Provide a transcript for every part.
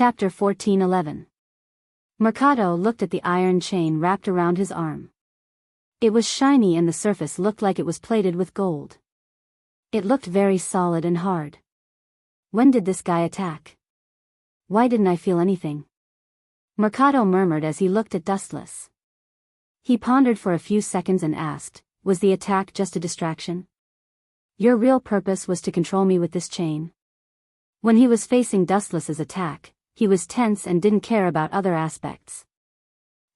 Chapter 14:11. Mercado looked at the iron chain wrapped around his arm. It was shiny and the surface looked like it was plated with gold. It looked very solid and hard. When did this guy attack? Why didn't I feel anything? Mercado murmured as he looked at Dustless. He pondered for a few seconds and asked, was the attack just a distraction? Your real purpose was to control me with this chain? When he was facing Dustless's attack, he was tense and didn't care about other aspects.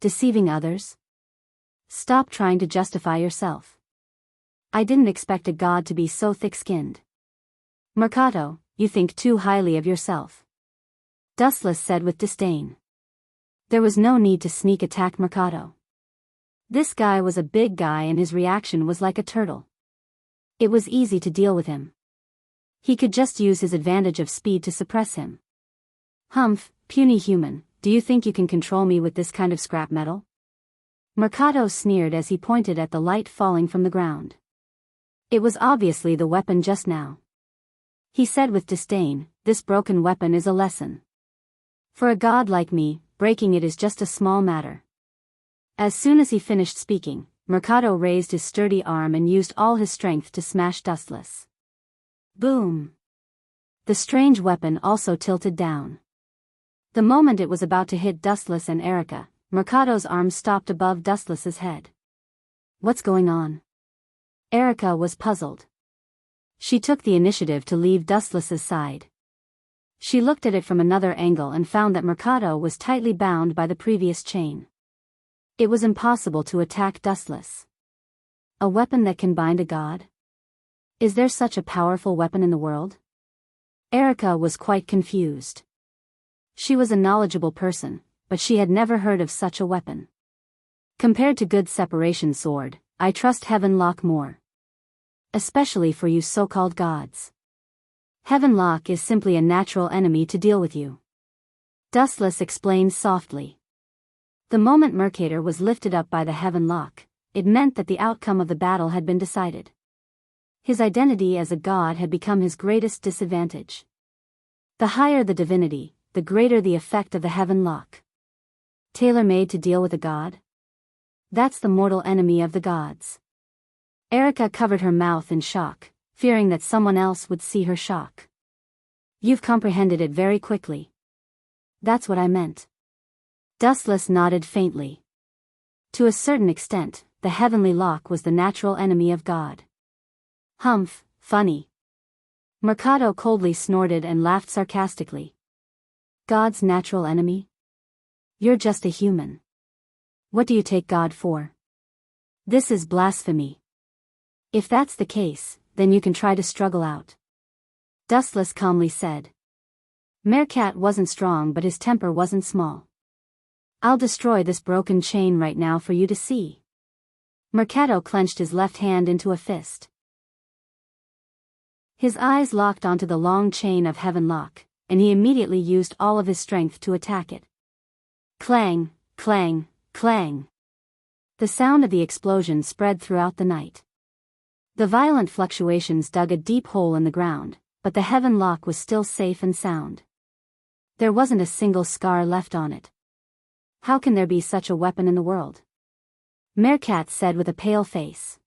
Deceiving others? Stop trying to justify yourself. I didn't expect a god to be so thick-skinned. Mercado, you think too highly of yourself. Dustless said with disdain. There was no need to sneak attack Mercado. This guy was a big guy and his reaction was like a turtle. It was easy to deal with him. He could just use his advantage of speed to suppress him. Humph, puny human, do you think you can control me with this kind of scrap metal? Mercado sneered as he pointed at the light falling from the ground. It was obviously the weapon just now. He said with disdain, this broken weapon is a lesson. For a god like me, breaking it is just a small matter. As soon as he finished speaking, Mercado raised his sturdy arm and used all his strength to smash Dustless. Boom! The strange weapon also tilted down. The moment it was about to hit Dustless and Erica, Mercado's arm stopped above Dustless's head. What's going on? Erica was puzzled. She took the initiative to leave Dustless's side. She looked at it from another angle and found that Mercado was tightly bound by the previous chain. It was impossible to attack Dustless. A weapon that can bind a god? Is there such a powerful weapon in the world? Erica was quite confused. She was a knowledgeable person, but she had never heard of such a weapon. Compared to good separation sword, I trust Heaven Lock more. Especially for you so-called gods. Heaven Lock is simply a natural enemy to deal with you. Dustless explained softly. The moment Mercator was lifted up by the Heaven Lock, it meant that the outcome of the battle had been decided. His identity as a god had become his greatest disadvantage. The higher the divinity, the greater the effect of the Heaven Lock. Tailor-made to deal with a god? That's the mortal enemy of the gods. Erica covered her mouth in shock, fearing that someone else would see her shock. You've comprehended it very quickly. That's what I meant. Dustless nodded faintly. To a certain extent, the heavenly lock was the natural enemy of God. Humph, funny. Mercado coldly snorted and laughed sarcastically. God's natural enemy? You're just a human. What do you take God for? This is blasphemy. If that's the case, then you can try to struggle out. Dustless calmly said. Mercat wasn't strong but his temper wasn't small. I'll destroy this broken chain right now for you to see. Mercado clenched his left hand into a fist. His eyes locked onto the long chain of Heaven Lock, and he immediately used all of his strength to attack it. Clang, clang, clang. The sound of the explosion spread throughout the night. The violent fluctuations dug a deep hole in the ground, but the Heaven Lock was still safe and sound. There wasn't a single scar left on it. How can there be such a weapon in the world? Mercat said with a pale face.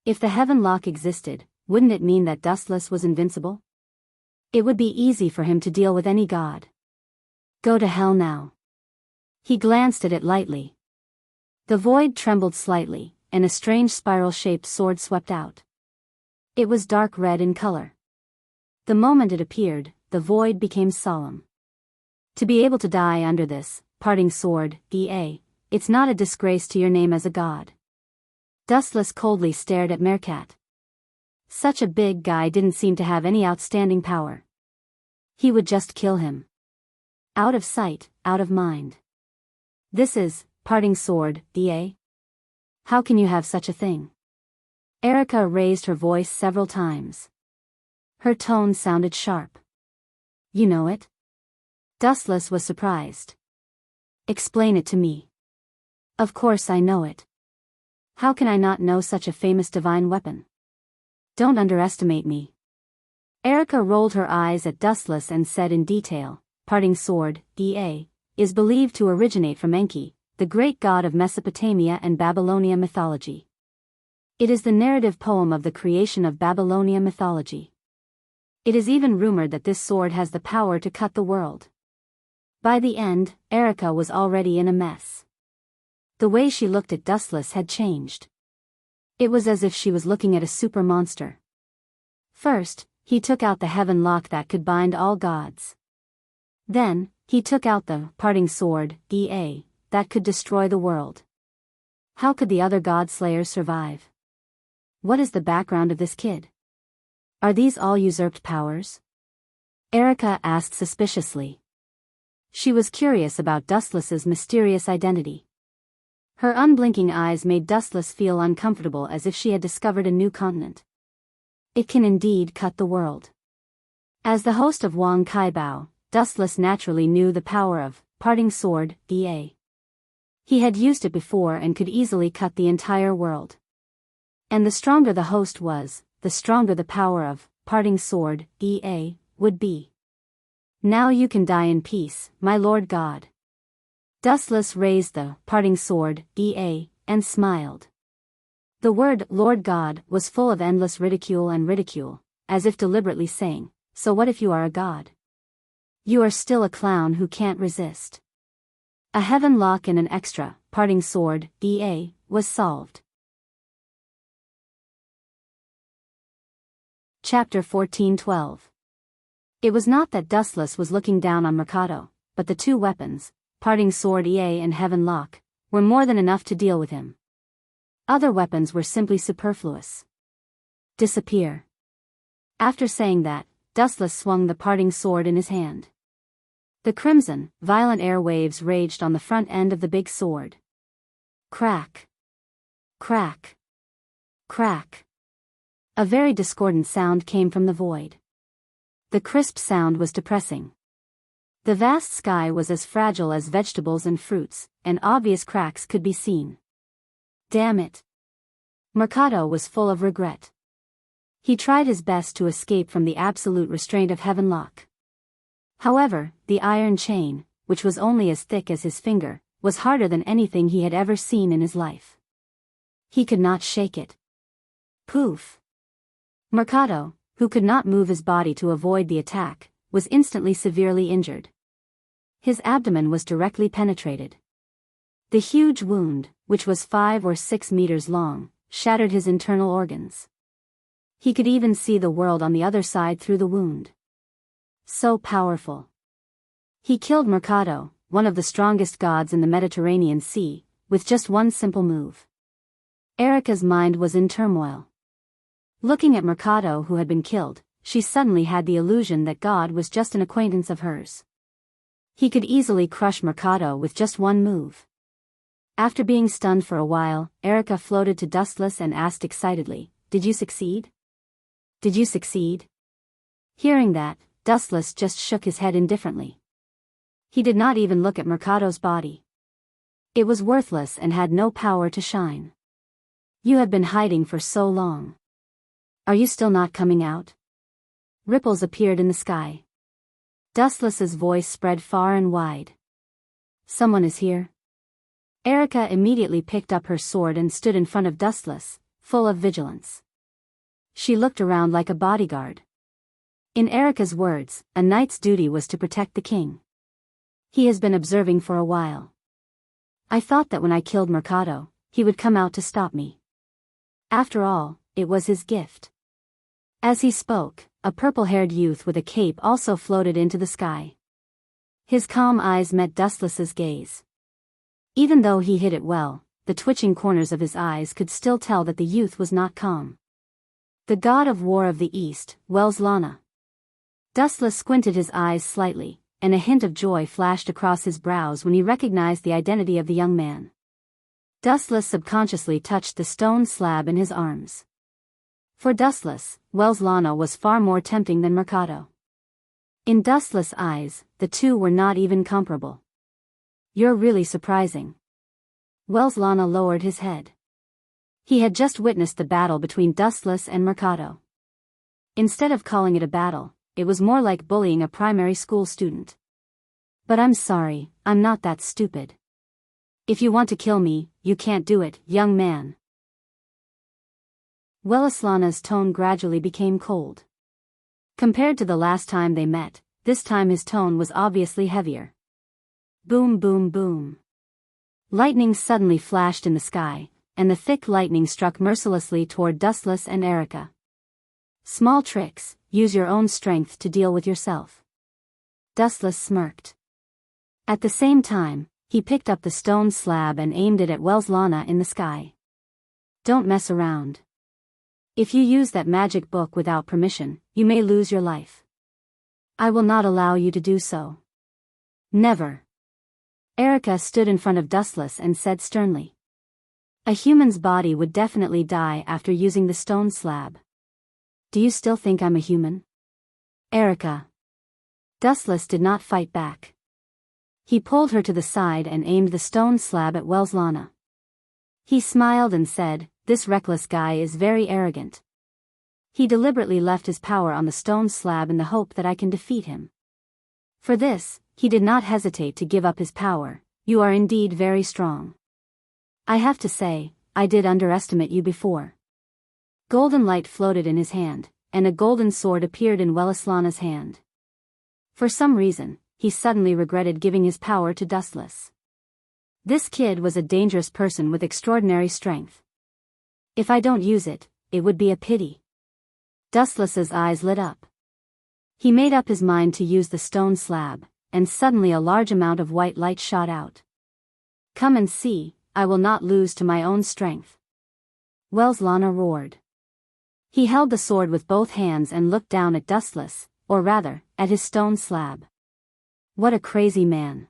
If the Heaven Lock existed, wouldn't it mean that Dustless was invincible? It would be easy for him to deal with any god. Go to hell now. He glanced at it lightly. The void trembled slightly, and a strange spiral-shaped sword swept out. It was dark red in color. The moment it appeared, the void became solemn. To be able to die under this parting sword, it's not a disgrace to your name as a god. Dustless coldly stared at Mercat. Such a big guy didn't seem to have any outstanding power. He would just kill him. Out of sight, out of mind. This is, parting sword, How can you have such a thing? Erica raised her voice several times. Her tone sounded sharp. You know it? Dustless was surprised. Explain it to me. Of course I know it. How can I not know such a famous divine weapon? Don't underestimate me. Erica rolled her eyes at Dustless and said in detail, parting sword, Ea, is believed to originate from Enki, the great god of Mesopotamia and Babylonia mythology. It is the narrative poem of the creation of Babylonia mythology. It is even rumored that this sword has the power to cut the world. By the end, Erica was already in a mess. The way she looked at Dustless had changed. It was as if she was looking at a super monster. First, he took out the heaven lock that could bind all gods. Then, he took out the parting sword, Ea, that could destroy the world. How could the other god slayers survive? What is the background of this kid? Are these all usurped powers? Erica asked suspiciously. She was curious about Dustless's mysterious identity. Her unblinking eyes made Dustless feel uncomfortable, as if she had discovered a new continent. It can indeed cut the world. As the host of Wang Kai Bao, Dustless naturally knew the power of parting sword, Ea. He had used it before and could easily cut the entire world. And the stronger the host was, the stronger the power of parting sword, Ea, would be. Now you can die in peace, my Lord God. Dustless raised the parting sword, Ea, and smiled. The word Lord God was full of endless ridicule, as if deliberately saying, so what if you are a god? You are still a clown who can't resist. A heaven lock and an extra parting sword, Ea, was solved. Chapter 14:12. It was not that Dustless was looking down on Mercado, but the two weapons, parting sword Ea and heaven lock, were more than enough to deal with him. Other weapons were simply superfluous. Disappear. After saying that, Dustless swung the parting sword in his hand. The crimson, violent air waves raged on the front end of the big sword. Crack. Crack. Crack. A very discordant sound came from the void. The crisp sound was depressing. The vast sky was as fragile as vegetables and fruits, and obvious cracks could be seen. Damn it. Mercado was full of regret. He tried his best to escape from the absolute restraint of heaven lock. However, the iron chain, which was only as thick as his finger, was harder than anything he had ever seen in his life. He could not shake it. Poof. Mercado, who could not move his body to avoid the attack, was instantly severely injured. His abdomen was directly penetrated. The huge wound, which was 5 or 6 meters long, shattered his internal organs. He could even see the world on the other side through the wound. So powerful. He killed Mercado, one of the strongest gods in the Mediterranean Sea, with just one simple move. Erica's mind was in turmoil. Looking at Mercado, who had been killed, she suddenly had the illusion that God was just an acquaintance of hers. He could easily crush Mercado with just one move. After being stunned for a while, Erica floated to Dustless and asked excitedly, "Did you succeed? Did you succeed?" Hearing that, Dustless just shook his head indifferently. He did not even look at Mercado's body. It was worthless and had no power to shine. "You have been hiding for so long. Are you still not coming out?" Ripples appeared in the sky. Dustless's voice spread far and wide. "Someone is here." Erica immediately picked up her sword and stood in front of Dustless, full of vigilance. She looked around like a bodyguard. In Erica's words, a knight's duty was to protect the king. He has been observing for a while. I thought that when I killed Mercado, he would come out to stop me. After all, it was his gift. As he spoke, a purple-haired youth with a cape also floated into the sky. His calm eyes met Dustless's gaze. Even though he hid it well, the twitching corners of his eyes could still tell that the youth was not calm. The god of war of the East, Wells Lana. Dustless squinted his eyes slightly, and a hint of joy flashed across his brows when he recognized the identity of the young man. Dustless subconsciously touched the stone slab in his arms. For Dustless, Wells Lana was far more tempting than Mercado. In Dustless' eyes, the two were not even comparable. "You're really surprising." Wells Lana lowered his head. He had just witnessed the battle between Dustless and Mercado. Instead of calling it a battle, it was more like bullying a primary school student. But I'm sorry, I'm not that stupid. If you want to kill me, you can't do it, young man. Wellislana's tone gradually became cold. Compared to the last time they met, this time his tone was obviously heavier. Boom, boom, boom. Lightning suddenly flashed in the sky, and the thick lightning struck mercilessly toward Dustless and Erica. Small tricks, use your own strength to deal with yourself. Dustless smirked. At the same time, he picked up the stone slab and aimed it at Wellislana in the sky. Don't mess around. If you use that magic book without permission, you may lose your life. I will not allow you to do so. Never. Erica stood in front of Dustless and said sternly. A human's body would definitely die after using the stone slab. Do you still think I'm a human? Erica. Dustless did not fight back. He pulled her to the side and aimed the stone slab at Wellislana. He smiled and said, "This reckless guy is very arrogant. He deliberately left his power on the stone slab in the hope that I can defeat him. For this, he did not hesitate to give up his power. You are indeed very strong. I have to say, I did underestimate you before." Golden light floated in his hand, and a golden sword appeared in Wellislana's hand. For some reason, he suddenly regretted giving his power to Dustless. This kid was a dangerous person with extraordinary strength. If I don't use it, it would be a pity. Dustless's eyes lit up. He made up his mind to use the stone slab, and suddenly a large amount of white light shot out. Come and see, I will not lose to my own strength. Wellislana roared. He held the sword with both hands and looked down at Dustless, or rather, at his stone slab. What a crazy man.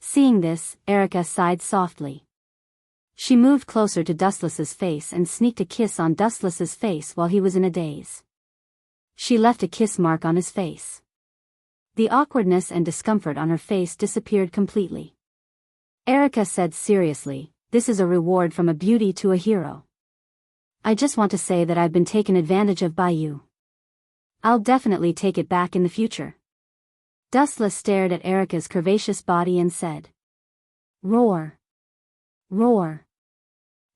Seeing this, Erica sighed softly. She moved closer to Dustless's face and sneaked a kiss on Dustless's face while he was in a daze. She left a kiss mark on his face. The awkwardness and discomfort on her face disappeared completely. Erica said seriously, "This is a reward from a beauty to a hero. I just want to say that I've been taken advantage of by you. I'll definitely take it back in the future." Dustless stared at Erica's curvaceous body and said, "Roar. Roar.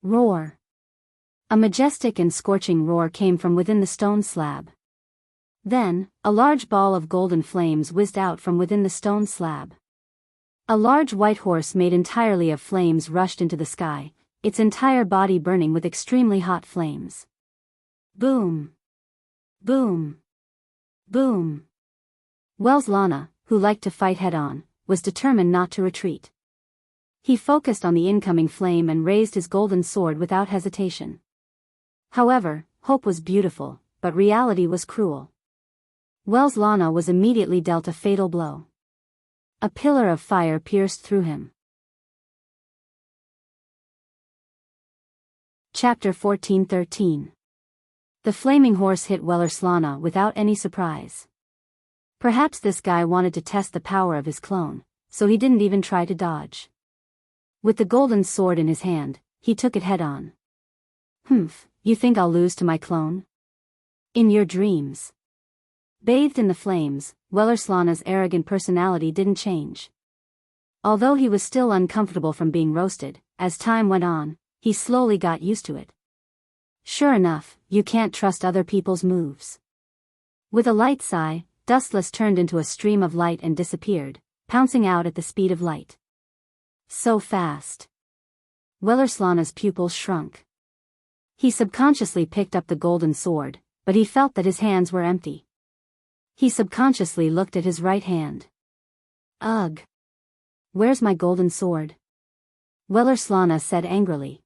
Roar." A majestic and scorching roar came from within the stone slab. Then, a large ball of golden flames whizzed out from within the stone slab. A large white horse made entirely of flames rushed into the sky, its entire body burning with extremely hot flames. Boom. Boom. Boom. Wellislana, who liked to fight head-on, was determined not to retreat. He focused on the incoming flame and raised his golden sword without hesitation. However, hope was beautiful, but reality was cruel. Wellislana was immediately dealt a fatal blow. A pillar of fire pierced through him. Chapter 14:13. The flaming horse hit Wellislana without any surprise. Perhaps this guy wanted to test the power of his clone, so he didn't even try to dodge. With the golden sword in his hand, he took it head-on. "Humph, you think I'll lose to my clone? In your dreams." Bathed in the flames, Wellislana's arrogant personality didn't change. Although he was still uncomfortable from being roasted, as time went on, he slowly got used to it. Sure enough, you can't trust other people's moves. With a light sigh, Dustless turned into a stream of light and disappeared, pouncing out at the speed of light. So fast. Wellislana's pupils shrunk. He subconsciously picked up the golden sword, but he felt that his hands were empty. He subconsciously looked at his right hand. Ugh! Where's my golden sword? Wellislana said angrily.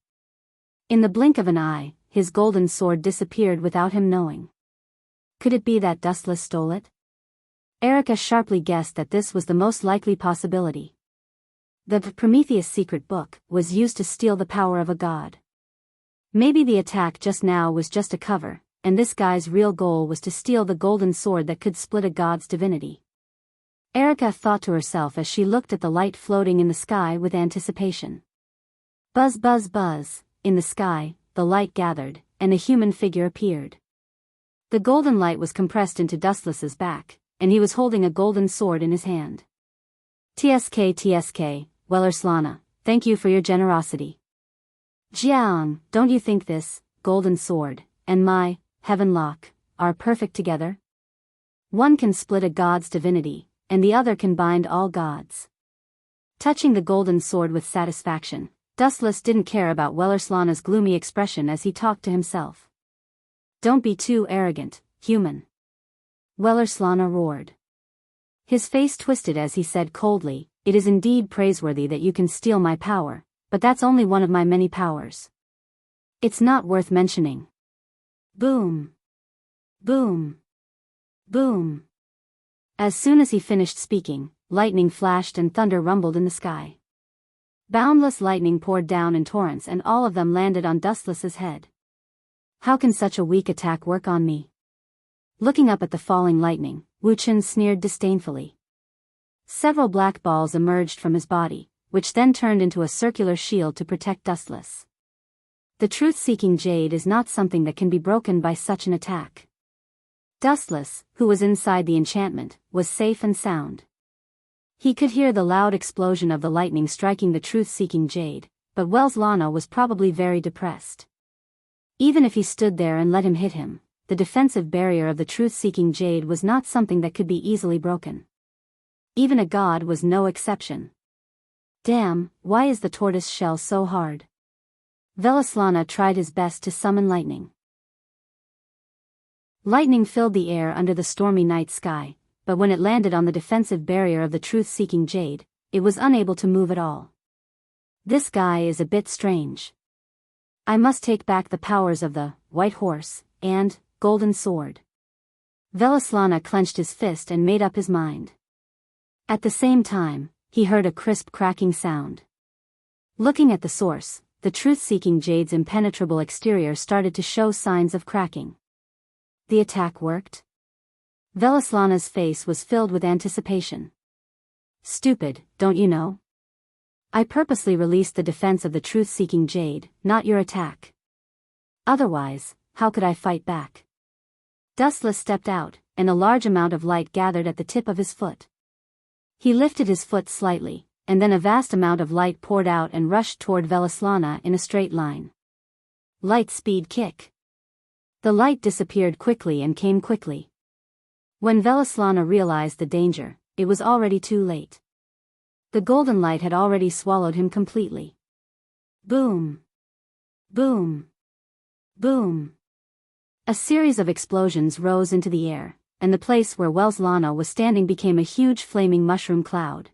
In the blink of an eye, his golden sword disappeared without him knowing. Could it be that Dustless stole it? Erica sharply guessed that this was the most likely possibility. The Prometheus secret book was used to steal the power of a god. Maybe the attack just now was just a cover, and this guy's real goal was to steal the golden sword that could split a god's divinity. Erica thought to herself as she looked at the light floating in the sky with anticipation. Buzz, buzz, buzz. In the sky, the light gathered, and a human figure appeared. The golden light was compressed into Dustless's back, and he was holding a golden sword in his hand. TSK, Wellerslana, thank you for your generosity. Jiang, don't you think this, golden sword, and my, heaven lock, are perfect together? One can split a god's divinity, and the other can bind all gods. Touching the golden sword with satisfaction, Dustless didn't care about Wellerslana's gloomy expression as he talked to himself. Don't be too arrogant, human. Wellerslana roared. His face twisted as he said coldly, it is indeed praiseworthy that you can steal my power, but that's only one of my many powers. It's not worth mentioning. Boom. Boom. Boom. As soon as he finished speaking, lightning flashed and thunder rumbled in the sky. Boundless lightning poured down in torrents and all of them landed on Dustless's head. How can such a weak attack work on me? Looking up at the falling lightning, Wu Chen sneered disdainfully. Several black balls emerged from his body, which then turned into a circular shield to protect Dustless. The truth-seeking jade is not something that can be broken by such an attack. Dustless, who was inside the enchantment, was safe and sound. He could hear the loud explosion of the lightning striking the truth-seeking jade, but Wellerslana was probably very depressed. Even if he stood there and let him hit him, the defensive barrier of the truth-seeking jade was not something that could be easily broken. Even a god was no exception. Damn, why is the tortoise shell so hard? Wellerslana tried his best to summon lightning. Lightning filled the air under the stormy night sky, but when it landed on the defensive barrier of the truth-seeking jade, it was unable to move at all. This guy is a bit strange. I must take back the powers of the white horse and golden sword. Wellerslana clenched his fist and made up his mind. At the same time, he heard a crisp cracking sound. Looking at the source, the truth-seeking jade's impenetrable exterior started to show signs of cracking. The attack worked? Wellerslana's face was filled with anticipation. Stupid, don't you know? I purposely released the defense of the truth-seeking jade, not your attack. Otherwise, how could I fight back? Dustless stepped out, and a large amount of light gathered at the tip of his foot. He lifted his foot slightly, and then a vast amount of light poured out and rushed toward Wellerslana in a straight line. Light speed kick. The light disappeared quickly and came quickly. When Wellerslana realized the danger, it was already too late. The golden light had already swallowed him completely. Boom! Boom! Boom! A series of explosions rose into the air, and the place where Wellerslana was standing became a huge flaming mushroom cloud.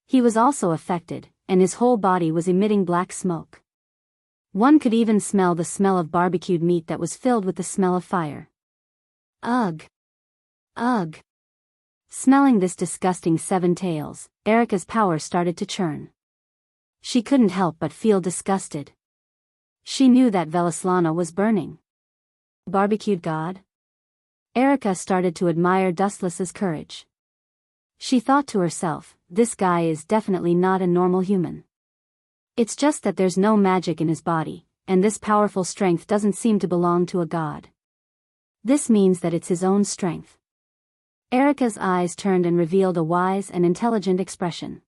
He was also affected, and his whole body was emitting black smoke. One could even smell the smell of barbecued meat that was filled with the smell of fire. Ugh! Ugh! Smelling this disgusting seven tails, Erika's power started to churn. She couldn't help but feel disgusted. She knew that Wellerslana was burning. Barbecued god? Erika started to admire Dustless's courage. She thought to herself, this guy is definitely not a normal human. It's just that there's no magic in his body, and this powerful strength doesn't seem to belong to a god. This means that it's his own strength. Erika's eyes turned and revealed a wise and intelligent expression.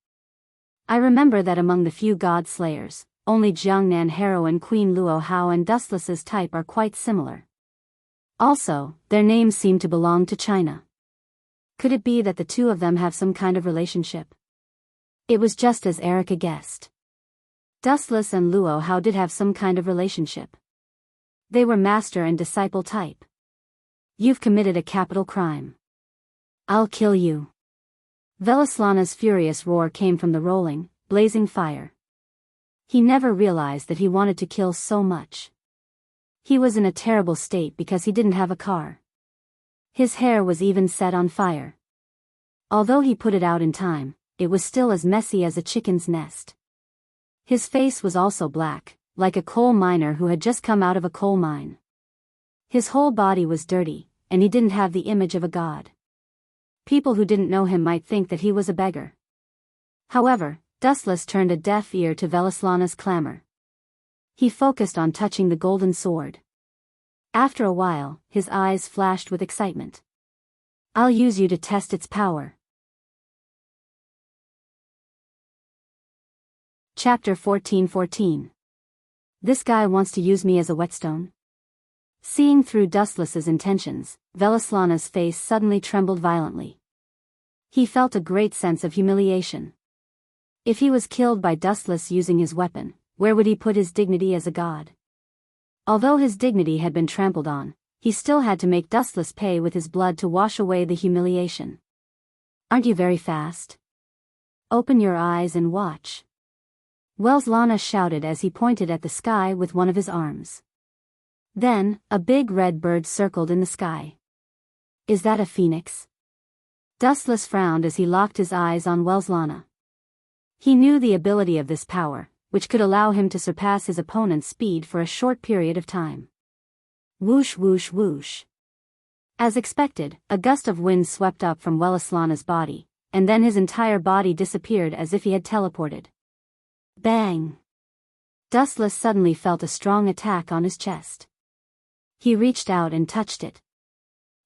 I remember that among the few god slayers, only Jiangnan heroine Queen Luo Hao and Dustless's type are quite similar. Also, their names seem to belong to China. Could it be that the two of them have some kind of relationship? It was just as Erika guessed. Dustless and Luo Hao did have some kind of relationship. They were master and disciple type. You've committed a capital crime. I'll kill you. Wellerslana's furious roar came from the rolling, blazing fire. He never realized that he wanted to kill so much. He was in a terrible state because he didn't have a car. His hair was even set on fire. Although he put it out in time, it was still as messy as a chicken's nest. His face was also black, like a coal miner who had just come out of a coal mine. His whole body was dirty, and he didn't have the image of a god. People who didn't know him might think that he was a beggar. However, Dustless turned a deaf ear to Wellerslana's clamor. He focused on touching the golden sword. After a while, his eyes flashed with excitement. I'll use you to test its power. Chapter 14:14. This guy wants to use me as a whetstone? Seeing through Dustless's intentions, Velislana's face suddenly trembled violently. He felt a great sense of humiliation. If he was killed by Dustless using his weapon, where would he put his dignity as a god? Although his dignity had been trampled on, he still had to make Dustless pay with his blood to wash away the humiliation. Aren't you very fast? Open your eyes and watch. Velislana shouted as he pointed at the sky with one of his arms. Then, a big red bird circled in the sky. Is that a phoenix? Dustless frowned as he locked his eyes on Velislana. He knew the ability of this power, which could allow him to surpass his opponent's speed for a short period of time. Whoosh whoosh whoosh. As expected, a gust of wind swept up from Velislana's body, and then his entire body disappeared as if he had teleported. Bang! Dustless suddenly felt a strong attack on his chest. He reached out and touched it.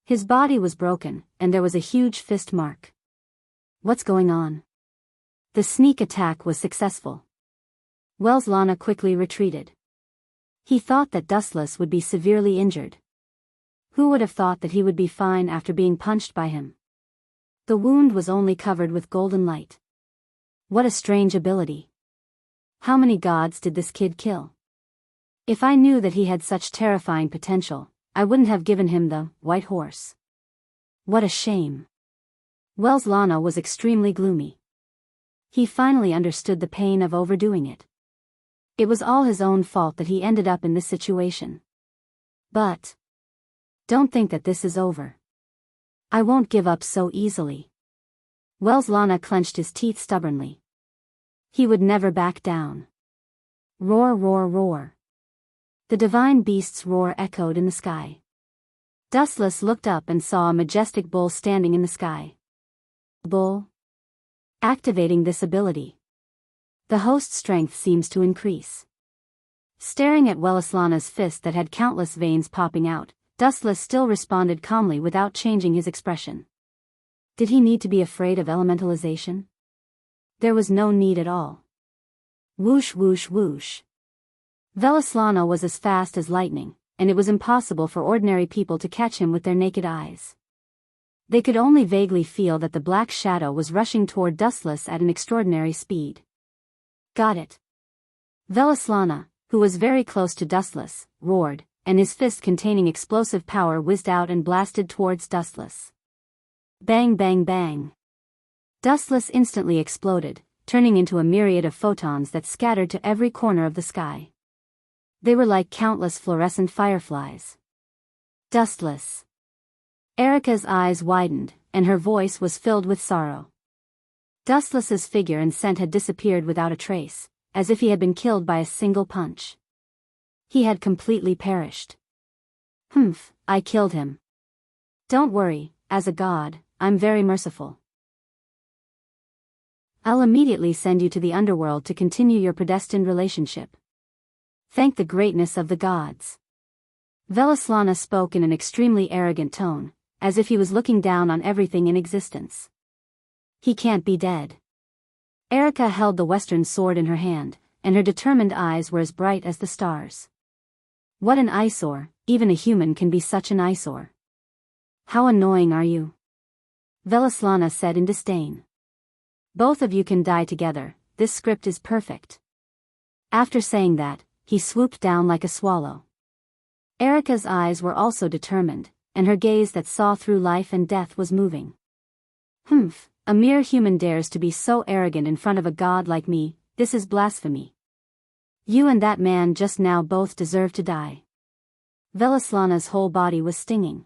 His body was broken, and there was a huge fist mark. What's going on? The sneak attack was successful. Velislana quickly retreated. He thought that Dustless would be severely injured. Who would have thought that he would be fine after being punched by him? The wound was only covered with golden light. What a strange ability. How many gods did this kid kill? If I knew that he had such terrifying potential, I wouldn't have given him the white horse. What a shame. Velislana was extremely gloomy. He finally understood the pain of overdoing it. It was all his own fault that he ended up in this situation. But don't think that this is over. I won't give up so easily. Velislana clenched his teeth stubbornly. He would never back down. Roar, roar, roar. The divine beast's roar echoed in the sky. Dustless looked up and saw a majestic bull standing in the sky. Bull? Activating this ability. The host's strength seems to increase. Staring at Velislana's fist that had countless veins popping out, Dustless still responded calmly without changing his expression. Did he need to be afraid of elementalization? There was no need at all. Whoosh whoosh whoosh. Velislana was as fast as lightning, and it was impossible for ordinary people to catch him with their naked eyes. They could only vaguely feel that the black shadow was rushing toward Dustless at an extraordinary speed. Got it. Velislana, who was very close to Dustless, roared, and his fist containing explosive power whizzed out and blasted towards Dustless. Bang bang bang. Dustless instantly exploded, turning into a myriad of photons that scattered to every corner of the sky. They were like countless fluorescent fireflies. Dustless. Erica's eyes widened, and her voice was filled with sorrow. Dustless's figure and scent had disappeared without a trace, as if he had been killed by a single punch. He had completely perished. Humph, I killed him. Don't worry, as a god, I'm very merciful. I'll immediately send you to the underworld to continue your predestined relationship. Thank the greatness of the gods. Velislana spoke in an extremely arrogant tone, as if he was looking down on everything in existence. He can't be dead. Erica held the western sword in her hand, and her determined eyes were as bright as the stars. What an eyesore, even a human can be such an eyesore. How annoying are you? Velislana said in disdain. Both of you can die together, this script is perfect. After saying that, he swooped down like a swallow. Erica's eyes were also determined, and her gaze that saw through life and death was moving. Humph, a mere human dares to be so arrogant in front of a god like me, this is blasphemy. You and that man just now both deserve to die. Velislana's whole body was stinging.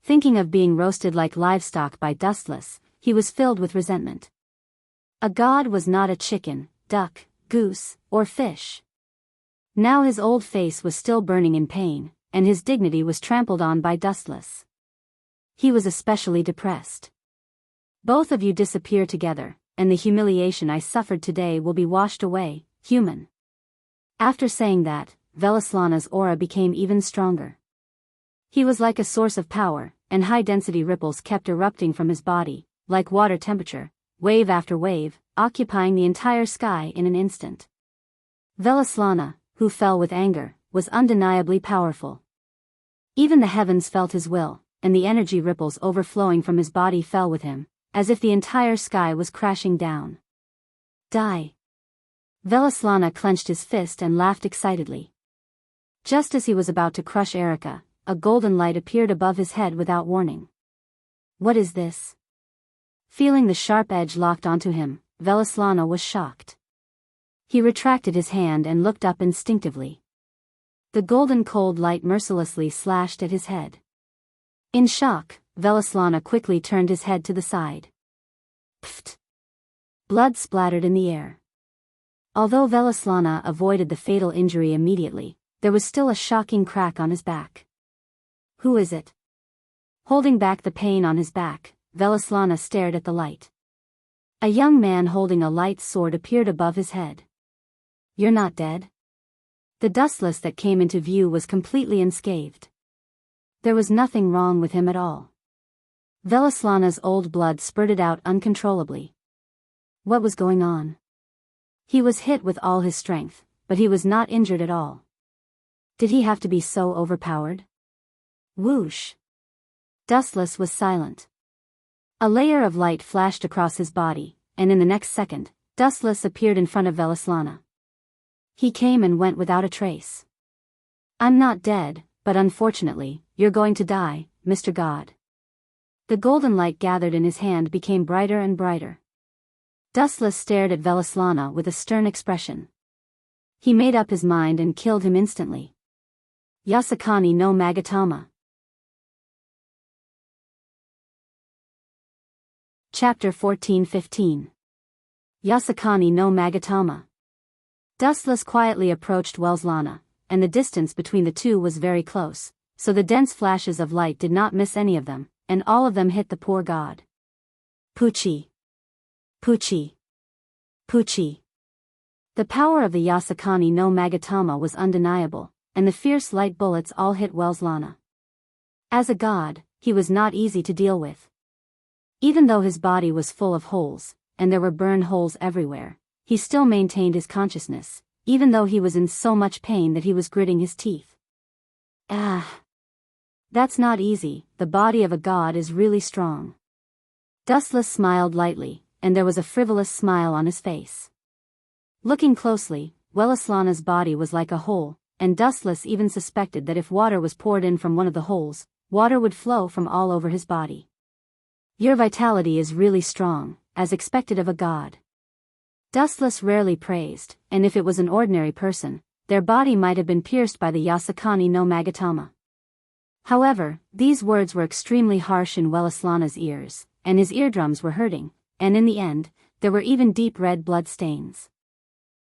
Thinking of being roasted like livestock by Dustless, he was filled with resentment. A god was not a chicken, duck, goose, or fish. Now his old face was still burning in pain, and his dignity was trampled on by Dustless. He was especially depressed. Both of you disappear together, and the humiliation I suffered today will be washed away, human. After saying that, Velislana's aura became even stronger. He was like a source of power, and high-density ripples kept erupting from his body, like water temperature, wave after wave, occupying the entire sky in an instant. Velaslana, who fell with anger, was undeniably powerful. Even the heavens felt his will, and the energy ripples overflowing from his body fell with him, as if the entire sky was crashing down. Die! Velaslana clenched his fist and laughed excitedly. Just as he was about to crush Erica, a golden light appeared above his head without warning. What is this? Feeling the sharp edge locked onto him, Velaslana was shocked. He retracted his hand and looked up instinctively. The golden cold light mercilessly slashed at his head. In shock, Velaslana quickly turned his head to the side. Pfft! Blood splattered in the air. Although Velaslana avoided the fatal injury immediately, there was still a shocking crack on his back. Who is it? Holding back the pain on his back, Velaslana stared at the light. A young man holding a light sword appeared above his head. You're not dead? The dustless that came into view was completely unscathed. There was nothing wrong with him at all. Velaslana's old blood spurted out uncontrollably. What was going on? He was hit with all his strength, but he was not injured at all. Did he have to be so overpowered? Whoosh! Dustless was silent. A layer of light flashed across his body, and in the next second, Dustless appeared in front of Velaslana. He came and went without a trace. I'm not dead, but unfortunately, you're going to die, Mr. God. The golden light gathered in his hand became brighter and brighter. Dustless stared at Velaslana with a stern expression. He made up his mind and killed him instantly. Yasakani no Magatama. Chapter 14-15. Yasakani no Magatama. Dustless quietly approached Velaslana, and the distance between the two was very close, so the dense flashes of light did not miss any of them, and all of them hit the poor god. Puchi! Puchi! Puchi! The power of the Yasakani no Magatama was undeniable, and the fierce light bullets all hit Velaslana. As a god, he was not easy to deal with. Even though his body was full of holes, and there were burn holes everywhere, he still maintained his consciousness, even though he was in so much pain that he was gritting his teeth. Ah! That's not easy, the body of a god is really strong. Dustless smiled lightly, and there was a frivolous smile on his face. Looking closely, Velaslana's body was like a hole, and Dustless even suspected that if water was poured in from one of the holes, water would flow from all over his body. Your vitality is really strong, as expected of a god. Dustless rarely praised, and if it was an ordinary person, their body might have been pierced by the Yasakani no Magatama. However, these words were extremely harsh in Velaslana's ears, and his eardrums were hurting, and in the end, there were even deep red blood stains.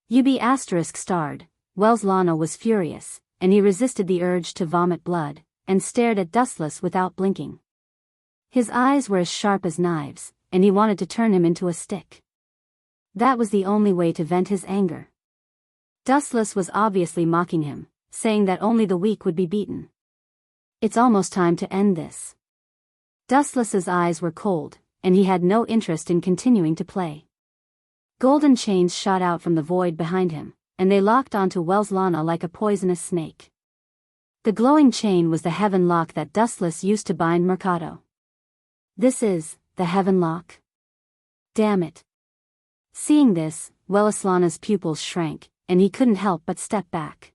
*****, Velaslana was furious, and he resisted the urge to vomit blood, and stared at Dustless without blinking. His eyes were as sharp as knives, and he wanted to turn him into a stick. That was the only way to vent his anger. Dustless was obviously mocking him, saying that only the weak would be beaten. It's almost time to end this. Dustless's eyes were cold, and he had no interest in continuing to play. Golden chains shot out from the void behind him, and they locked onto Velaslana like a poisonous snake. The glowing chain was the heaven lock that Dustless used to bind Mercado. This is the heaven lock? Damn it. Seeing this, Velaslana's pupils shrank, and he couldn't help but step back.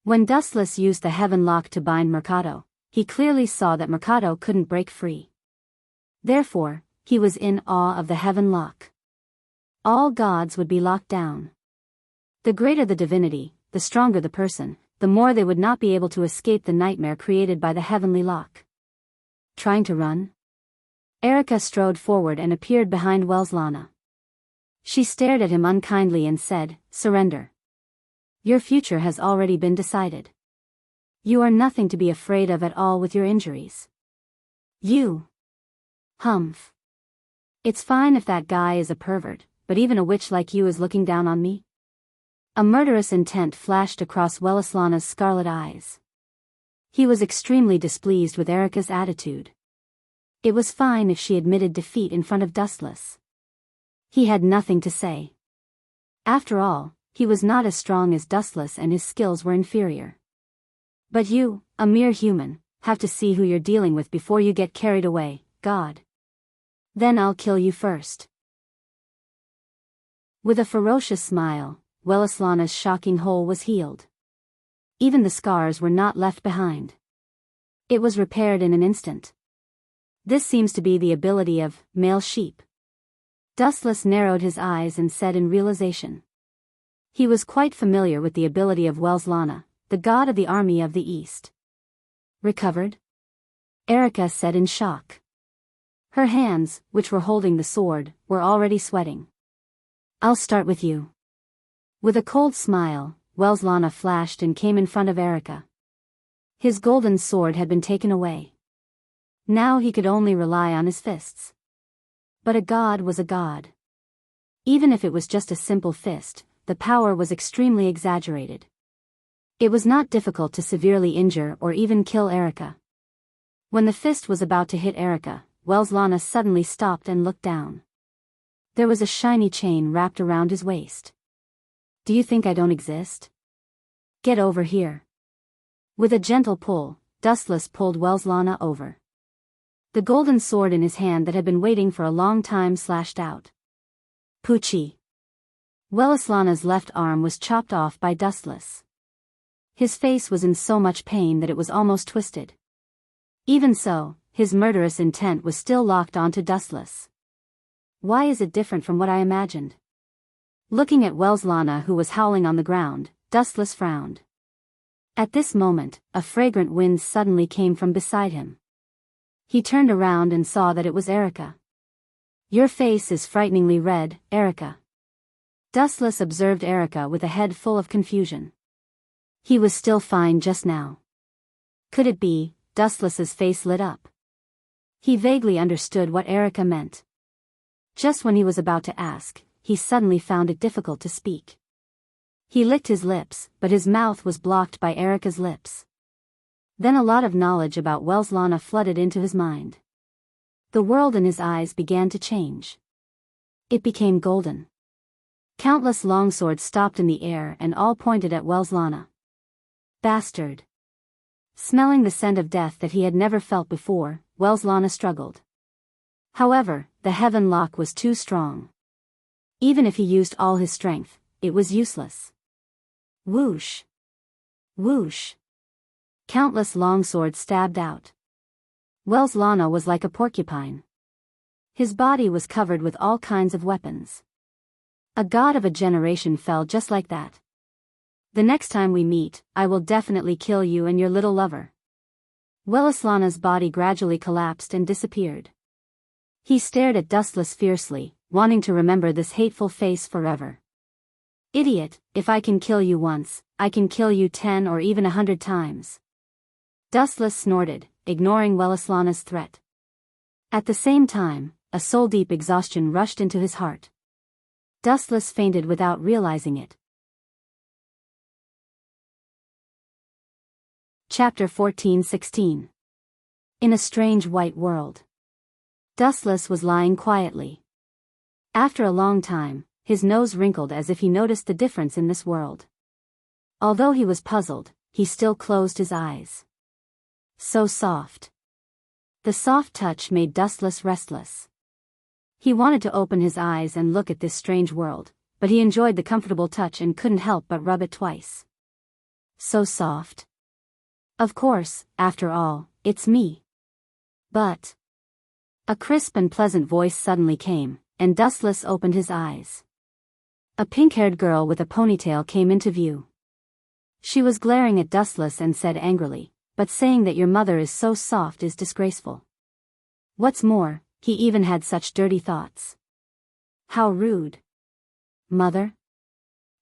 When Dustless used the heaven lock to bind Mercado, he clearly saw that Mercado couldn't break free. Therefore, he was in awe of the heaven lock. All gods would be locked down. The greater the divinity, the stronger the person, the more they would not be able to escape the nightmare created by the heavenly lock. Trying to run? Erica strode forward and appeared behind Velaslana. She stared at him unkindly and said, "Surrender. Your future has already been decided. You are nothing to be afraid of at all with your injuries. You. Humph. It's fine if that guy is a pervert, but even a witch like you is looking down on me?" A murderous intent flashed across Velaslana's scarlet eyes. He was extremely displeased with Erica's attitude. It was fine if she admitted defeat in front of Dustless. He had nothing to say. After all, he was not as strong as Dustless and his skills were inferior. But you, a mere human, have to see who you're dealing with before you get carried away, God. Then I'll kill you first. With a ferocious smile, Wellislana's shocking hole was healed. Even the scars were not left behind. It was repaired in an instant. This seems to be the ability of male sheep. Dustless narrowed his eyes and said in realization. He was quite familiar with the ability of Wellislana, the god of the army of the East. Recovered? Erica said in shock. Her hands, which were holding the sword, were already sweating. I'll start with you. With a cold smile, Wellislana flashed and came in front of Erica. His golden sword had been taken away. Now he could only rely on his fists. But a god was a god. Even if it was just a simple fist, the power was extremely exaggerated. It was not difficult to severely injure or even kill Erica. When the fist was about to hit Erica, Wellislana suddenly stopped and looked down. There was a shiny chain wrapped around his waist. Do you think I don't exist? Get over here. With a gentle pull, Dustless pulled Wellislana over. The golden sword in his hand that had been waiting for a long time slashed out. Poochie. Wellislana's left arm was chopped off by Dustless. His face was in so much pain that it was almost twisted. Even so, his murderous intent was still locked onto Dustless. Why is it different from what I imagined? Looking at Wellislana, who was howling on the ground, Dustless frowned. At this moment, a fragrant wind suddenly came from beside him. He turned around and saw that it was Erica. Your face is frighteningly red, Erica. Dustless observed Erica with a head full of confusion. He was still fine just now. Could it be? Dustless's face lit up. He vaguely understood what Erica meant. Just when he was about to ask, he suddenly found it difficult to speak. He licked his lips, but his mouth was blocked by Erica's lips. Then a lot of knowledge about Wellislana flooded into his mind. The world in his eyes began to change. It became golden. Countless longswords stopped in the air and all pointed at Wellislana. Bastard. Smelling the scent of death that he had never felt before, Wellislana struggled. However, the heaven lock was too strong. Even if he used all his strength, it was useless. Whoosh. Whoosh. Countless longswords stabbed out. Wellislana was like a porcupine. His body was covered with all kinds of weapons. A god of a generation fell just like that. The next time we meet, I will definitely kill you and your little lover. Wellislana's body gradually collapsed and disappeared. He stared at Dustless fiercely, wanting to remember this hateful face forever. Idiot, if I can kill you once, I can kill you 10 or even 100 times. Dustless snorted, ignoring Wellislana's threat. At the same time, a soul-deep exhaustion rushed into his heart. Dustless fainted without realizing it. Chapter 14-16. In a strange white world. Dustless was lying quietly. After a long time, his nose wrinkled as if he noticed the difference in this world. Although he was puzzled, he still closed his eyes. So soft. The soft touch made Dustless restless. He wanted to open his eyes and look at this strange world, but he enjoyed the comfortable touch and couldn't help but rub it twice. So soft. Of course, after all, it's me. But... A crisp and pleasant voice suddenly came, and Dustless opened his eyes. A pink-haired girl with a ponytail came into view. She was glaring at Dustless and said angrily, "But saying that your mother is so soft is disgraceful. What's more, he even had such dirty thoughts. How rude." Mother?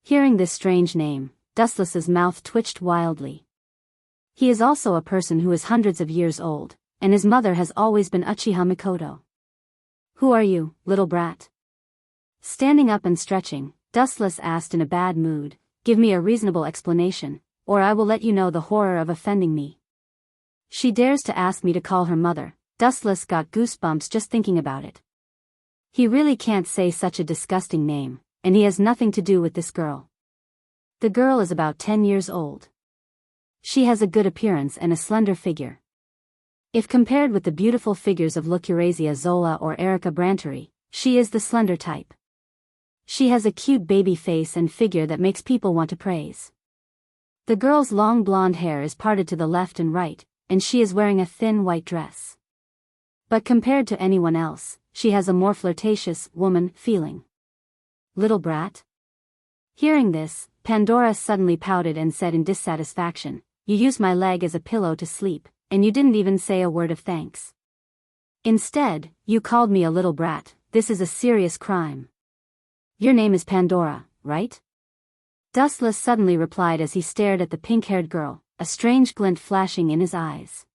Hearing this strange name, Dustless's mouth twitched wildly. He is also a person who is hundreds of years old, and his mother has always been Uchiha Mikoto. Who are you, little brat? Standing up and stretching, Dustless asked in a bad mood, "Give me a reasonable explanation, or I will let you know the horror of offending me." She dares to ask me to call her mother. Dustless got goosebumps just thinking about it. He really can't say such a disgusting name, and he has nothing to do with this girl. The girl is about 10 years old. She has a good appearance and a slender figure. If compared with the beautiful figures of Lucurezia Zola or Erica Brantery, she is the slender type. She has a cute baby face and figure that makes people want to praise. The girl's long blonde hair is parted to the left and right, and she is wearing a thin white dress. But compared to anyone else, she has a more flirtatious, woman feeling. Little brat? Hearing this, Pandora suddenly pouted and said in dissatisfaction, "You used my leg as a pillow to sleep, and you didn't even say a word of thanks. Instead, you called me a little brat. This is a serious crime." "Your name is Pandora, right?" Dustless suddenly replied as he stared at the pink-haired girl, a strange glint flashing in his eyes.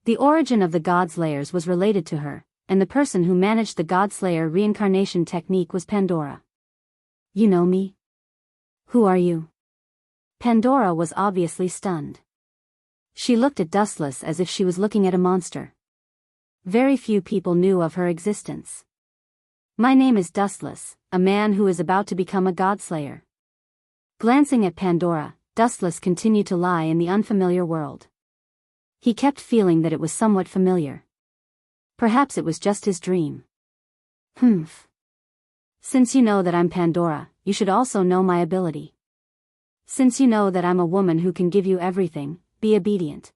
The origin of the Godslayers was related to her, and the person who managed the Godslayer reincarnation technique was Pandora. "You know me? Who are you?" Pandora was obviously stunned. She looked at Dustless as if she was looking at a monster. Very few people knew of her existence. "My name is Dustless, a man who is about to become a Godslayer." Glancing at Pandora, Dustless continued to lie in the unfamiliar world. He kept feeling that it was somewhat familiar. Perhaps it was just his dream. "Humph. Since you know that I'm Pandora, you should also know my ability. Since you know that I'm a woman who can give you everything, be obedient.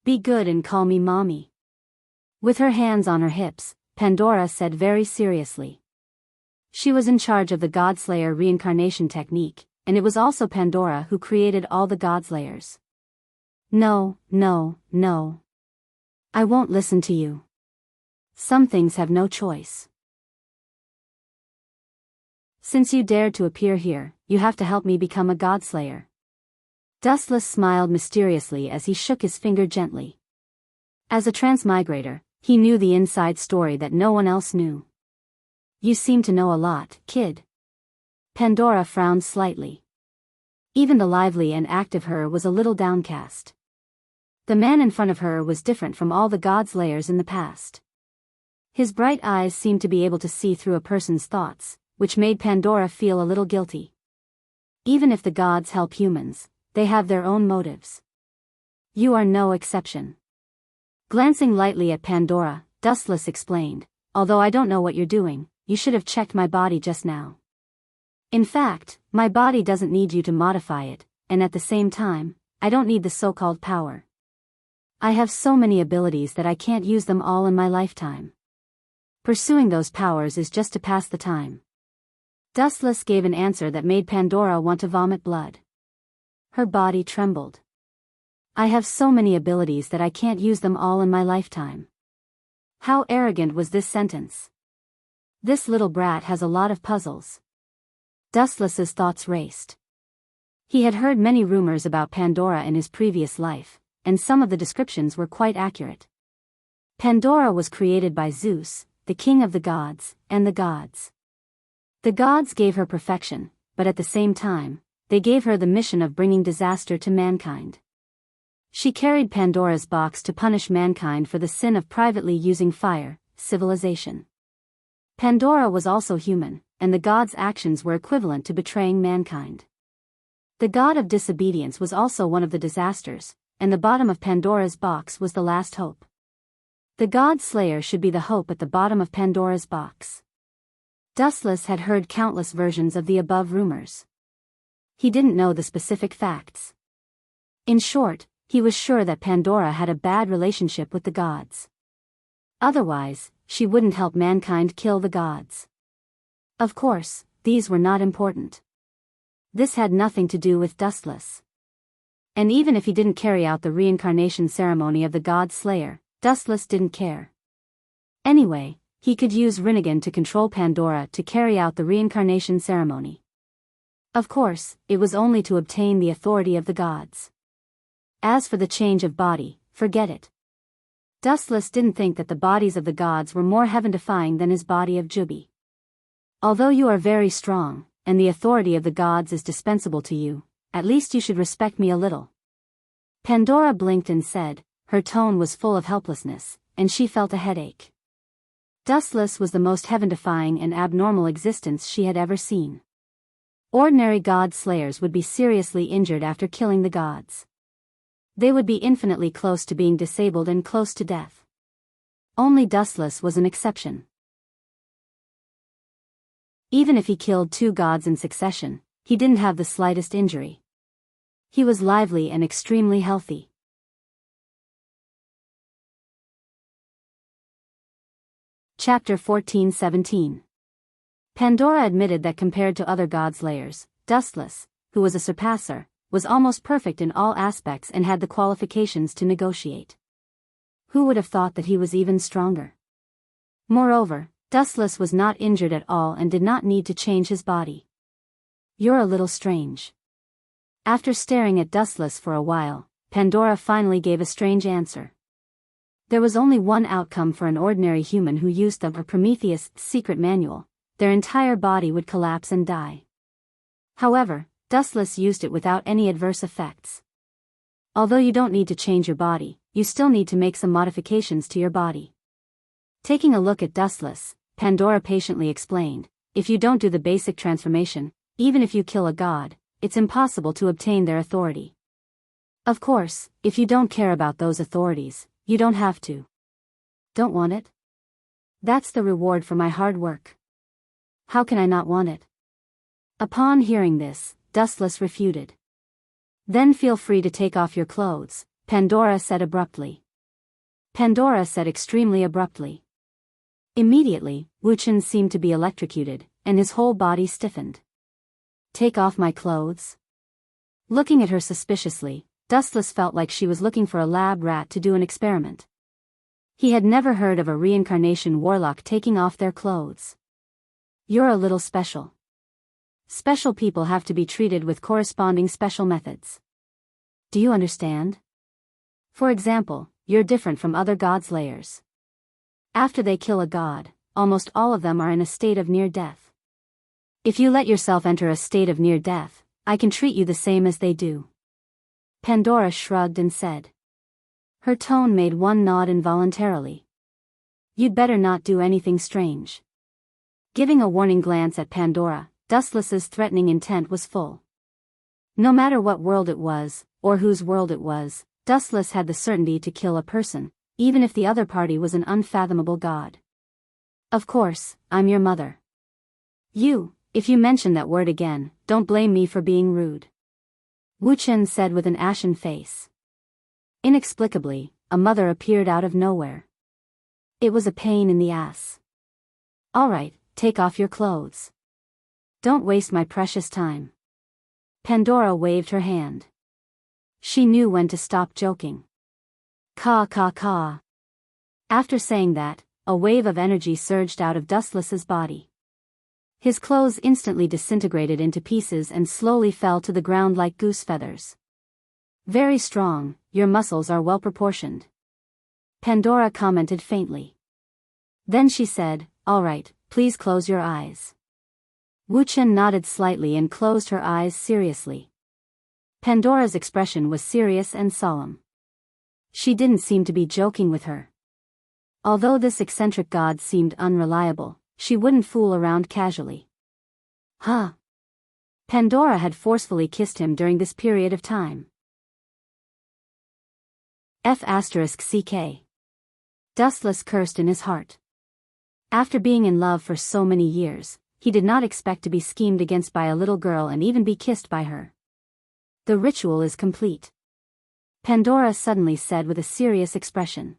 Be good and call me Mommy." With her hands on her hips, Pandora said very seriously. She was in charge of the Godslayer reincarnation technique, and it was also Pandora who created all the Godslayers. "No, no, no. I won't listen to you. Some things have no choice. Since you dared to appear here, you have to help me become a Godslayer." Dustless smiled mysteriously as he shook his finger gently. As a transmigrator, he knew the inside story that no one else knew. "You seem to know a lot, kid." Pandora frowned slightly. Even the lively and active her was a little downcast. The man in front of her was different from all the Godslayers in the past. His bright eyes seemed to be able to see through a person's thoughts, which made Pandora feel a little guilty. Even if the gods help humans, they have their own motives. You are no exception. Glancing lightly at Pandora, Dustless explained, "Although I don't know what you're doing, you should have checked my body just now. In fact, my body doesn't need you to modify it, and at the same time, I don't need the so-called power. I have so many abilities that I can't use them all in my lifetime. Pursuing those powers is just to pass the time." Dustless gave an answer that made Pandora want to vomit blood. Her body trembled. "I have so many abilities that I can't use them all in my lifetime." How arrogant was this sentence? This little brat has a lot of puzzles. Dustless's thoughts raced. He had heard many rumors about Pandora in his previous life, and some of the descriptions were quite accurate. Pandora was created by Zeus, the king of the gods, and the gods. The gods gave her perfection, but at the same time, they gave her the mission of bringing disaster to mankind. She carried Pandora's box to punish mankind for the sin of privately using fire, civilization. Pandora was also human, and the gods' actions were equivalent to betraying mankind. The god of disobedience was also one of the disasters, and the bottom of Pandora's box was the last hope. The God Slayer should be the hope at the bottom of Pandora's box. Dustless had heard countless versions of the above rumors. He didn't know the specific facts. In short, he was sure that Pandora had a bad relationship with the gods. Otherwise, she wouldn't help mankind kill the gods. Of course, these were not important. This had nothing to do with Dustless. And even if he didn't carry out the reincarnation ceremony of the God Slayer, Dustless didn't care. Anyway, he could use Rinnegan to control Pandora to carry out the reincarnation ceremony. Of course, it was only to obtain the authority of the gods. As for the change of body, forget it. Dustless didn't think that the bodies of the gods were more heaven-defying than his body of Jubi. Although you are very strong, and the authority of the gods is dispensable to you, at least you should respect me a little. Pandora blinked and said, her tone was full of helplessness, and she felt a headache. Dustless was the most heaven-defying and abnormal existence she had ever seen. Ordinary god slayers would be seriously injured after killing the gods. They would be infinitely close to being disabled and close to death. Only Dustless was an exception. Even if he killed 2 gods in succession, he didn't have the slightest injury. He was lively and extremely healthy. Chapter 14-17. Pandora admitted that compared to other god-slayers, Dustless, who was a surpasser, was almost perfect in all aspects and had the qualifications to negotiate. Who would have thought that he was even stronger? Moreover, Dustless was not injured at all and did not need to change his body. "You're a little strange." After staring at Dustless for a while, Pandora finally gave a strange answer. There was only one outcome for an ordinary human who used the Prometheus secret manual: their entire body would collapse and die. However, Dustless used it without any adverse effects. Although you don't need to change your body, you still need to make some modifications to your body. Taking a look at Dustless, Pandora patiently explained, "If you don't do the basic transformation, even if you kill a god, it's impossible to obtain their authority. Of course, if you don't care about those authorities, you don't have to. Don't want it? That's the reward for my hard work. How can I not want it?" Upon hearing this, Dustless refuted. "Then feel free to take off your clothes," Pandora said abruptly. Pandora said extremely abruptly. Immediately, Wuchen seemed to be electrocuted, and his whole body stiffened. "Take off my clothes?" Looking at her suspiciously, Dustless felt like she was looking for a lab rat to do an experiment. He had never heard of a reincarnation warlock taking off their clothes. "You're a little special. Special people have to be treated with corresponding special methods. Do you understand? For example, you're different from other god-slayers. After they kill a god, almost all of them are in a state of near death. If you let yourself enter a state of near death, I can treat you the same as they do." Pandora shrugged and said. Her tone made one nod involuntarily. "You'd better not do anything strange." Giving a warning glance at Pandora, Dustless's threatening intent was full. No matter what world it was, or whose world it was, Dustless had the certainty to kill a person, even if the other party was an unfathomable god. "Of course, I'm your mother. If you mention that word again, don't blame me for being rude," Wuchen said with an ashen face. Inexplicably, a mother appeared out of nowhere. It was a pain in the ass. "All right, take off your clothes. Don't waste my precious time." Pandora waved her hand. She knew when to stop joking. "Caw caw caw." After saying that, a wave of energy surged out of Dustless's body. His clothes instantly disintegrated into pieces and slowly fell to the ground like goose feathers. "Very strong, your muscles are well proportioned," Pandora commented faintly. Then she said, "All right, please close your eyes." Wuchen nodded slightly and closed her eyes seriously. Pandora's expression was serious and solemn. She didn't seem to be joking with her. Although this eccentric god seemed unreliable, she wouldn't fool around casually. Huh? Pandora had forcefully kissed him during this period of time. F***ck. Dustless cursed in his heart. After being in love for so many years, he did not expect to be schemed against by a little girl and even be kissed by her. "The ritual is complete," Pandora suddenly said with a serious expression.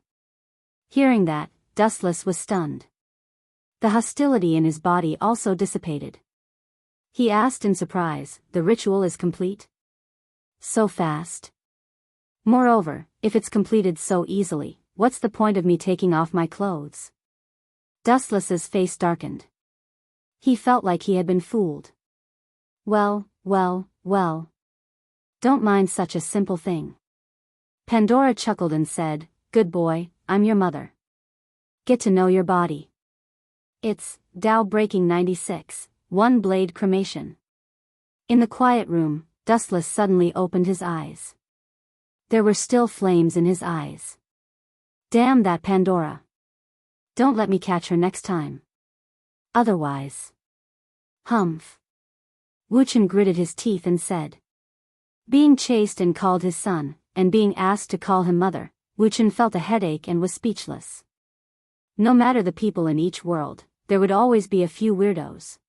Hearing that, Dustless was stunned. The hostility in his body also dissipated. He asked in surprise, "The ritual is complete? So fast? Moreover, if it's completed so easily, what's the point of me taking off my clothes?" Dustless's face darkened. He felt like he had been fooled. Well. Don't mind such a simple thing." Pandora chuckled and said, "Good boy, I'm your mother. Get to know your body. It's Tao Breaking 96, One Blade Cremation." In the quiet room, Dustless suddenly opened his eyes. There were still flames in his eyes. "Damn that Pandora. Don't let me catch her next time. Otherwise. Humph. Wuchen gritted his teeth and said. Being chased and called his son, and being asked to call him mother, Wuchen felt a headache and was speechless. No matter the people in each world, there would always be a few weirdos.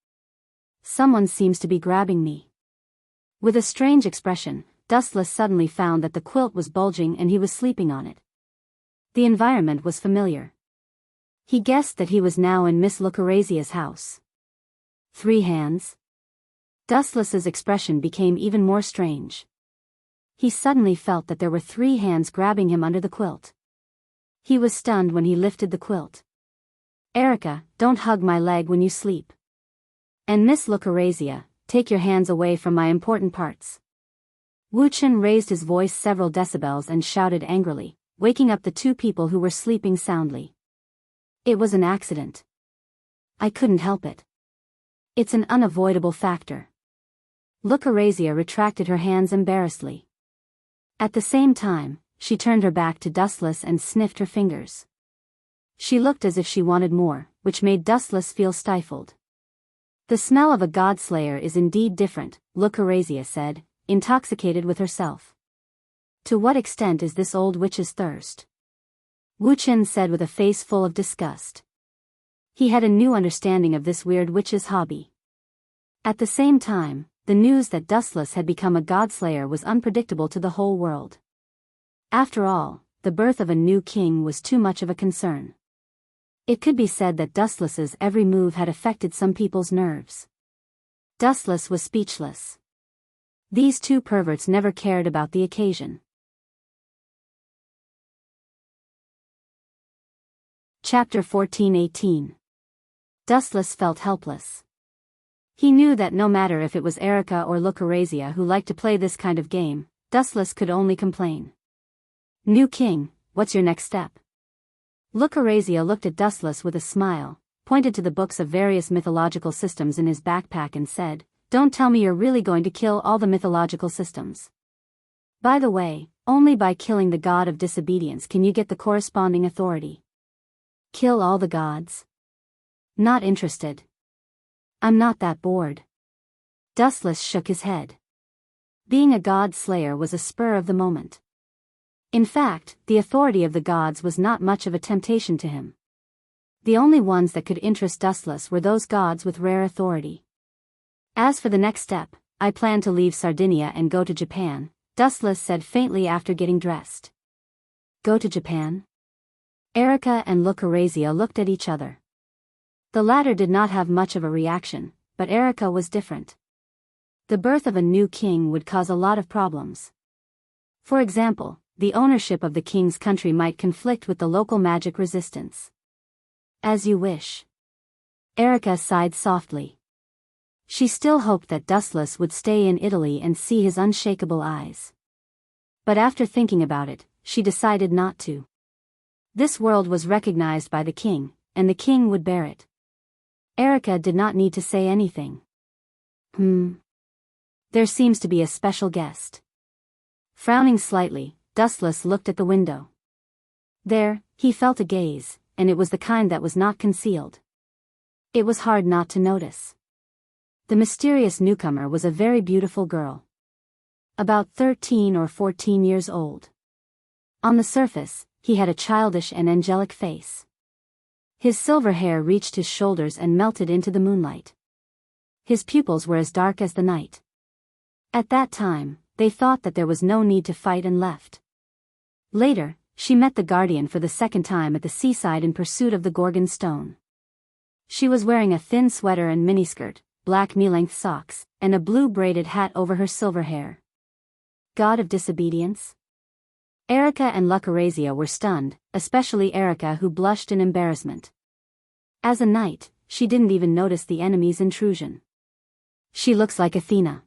Someone seems to be grabbing me. With a strange expression, Dustless suddenly found that the quilt was bulging and he was sleeping on it. The environment was familiar. He guessed that he was now in Miss Lucrezia's house. 3 hands? Dustless's expression became even more strange. He suddenly felt that there were 3 hands grabbing him under the quilt. He was stunned when he lifted the quilt. Erica, don't hug my leg when you sleep. And Miss Lucrezia, take your hands away from my important parts. Wuchen raised his voice several decibels and shouted angrily, waking up the 2 people who were sleeping soundly. It was an accident. I couldn't help it. It's an unavoidable factor. Lucrezia retracted her hands embarrassedly. At the same time, she turned her back to Dustless and sniffed her fingers. She looked as if she wanted more, which made Dustless feel stifled. The smell of a godslayer is indeed different, Lucrezia said, intoxicated with herself. To what extent is this old witch's thirst? Wuchen said with a face full of disgust. He had a new understanding of this weird witch's hobby. At the same time, the news that Dustless had become a godslayer was unpredictable to the whole world. After all, the birth of a new king was too much of a concern. It could be said that Dustless's every move had affected some people's nerves. Dustless was speechless. These 2 perverts never cared about the occasion. Chapter 14:18. Dustless felt helpless. He knew that no matter if it was Erica or Lucrezia who liked to play this kind of game, Dustless could only complain. New king, what's your next step? Lucrezia looked at Dustless with a smile, pointed to the books of various mythological systems in his backpack and said, Don't tell me you're really going to kill all the mythological systems. By the way, only by killing the god of disobedience can you get the corresponding authority. Kill all the gods? Not interested. I'm not that bored. Dustless shook his head. Being a god slayer was a spur of the moment. In fact, the authority of the gods was not much of a temptation to him. The only ones that could interest Dustless were those gods with rare authority. As for the next step, I plan to leave Sardinia and go to Japan, Dustless said faintly after getting dressed. Go to Japan? Erica and Lucrezia looked at each other. The latter did not have much of a reaction, but Erica was different. The birth of a new king would cause a lot of problems. For example, the ownership of the king's country might conflict with the local magic resistance. As you wish. Erica sighed softly. She still hoped that Dustless would stay in Italy and see his unshakable eyes. But after thinking about it, she decided not to. This world was recognized by the king, and the king would bear it. Erica did not need to say anything. There seems to be a special guest. Frowning slightly, Dustless looked at the window. There, he felt a gaze, and it was the kind that was not concealed. It was hard not to notice. The mysterious newcomer was a very beautiful girl. About 13 or 14 years old. On the surface, he had a childish and angelic face. His silver hair reached his shoulders and melted into the moonlight. His pupils were as dark as the night. At that time, they thought that there was no need to fight and left. Later, she met the guardian for the second time at the seaside in pursuit of the Gorgon stone. She was wearing a thin sweater and miniskirt, black knee-length socks, and a blue braided hat over her silver hair. God of disobedience? Erica and Lucrezia were stunned, especially Erica, who blushed in embarrassment. As a knight, she didn't even notice the enemy's intrusion. She looks like Athena.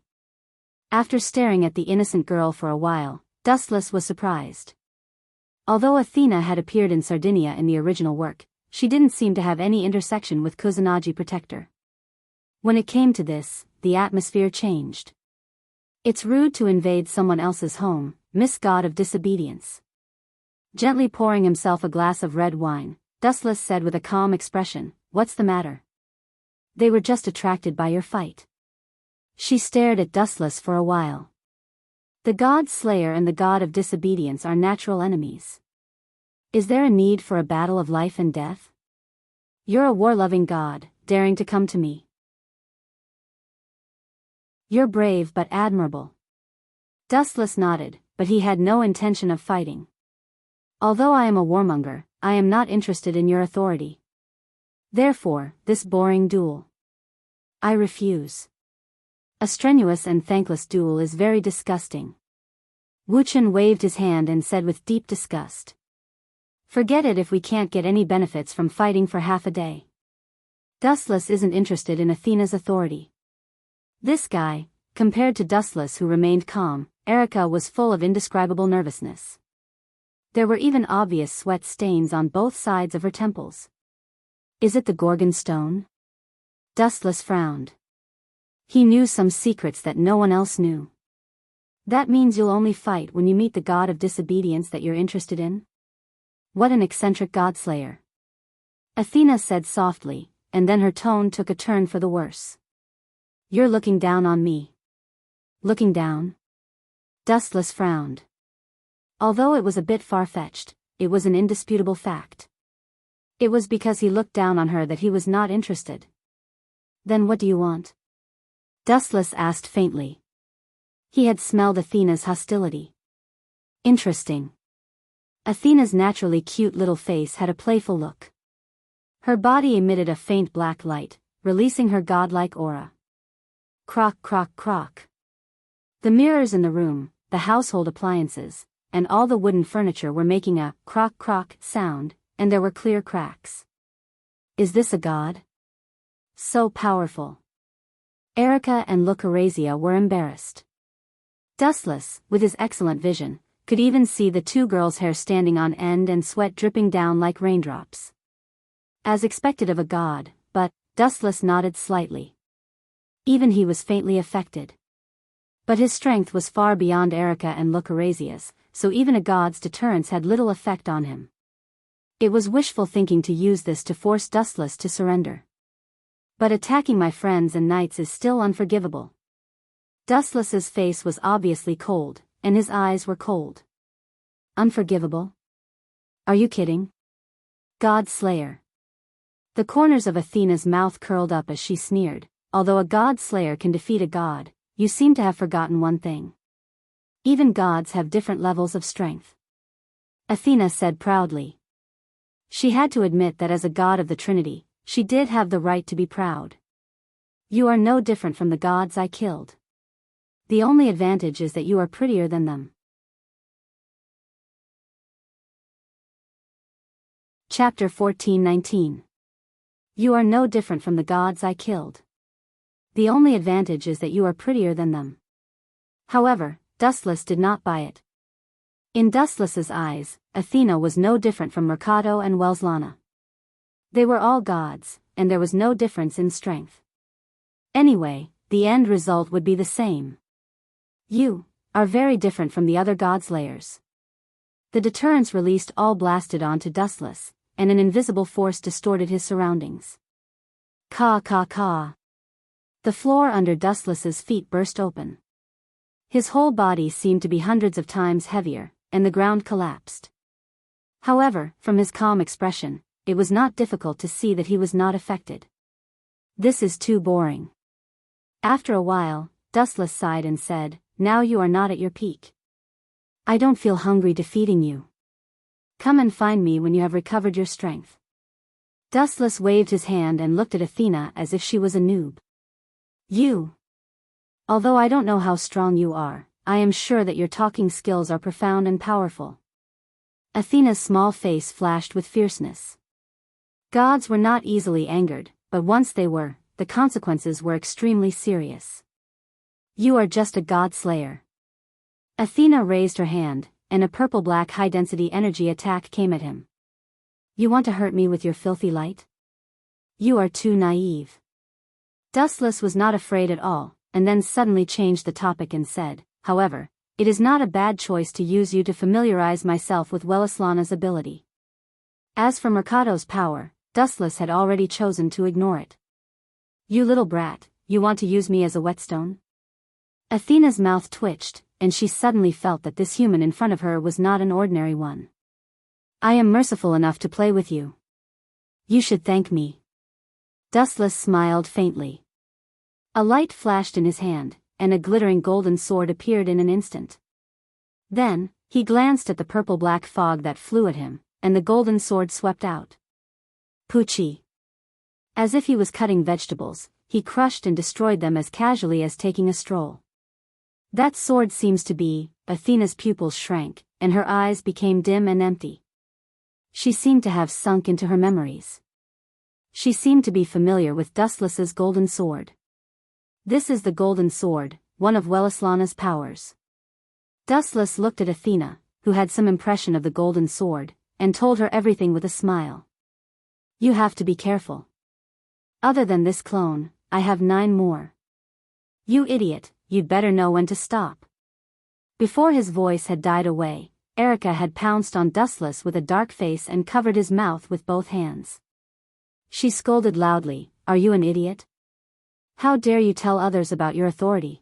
After staring at the innocent girl for a while, Dustless was surprised. Although Athena had appeared in Sardinia in the original work, she didn't seem to have any intersection with Kusanagi Protector. When it came to this, the atmosphere changed. It's rude to invade someone else's home, Miss God of Disobedience. Gently pouring himself a glass of red wine, Dustless said with a calm expression, "What's the matter?" "They were just attracted by your fight." She stared at Dustless for a while. The god slayer and the god of disobedience are natural enemies. Is there a need for a battle of life and death? You're a war-loving god, daring to come to me. You're brave but admirable. Dustless nodded, but he had no intention of fighting. Although I am a warmonger, I am not interested in your authority. Therefore, this boring duel. I refuse. A strenuous and thankless duel is very disgusting. Wuchen waved his hand and said with deep disgust. Forget it if we can't get any benefits from fighting for half a day. Dustless isn't interested in Athena's authority. This guy, compared to Dustless who remained calm, Erica was full of indescribable nervousness. There were even obvious sweat stains on both sides of her temples. Is it the Gorgon stone? Dustless frowned. He knew some secrets that no one else knew. That means you'll only fight when you meet the god of disobedience that you're interested in? What an eccentric godslayer. Athena said softly, and then her tone took a turn for the worse. You're looking down on me. Looking down? Dustless frowned. Although it was a bit far-fetched, it was an indisputable fact. It was because he looked down on her that he was not interested. Then what do you want? Dustless asked faintly. He had smelled Athena's hostility. Interesting. Athena's naturally cute little face had a playful look. Her body emitted a faint black light, releasing her godlike aura. Crock, crock, crock. The mirrors in the room, the household appliances, and all the wooden furniture were making a crock, crock sound, and there were clear cracks. Is this a god? So powerful. Erica and Lucrezia were embarrassed. Dustless, with his excellent vision, could even see the two girls' hair standing on end and sweat dripping down like raindrops. As expected of a god, but Dustless nodded slightly. Even he was faintly affected. But his strength was far beyond Erica and Lucrezia's, so even a god's deterrence had little effect on him. It was wishful thinking to use this to force Dustless to surrender. But attacking my friends and knights is still unforgivable. Dustless's face was obviously cold, and his eyes were cold. Unforgivable? Are you kidding? God Slayer. The corners of Athena's mouth curled up as she sneered. Although a god slayer can defeat a god, you seem to have forgotten one thing. Even gods have different levels of strength. Athena said proudly. She had to admit that as a god of the Trinity, she did have the right to be proud. You are no different from the gods I killed. The only advantage is that you are prettier than them. Chapter 14:19. You are no different from the gods I killed. The only advantage is that you are prettier than them. However, Dustless did not buy it. In Dustless's eyes, Athena was no different from Mercado and Welslana. They were all gods, and there was no difference in strength. Anyway, the end result would be the same. You are very different from the other godslayers. The deterrence released all blasted onto Dustless, and an invisible force distorted his surroundings. Caw caw caw. The floor under Dustless's feet burst open. His whole body seemed to be hundreds of times heavier, and the ground collapsed. However, from his calm expression, it was not difficult to see that he was not affected. This is too boring. After a while, Dustless sighed and said, Now you are not at your peak. I don't feel hungry defeating you. Come and find me when you have recovered your strength. Dustless waved his hand and looked at Athena as if she was a noob. You. Although I don't know how strong you are, I am sure that your talking skills are profound and powerful. Athena's small face flashed with fierceness. Gods were not easily angered, but once they were, the consequences were extremely serious. You are just a god slayer. Athena raised her hand, and a purple-black high-density energy attack came at him. You want to hurt me with your filthy light? You are too naive. Dustless was not afraid at all, and then suddenly changed the topic and said, However, it is not a bad choice to use you to familiarize myself with Welslana's ability. As for Mercado's power, Dustless had already chosen to ignore it. You little brat, you want to use me as a whetstone? Athena's mouth twitched, and she suddenly felt that this human in front of her was not an ordinary one. I am merciful enough to play with you. You should thank me. Dustless smiled faintly. A light flashed in his hand, and a glittering golden sword appeared in an instant. Then, he glanced at the purple-black fog that flew at him, and the golden sword swept out. Poochie. As if he was cutting vegetables, he crushed and destroyed them as casually as taking a stroll. That sword seems to be, Athena's pupils shrank, and her eyes became dim and empty. She seemed to have sunk into her memories. She seemed to be familiar with Dustless's golden sword. This is the golden sword, one of Welislana's powers. Dustless looked at Athena, who had some impression of the golden sword, and told her everything with a smile. You have to be careful. Other than this clone, I have 9 more. You idiot, you'd better know when to stop. Before his voice had died away, Erica had pounced on Dustless with a dark face and covered his mouth with both hands. She scolded loudly, Are you an idiot? How dare you tell others about your authority?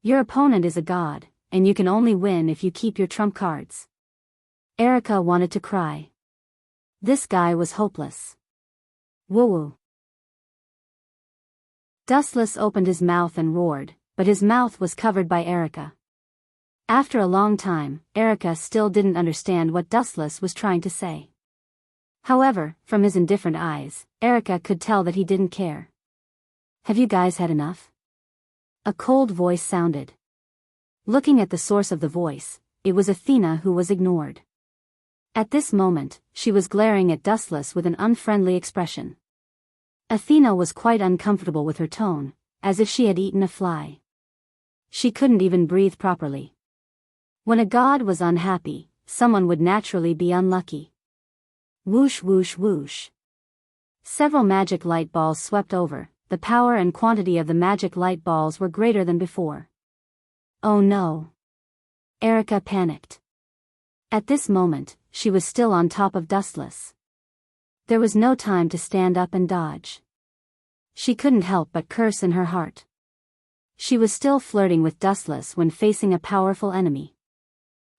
Your opponent is a god, and you can only win if you keep your trump cards. Erica wanted to cry. This guy was hopeless. Woo-woo. Dustless opened his mouth and roared, but his mouth was covered by Erica. After a long time, Erica still didn't understand what Dustless was trying to say. However, from his indifferent eyes, Erica could tell that he didn't care. Have you guys had enough? A cold voice sounded. Looking at the source of the voice, it was Athena who was ignored. At this moment, she was glaring at Dustless with an unfriendly expression. Athena was quite uncomfortable with her tone, as if she had eaten a fly. She couldn't even breathe properly. When a god was unhappy, someone would naturally be unlucky. Whoosh whoosh whoosh. Several magic light balls swept over. The power and quantity of the magic light balls were greater than before. Oh no. Erica panicked. At this moment, she was still on top of Dustless. There was no time to stand up and dodge. She couldn't help but curse in her heart. She was still flirting with Dustless when facing a powerful enemy.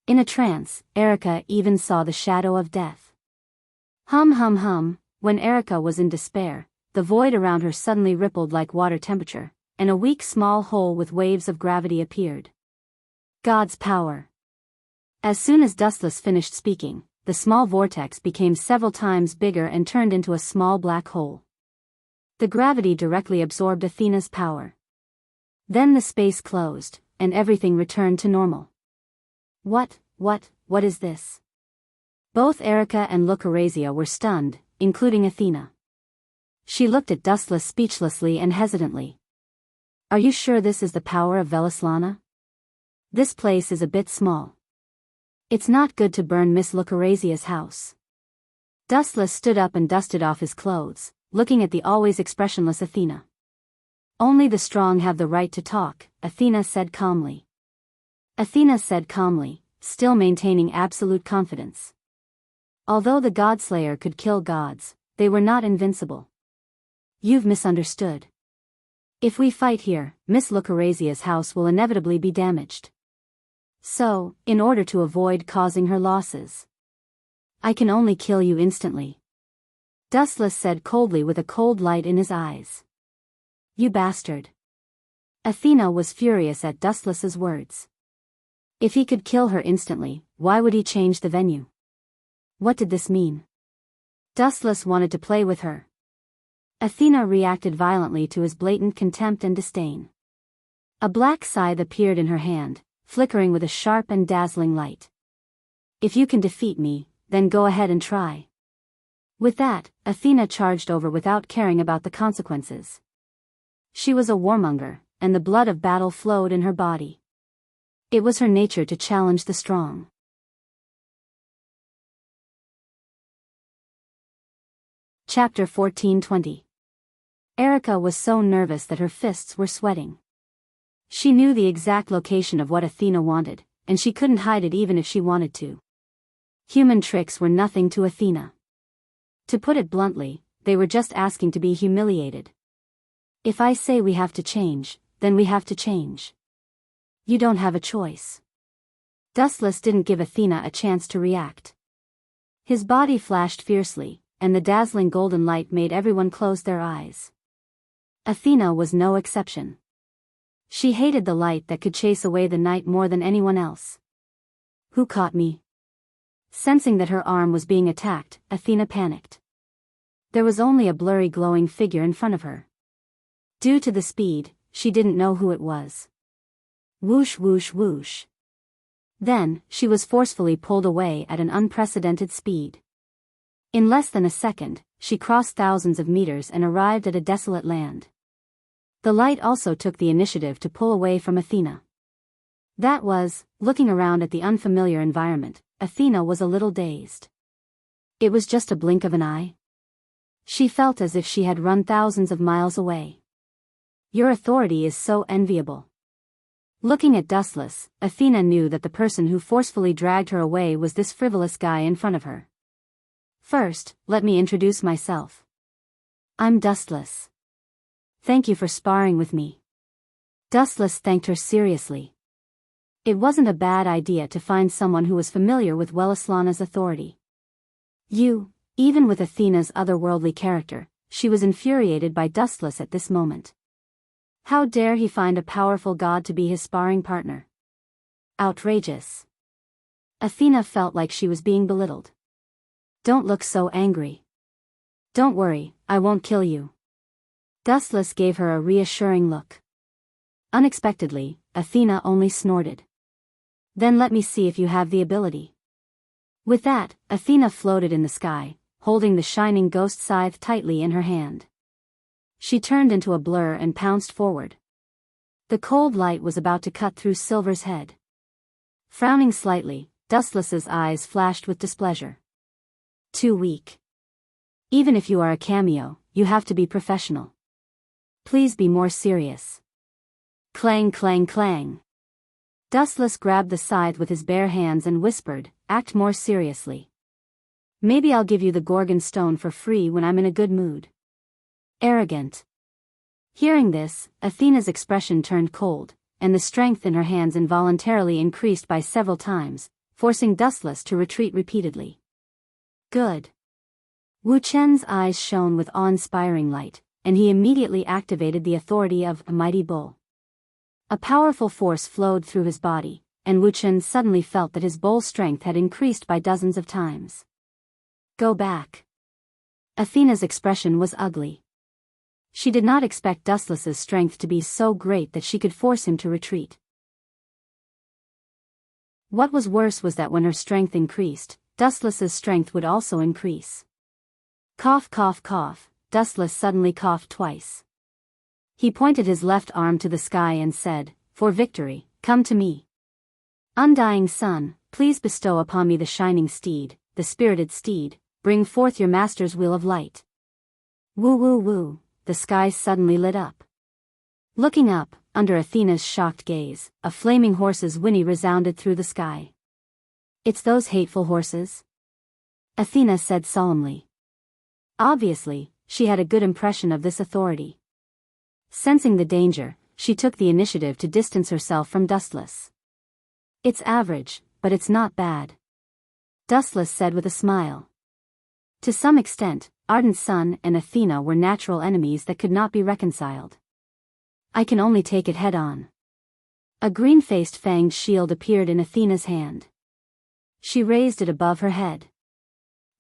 In a trance, Erica even saw the shadow of death. Hum hum hum, when Erica was in despair, the void around her suddenly rippled like water temperature, and a weak small hole with waves of gravity appeared. God's power. As soon as Dustless finished speaking, the small vortex became several times bigger and turned into a small black hole. The gravity directly absorbed Athena's power. Then the space closed, and everything returned to normal. What is this? Both Erica and Lucrezia were stunned, including Athena. She looked at Dustless speechlessly and hesitantly. Are you sure this is the power of Welislana? This place is a bit small. It's not good to burn Miss Lucrezia's house. Dustless stood up and dusted off his clothes, looking at the always expressionless Athena. Only the strong have the right to talk, Athena said calmly. Athena said calmly, still maintaining absolute confidence. Although the Godslayer could kill gods, they were not invincible. You've misunderstood. If we fight here, Miss Lucrezia's house will inevitably be damaged. So, in order to avoid causing her losses, I can only kill you instantly. Dustless said coldly with a cold light in his eyes. You bastard. Athena was furious at Dustless's words. If he could kill her instantly, why would he change the venue? What did this mean? Dustless wanted to play with her. Athena reacted violently to his blatant contempt and disdain. A black scythe appeared in her hand, flickering with a sharp and dazzling light. If you can defeat me, then go ahead and try. With that, Athena charged over without caring about the consequences. She was a warmonger, and the blood of battle flowed in her body. It was her nature to challenge the strong. Chapter 14:20. Erica was so nervous that her fists were sweating. She knew the exact location of what Athena wanted, and she couldn't hide it even if she wanted to. Human tricks were nothing to Athena. To put it bluntly, they were just asking to be humiliated. If I say we have to change, then we have to change. You don't have a choice. Dustless didn't give Athena a chance to react. His body flashed fiercely, and the dazzling golden light made everyone close their eyes. Athena was no exception. She hated the light that could chase away the night more than anyone else. Who caught me? Sensing that her arm was being attacked, Athena panicked. There was only a blurry glowing figure in front of her. Due to the speed, she didn't know who it was. Whoosh whoosh whoosh. Then, she was forcefully pulled away at an unprecedented speed. In less than a second, she crossed thousands of meters and arrived at a desolate land. The light also took the initiative to pull away from Athena. That was, looking around at the unfamiliar environment, Athena was a little dazed. It was just a blink of an eye. She felt as if she had run thousands of miles away. Your authority is so enviable. Looking at Dustless, Athena knew that the person who forcefully dragged her away was this frivolous guy in front of her. First, let me introduce myself. I'm Dustless. Thank you for sparring with me. Dustless thanked her seriously. It wasn't a bad idea to find someone who was familiar with Wellislana's authority. Even with Athena's otherworldly character, she was infuriated by Dustless at this moment. How dare he find a powerful god to be his sparring partner? Outrageous. Athena felt like she was being belittled. Don't look so angry. Don't worry, I won't kill you. Dustless gave her a reassuring look. Unexpectedly, Athena only snorted. Then let me see if you have the ability. With that, Athena floated in the sky, holding the shining ghost scythe tightly in her hand. She turned into a blur and pounced forward. The cold light was about to cut through Silver's head. Frowning slightly, Dustless's eyes flashed with displeasure. Too weak. Even if you are a cameo, you have to be professional. Please be more serious. Clang clang clang. Dustless grabbed the scythe with his bare hands and whispered, act more seriously. Maybe I'll give you the Gorgon stone for free when I'm in a good mood. Arrogant. Hearing this, Athena's expression turned cold, and the strength in her hands involuntarily increased by several times, forcing Dustless to retreat repeatedly. Good. Wu Chen's eyes shone with awe-inspiring light, and he immediately activated the authority of a mighty bull. A powerful force flowed through his body, and Wu Chen suddenly felt that his bull strength had increased by dozens of times. Go back. Athena's expression was ugly. She did not expect Dustless's strength to be so great that she could force him to retreat. What was worse was that when her strength increased, Dustless's strength would also increase. Cough cough cough, Dustless suddenly coughed twice. He pointed his left arm to the sky and said, for victory, come to me. Undying sun, please bestow upon me the shining steed, the spirited steed, bring forth your master's wheel of light. Woo woo woo, the sky suddenly lit up. Looking up, under Athena's shocked gaze, a flaming horse's whinny resounded through the sky. It's those hateful horses? Athena said solemnly. Obviously, she had a good impression of this authority. Sensing the danger, she took the initiative to distance herself from Dustless. It's average, but it's not bad. Dustless said with a smile. To some extent, Ardent Sun and Athena were natural enemies that could not be reconciled. I can only take it head-on. A green-faced fanged shield appeared in Athena's hand. She raised it above her head.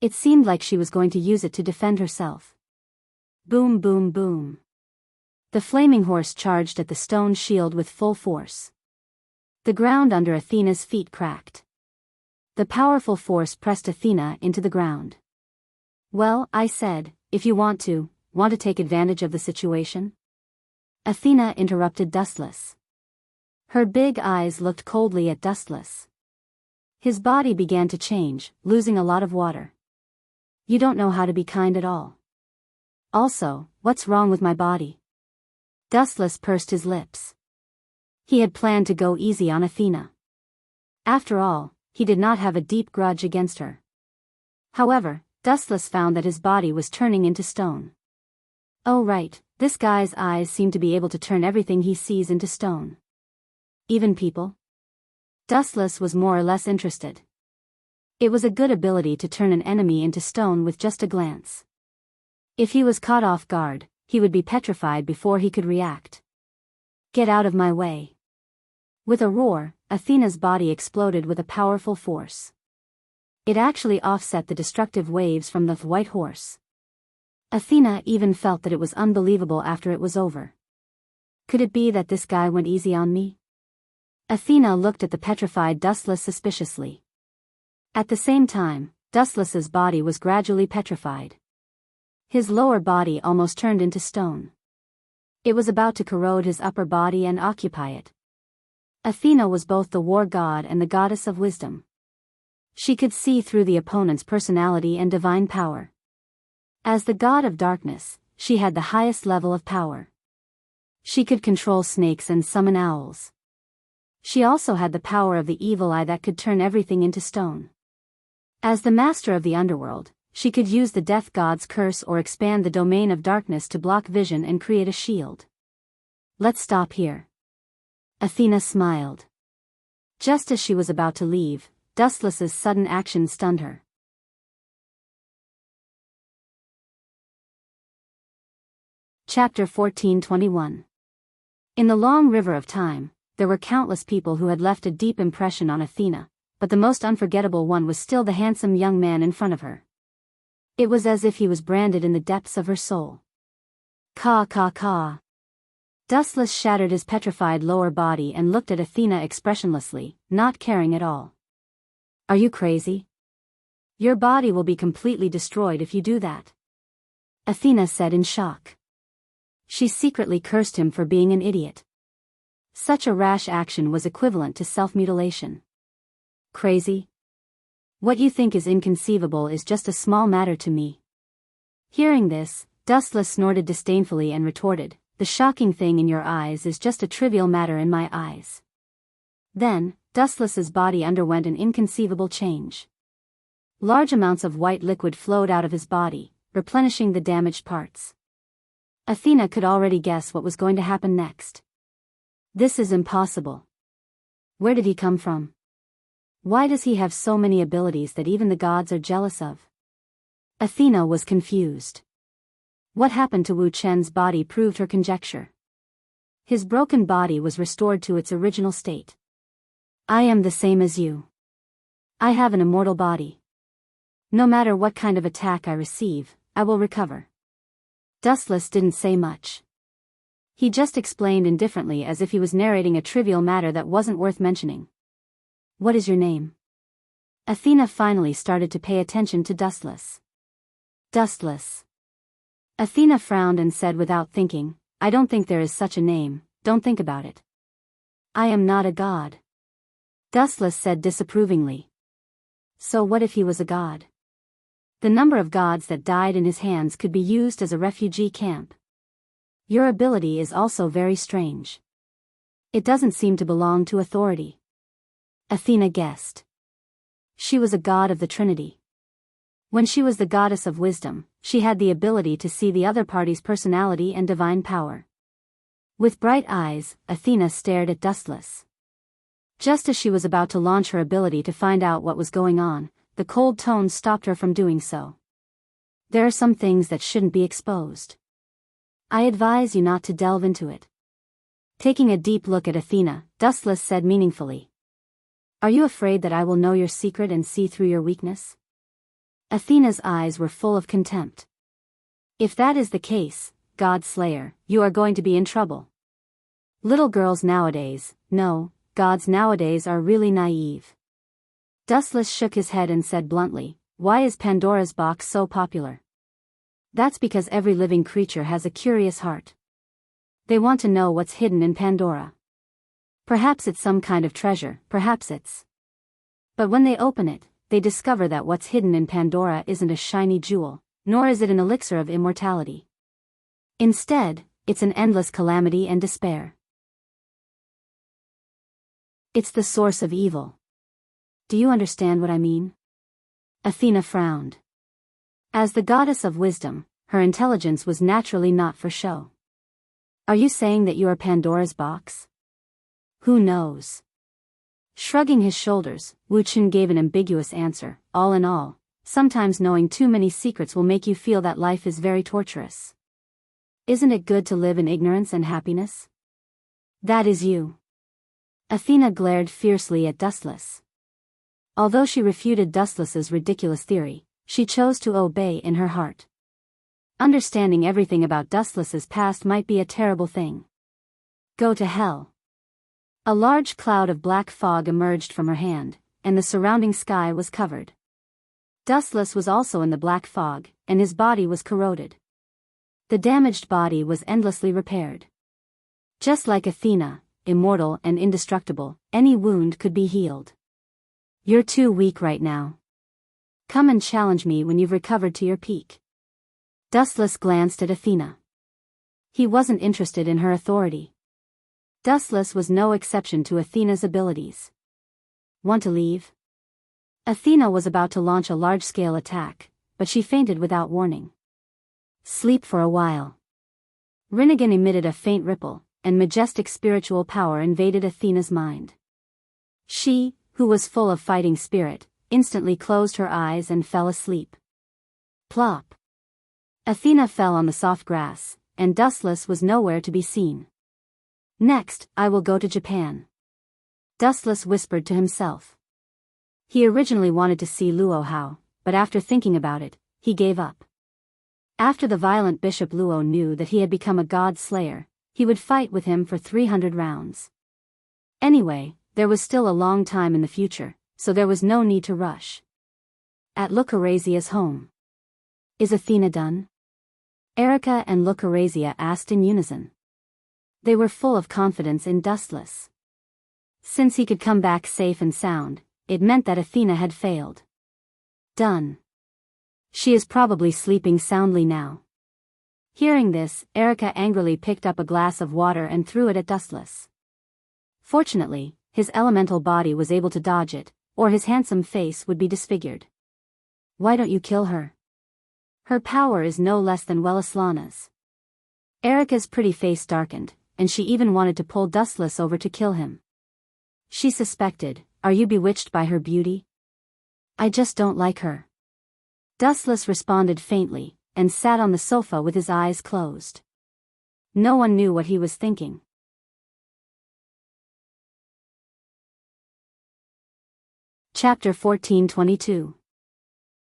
It seemed like she was going to use it to defend herself. Boom boom boom. The flaming horse charged at the stone shield with full force. The ground under Athena's feet cracked. The powerful force pressed Athena into the ground. Well, I said, if you want to take advantage of the situation? Athena interrupted Dustless. Her big eyes looked coldly at Dustless. His body began to change, losing a lot of water. You don't know how to be kind at all. Also, what's wrong with my body? Dustless pursed his lips. He had planned to go easy on Athena. After all, he did not have a deep grudge against her. However, Dustless found that his body was turning into stone. Oh right, this guy's eyes seem to be able to turn everything he sees into stone. Even people? Dustless was more or less interested. It was a good ability to turn an enemy into stone with just a glance. If he was caught off guard, he would be petrified before he could react. Get out of my way. With a roar, Athena's body exploded with a powerful force. It actually offset the destructive waves from the white horse. Athena even felt that it was unbelievable after it was over. Could it be that this guy went easy on me? Athena looked at the petrified Dustless suspiciously. At the same time, Dustless's body was gradually petrified. His lower body almost turned into stone. It was about to corrode his upper body and occupy it. Athena was both the war god and the goddess of wisdom. She could see through the opponent's personality and divine power. As the god of darkness, she had the highest level of power. She could control snakes and summon owls. She also had the power of the evil eye that could turn everything into stone. As the master of the underworld, she could use the death god's curse or expand the domain of darkness to block vision and create a shield. Let's stop here. Athena smiled. Just as she was about to leave, Dustless's sudden action stunned her. Chapter 14:21. In the long river of time, there were countless people who had left a deep impression on Athena, but the most unforgettable one was still the handsome young man in front of her. It was as if he was branded in the depths of her soul. Caw caw caw. Dustless shattered his petrified lower body and looked at Athena expressionlessly, not caring at all. Are you crazy? Your body will be completely destroyed if you do that. Athena said in shock. She secretly cursed him for being an idiot. Such a rash action was equivalent to self-mutilation. Crazy? What you think is inconceivable is just a small matter to me. Hearing this, Dustless snorted disdainfully and retorted, the shocking thing in your eyes is just a trivial matter in my eyes. Then, Dustless's body underwent an inconceivable change. Large amounts of white liquid flowed out of his body, replenishing the damaged parts. Athena could already guess what was going to happen next. This is impossible. Where did he come from? Why does he have so many abilities that even the gods are jealous of? Athena was confused. What happened to Wu Chen's body proved her conjecture. His broken body was restored to its original state. I am the same as you. I have an immortal body. No matter what kind of attack I receive, I will recover. Dustless didn't say much. He just explained indifferently as if he was narrating a trivial matter that wasn't worth mentioning. What is your name? Athena finally started to pay attention to Dustless. Dustless. Athena frowned and said without thinking, I don't think there is such a name, don't think about it. I am not a god. Dustless said disapprovingly. So what if he was a god? The number of gods that died in his hands could be used as a refugee camp. Your ability is also very strange. It doesn't seem to belong to authority. Athena guessed. She was a god of the Trinity. When she was the goddess of wisdom, she had the ability to see the other party's personality and divine power. With bright eyes, Athena stared at Dustless. Just as she was about to launch her ability to find out what was going on, the cold tone stopped her from doing so. There are some things that shouldn't be exposed. I advise you not to delve into it. Taking a deep look at Athena, Dustless said meaningfully. Are you afraid that I will know your secret and see through your weakness? Athena's eyes were full of contempt. If that is the case, God Slayer, you are going to be in trouble. Little girls nowadays, no, gods nowadays are really naive. Dustless shook his head and said bluntly, why is Pandora's box so popular? That's because every living creature has a curious heart. They want to know what's hidden in Pandora. Perhaps it's some kind of treasure, perhaps it's. But when they open it, they discover that what's hidden in Pandora isn't a shiny jewel, nor is it an elixir of immortality. Instead, it's an endless calamity and despair. It's the source of evil. Do you understand what I mean? Athena frowned. As the goddess of wisdom, her intelligence was naturally not for show. Are you saying that you are Pandora's box? Who knows? Shrugging his shoulders, Wu Chun gave an ambiguous answer. All in all, sometimes knowing too many secrets will make you feel that life is very torturous. Isn't it good to live in ignorance and happiness? That is you. Athena glared fiercely at Dustless. Although she refuted Dustless's ridiculous theory, she chose to obey in her heart. Understanding everything about Dustless's past might be a terrible thing. Go to hell. A large cloud of black fog emerged from her hand, and the surrounding sky was covered. Dustless was also in the black fog, and his body was corroded. The damaged body was endlessly repaired. Just like Athena, immortal and indestructible, any wound could be healed. You're too weak right now. Come and challenge me when you've recovered to your peak. Dustless glanced at Athena. He wasn't interested in her authority. Dustless was no exception to Athena's abilities. Want to leave? Athena was about to launch a large-scale attack, but she fainted without warning. Sleep for a while. Rinnegan emitted a faint ripple, and majestic spiritual power invaded Athena's mind. She, who was full of fighting spirit, instantly closed her eyes and fell asleep. Plop. Athena fell on the soft grass, and Dustless was nowhere to be seen. Next, I will go to Japan. Dustless whispered to himself. He originally wanted to see Luo Hao, but after thinking about it, he gave up. After the violent Bishop Luo knew that he had become a god slayer, he would fight with him for 300 rounds. Anyway, there was still a long time in the future, so there was no need to rush. At Lucrezia's home. Is Athena done? Erica and Lucrezia asked in unison. They were full of confidence in Dustless. Since he could come back safe and sound, it meant that Athena had failed. Done. She is probably sleeping soundly now. Hearing this, Erica angrily picked up a glass of water and threw it at Dustless. Fortunately, his elemental body was able to dodge it, or his handsome face would be disfigured. Why don't you kill her? Her power is no less than Wellislana's. Erica's pretty face darkened, and she even wanted to pull Dustless over to kill him. She suspected, are you bewitched by her beauty? I just don't like her. Dustless responded faintly, and sat on the sofa with his eyes closed. No one knew what he was thinking. Chapter 1422.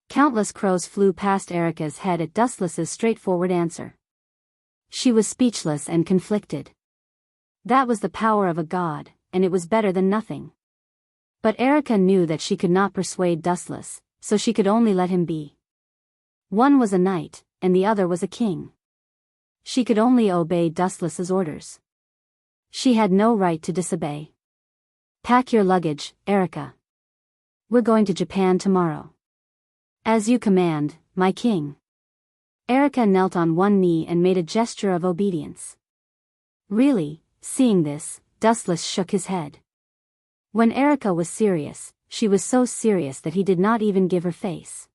Countless crows flew past Erica's head at Dustless's straightforward answer. She was speechless and conflicted. That was the power of a god, and it was better than nothing. But Erica knew that she could not persuade Dustless, so she could only let him be. One was a knight, and the other was a king. She could only obey Dustless's orders. She had no right to disobey. Pack your luggage, Erica. We're going to Japan tomorrow. As you command, my king. Erica knelt on one knee and made a gesture of obedience. Really, seeing this, Dustless shook his head. When Erica was serious, she was so serious that he did not even give her face.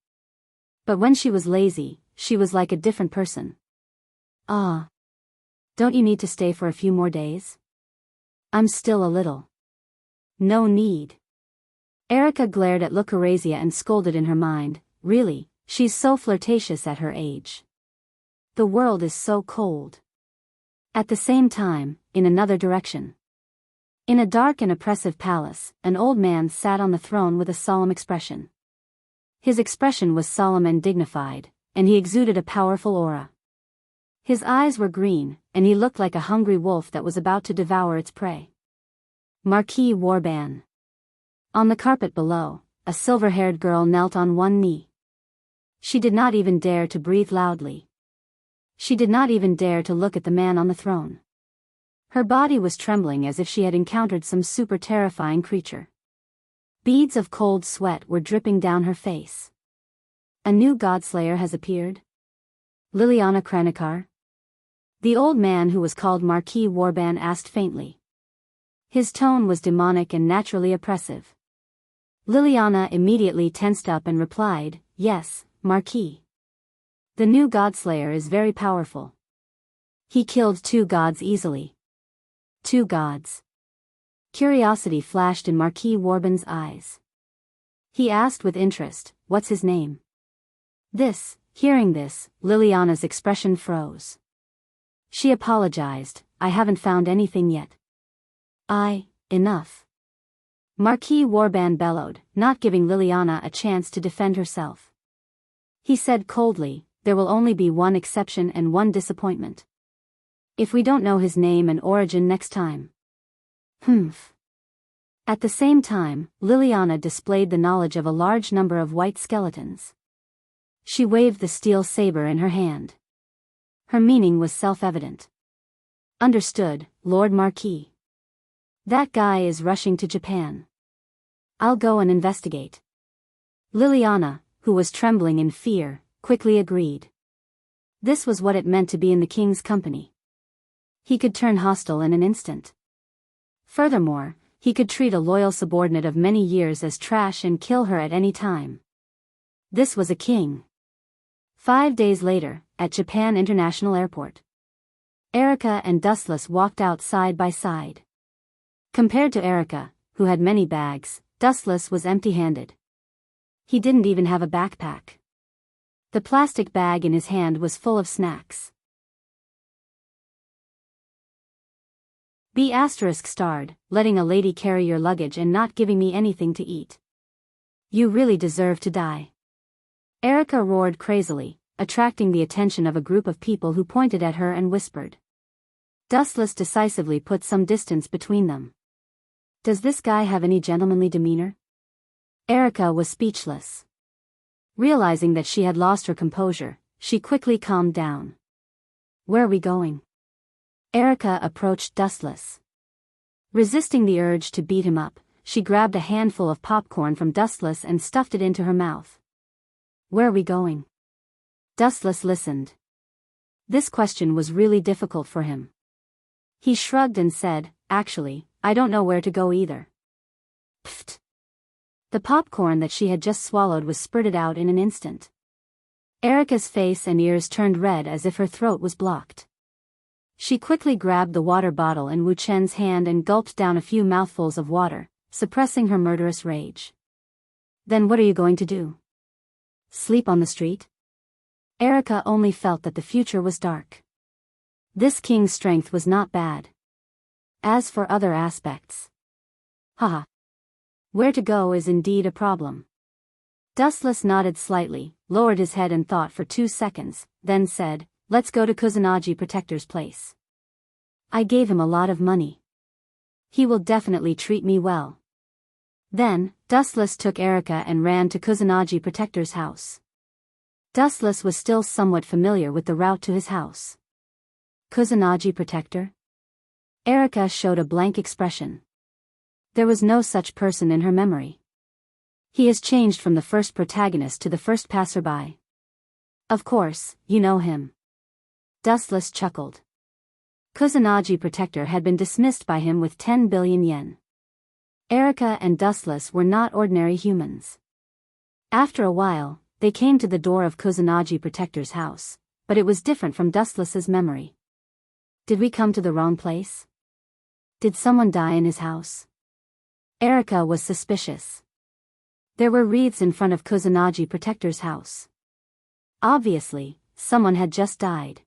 But when she was lazy, she was like a different person. Ah. Don't you need to stay for a few more days? I'm still a little. No need. Erica glared at Lucrezia and scolded in her mind, really, she's so flirtatious at her age. The world is so cold. At the same time, in another direction. In a dark and oppressive palace, an old man sat on the throne with a solemn expression. His expression was solemn and dignified, and he exuded a powerful aura. His eyes were green, and he looked like a hungry wolf that was about to devour its prey. Marquis Warban. On the carpet below, a silver-haired girl knelt on one knee. She did not even dare to breathe loudly. She did not even dare to look at the man on the throne. Her body was trembling as if she had encountered some super terrifying creature. Beads of cold sweat were dripping down her face. A new godslayer has appeared? Liliana Kranikar? The old man who was called Marquis Warban asked faintly. His tone was demonic and naturally oppressive. Liliana immediately tensed up and replied, Yes, Marquis. The new Godslayer is very powerful. He killed 2 gods easily. 2 gods. Curiosity flashed in Marquis Warbon's eyes. He asked with interest, "What's his name?" Hearing this, Liliana's expression froze. She apologized, "I haven't found anything yet." Enough. Marquis Warban bellowed, not giving Liliana a chance to defend herself. He said coldly, "There will only be one exception and one disappointment. If we don't know his name and origin next time." Humph. At the same time, Liliana displayed the knowledge of a large number of white skeletons. She waved the steel saber in her hand. Her meaning was self-evident. "Understood, Lord Marquis. That guy is rushing to Japan. I'll go and investigate." Liliana, who was trembling in fear, quickly agreed. This was what it meant to be in the king's company. He could turn hostile in an instant. Furthermore, he could treat a loyal subordinate of many years as trash and kill her at any time. This was a king. 5 days later, at Japan International Airport, Erica and Dustless walked out side by side. Compared to Erica, who had many bags, Dustless was empty-handed. He didn't even have a backpack. The plastic bag in his hand was full of snacks. B****, letting a lady carry your luggage and not giving me anything to eat. You really deserve to die. Erica roared crazily, attracting the attention of a group of people who pointed at her and whispered. Dustless decisively put some distance between them. Does this guy have any gentlemanly demeanor? Erica was speechless. Realizing that she had lost her composure, she quickly calmed down. Where are we going? Erica approached Dustless. Resisting the urge to beat him up, she grabbed a handful of popcorn from Dustless and stuffed it into her mouth. Where are we going? Dustless listened. This question was really difficult for him. He shrugged and said, "Actually, I don't know where to go either." Pfft. The popcorn that she had just swallowed was spurted out in an instant. Erica's face and ears turned red as if her throat was blocked. She quickly grabbed the water bottle in Wu Chen's hand and gulped down a few mouthfuls of water, suppressing her murderous rage. Then what are you going to do? Sleep on the street? Erica only felt that the future was dark. This king's strength was not bad. As for other aspects, haha. Where to go is indeed a problem. Dustless nodded slightly, lowered his head and thought for 2 seconds, then said, "Let's go to Kusanagi Protector's place. I gave him a lot of money. He will definitely treat me well." Then, Dustless took Erica and ran to Kusanagi Protector's house. Dustless was still somewhat familiar with the route to his house. Kusanagi Protector? Erica showed a blank expression. There was no such person in her memory. He has changed from the first protagonist to the first passerby. Of course, you know him. Dustless chuckled. Kusanagi Protector had been dismissed by him with 10 billion yen. Erica and Dustless were not ordinary humans. After a while, they came to the door of Kusanagi Protector's house, but it was different from Dustless's memory. Did we come to the wrong place? Did someone die in his house? Erica was suspicious. There were wreaths in front of Kusanagi Protector's house. Obviously, someone had just died.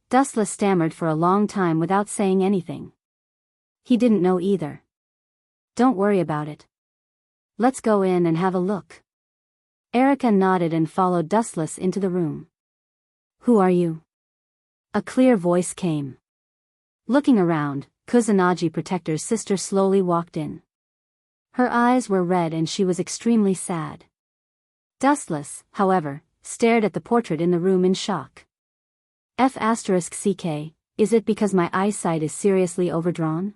Dustless stammered for a long time without saying anything. He didn't know either. Don't worry about it. Let's go in and have a look. Erica nodded and followed Dustless into the room. Who are you? A clear voice came. Looking around, Kusanagi Protector's sister slowly walked in. Her eyes were red and she was extremely sad. Dustless, however, stared at the portrait in the room in shock. F***ck, is it because my eyesight is seriously overdrawn?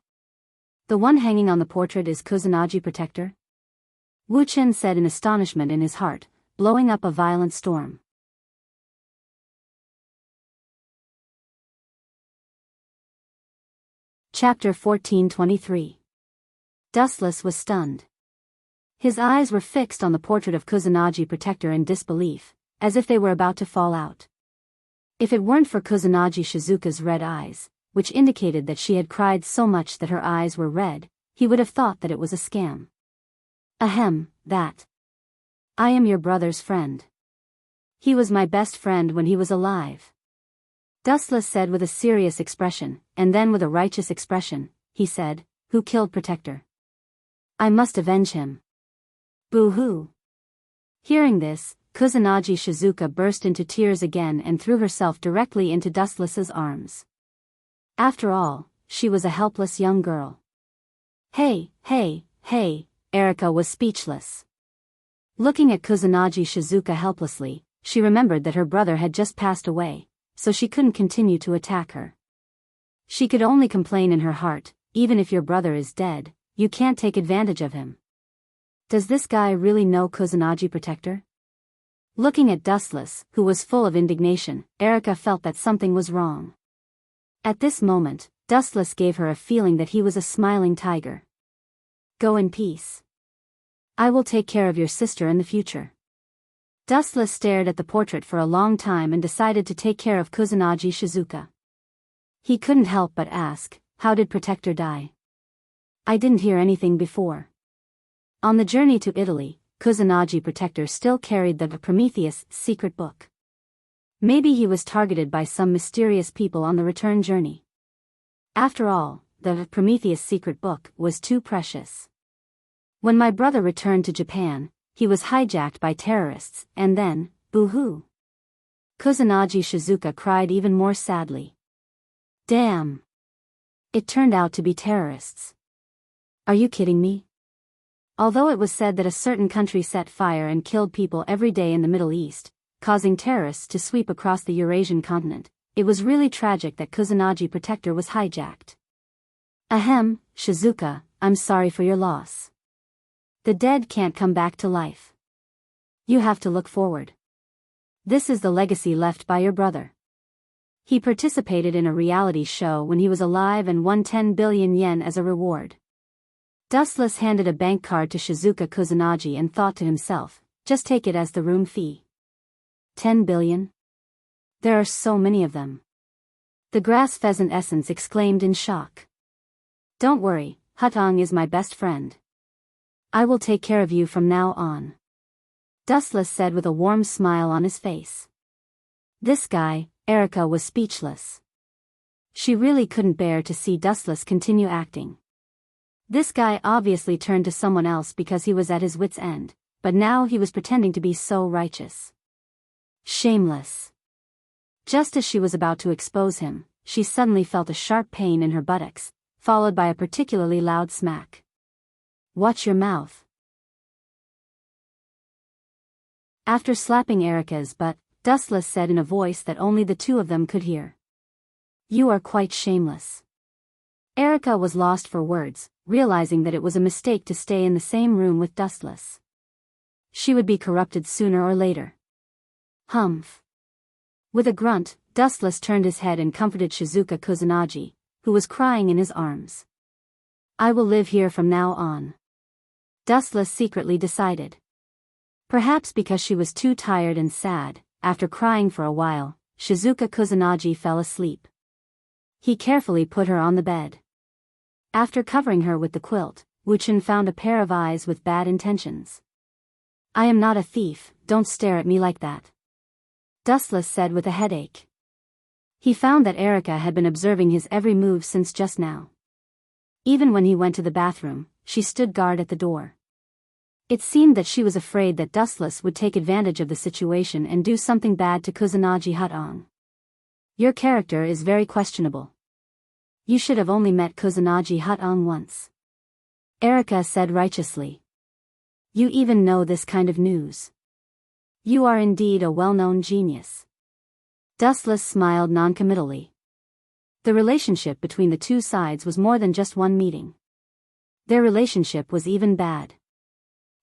The one hanging on the portrait is Kusanagi Protector? Wu Chen said in astonishment in his heart, blowing up a violent storm. Chapter 1423. Dustless was stunned. His eyes were fixed on the portrait of Kusanagi Protector in disbelief, as if they were about to fall out. If it weren't for Kusanagi Shizuka's red eyes, which indicated that she had cried so much that her eyes were red, he would have thought that it was a scam. Ahem, that. I am your brother's friend. He was my best friend when he was alive. Dustless said with a serious expression, and then with a righteous expression, he said, who killed Protector? I must avenge him. Boo-hoo. Hearing this, Kusanagi Shizuka burst into tears again and threw herself directly into Dustless's arms. After all, she was a helpless young girl. Hey, Erika was speechless. Looking at Kusanagi Shizuka helplessly, she remembered that her brother had just passed away, so she couldn't continue to attack her. She could only complain in her heart, even if your brother is dead, you can't take advantage of him. Does this guy really know Kusanagi Protector? Looking at Dustless, who was full of indignation, Erika felt that something was wrong. At this moment, Dustless gave her a feeling that he was a smiling tiger. Go in peace. I will take care of your sister in the future. Dustless stared at the portrait for a long time and decided to take care of Kusanagi Shizuka. He couldn't help but ask, how did Protector die? I didn't hear anything before. On the journey to Italy, Kusanagi Protector still carried the Prometheus secret book. Maybe he was targeted by some mysterious people on the return journey. After all, the Prometheus secret book was too precious. When my brother returned to Japan, he was hijacked by terrorists, and then, boo-hoo. Kusanagi Shizuka cried even more sadly. Damn. It turned out to be terrorists. Are you kidding me? Although it was said that a certain country set fire and killed people every day in the Middle East, causing terrorists to sweep across the Eurasian continent, it was really tragic that Kusanagi Protector was hijacked. Ahem, Shizuka, I'm sorry for your loss. The dead can't come back to life. You have to look forward. This is the legacy left by your brother. He participated in a reality show when he was alive and won 10 billion yen as a reward. Dustless handed a bank card to Shizuka Kusanagi and thought to himself, just take it as the room fee. 10 billion? There are so many of them. The grass pheasant essence exclaimed in shock. Don't worry, Hutong is my best friend. I will take care of you from now on. Dustless said with a warm smile on his face. This guy, Erika was speechless. She really couldn't bear to see Dustless continue acting. This guy obviously turned to someone else because he was at his wit's end, but now he was pretending to be so righteous. Shameless. Just as she was about to expose him, she suddenly felt a sharp pain in her buttocks, followed by a particularly loud smack. Watch your mouth. After slapping Erika's butt, Dustless said in a voice that only the two of them could hear. You are quite shameless. Erika was lost for words, realizing that it was a mistake to stay in the same room with Dustless. She would be corrupted sooner or later. Humph. With a grunt, Dustless turned his head and comforted Shizuka Kusanagi, who was crying in his arms. I will live here from now on. Dustless secretly decided. Perhaps because she was too tired and sad, after crying for a while, Shizuka Kusanagi fell asleep. He carefully put her on the bed. After covering her with the quilt, Wuchen found a pair of eyes with bad intentions. I am not a thief, don't stare at me like that. Dustless said with a headache. He found that Erika had been observing his every move since just now. Even when he went to the bathroom, she stood guard at the door. It seemed that she was afraid that Dustless would take advantage of the situation and do something bad to Kusanagi Hutong. Your character is very questionable. You should have only met Kusanagi Hutong once. Erika said righteously. You even know this kind of news. You are indeed a well-known genius. Dustless smiled noncommittally. The relationship between the two sides was more than just one meeting. Their relationship was even bad.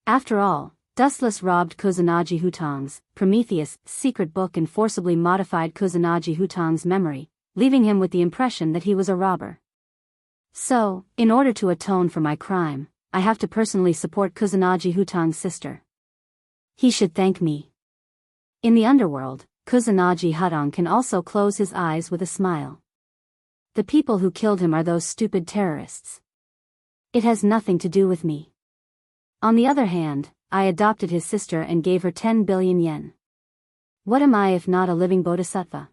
After all, Dustless robbed Kusanagi Hutong's Prometheus secret book and forcibly modified Kusanagi Hutong's memory, leaving him with the impression that he was a robber. So, in order to atone for my crime, I have to personally support Kusanagi Hutong's sister. He should thank me. In the underworld, Kusanagi Hudong can also close his eyes with a smile. The people who killed him are those stupid terrorists. It has nothing to do with me. On the other hand, I adopted his sister and gave her 10 billion yen. What am I if not a living bodhisattva?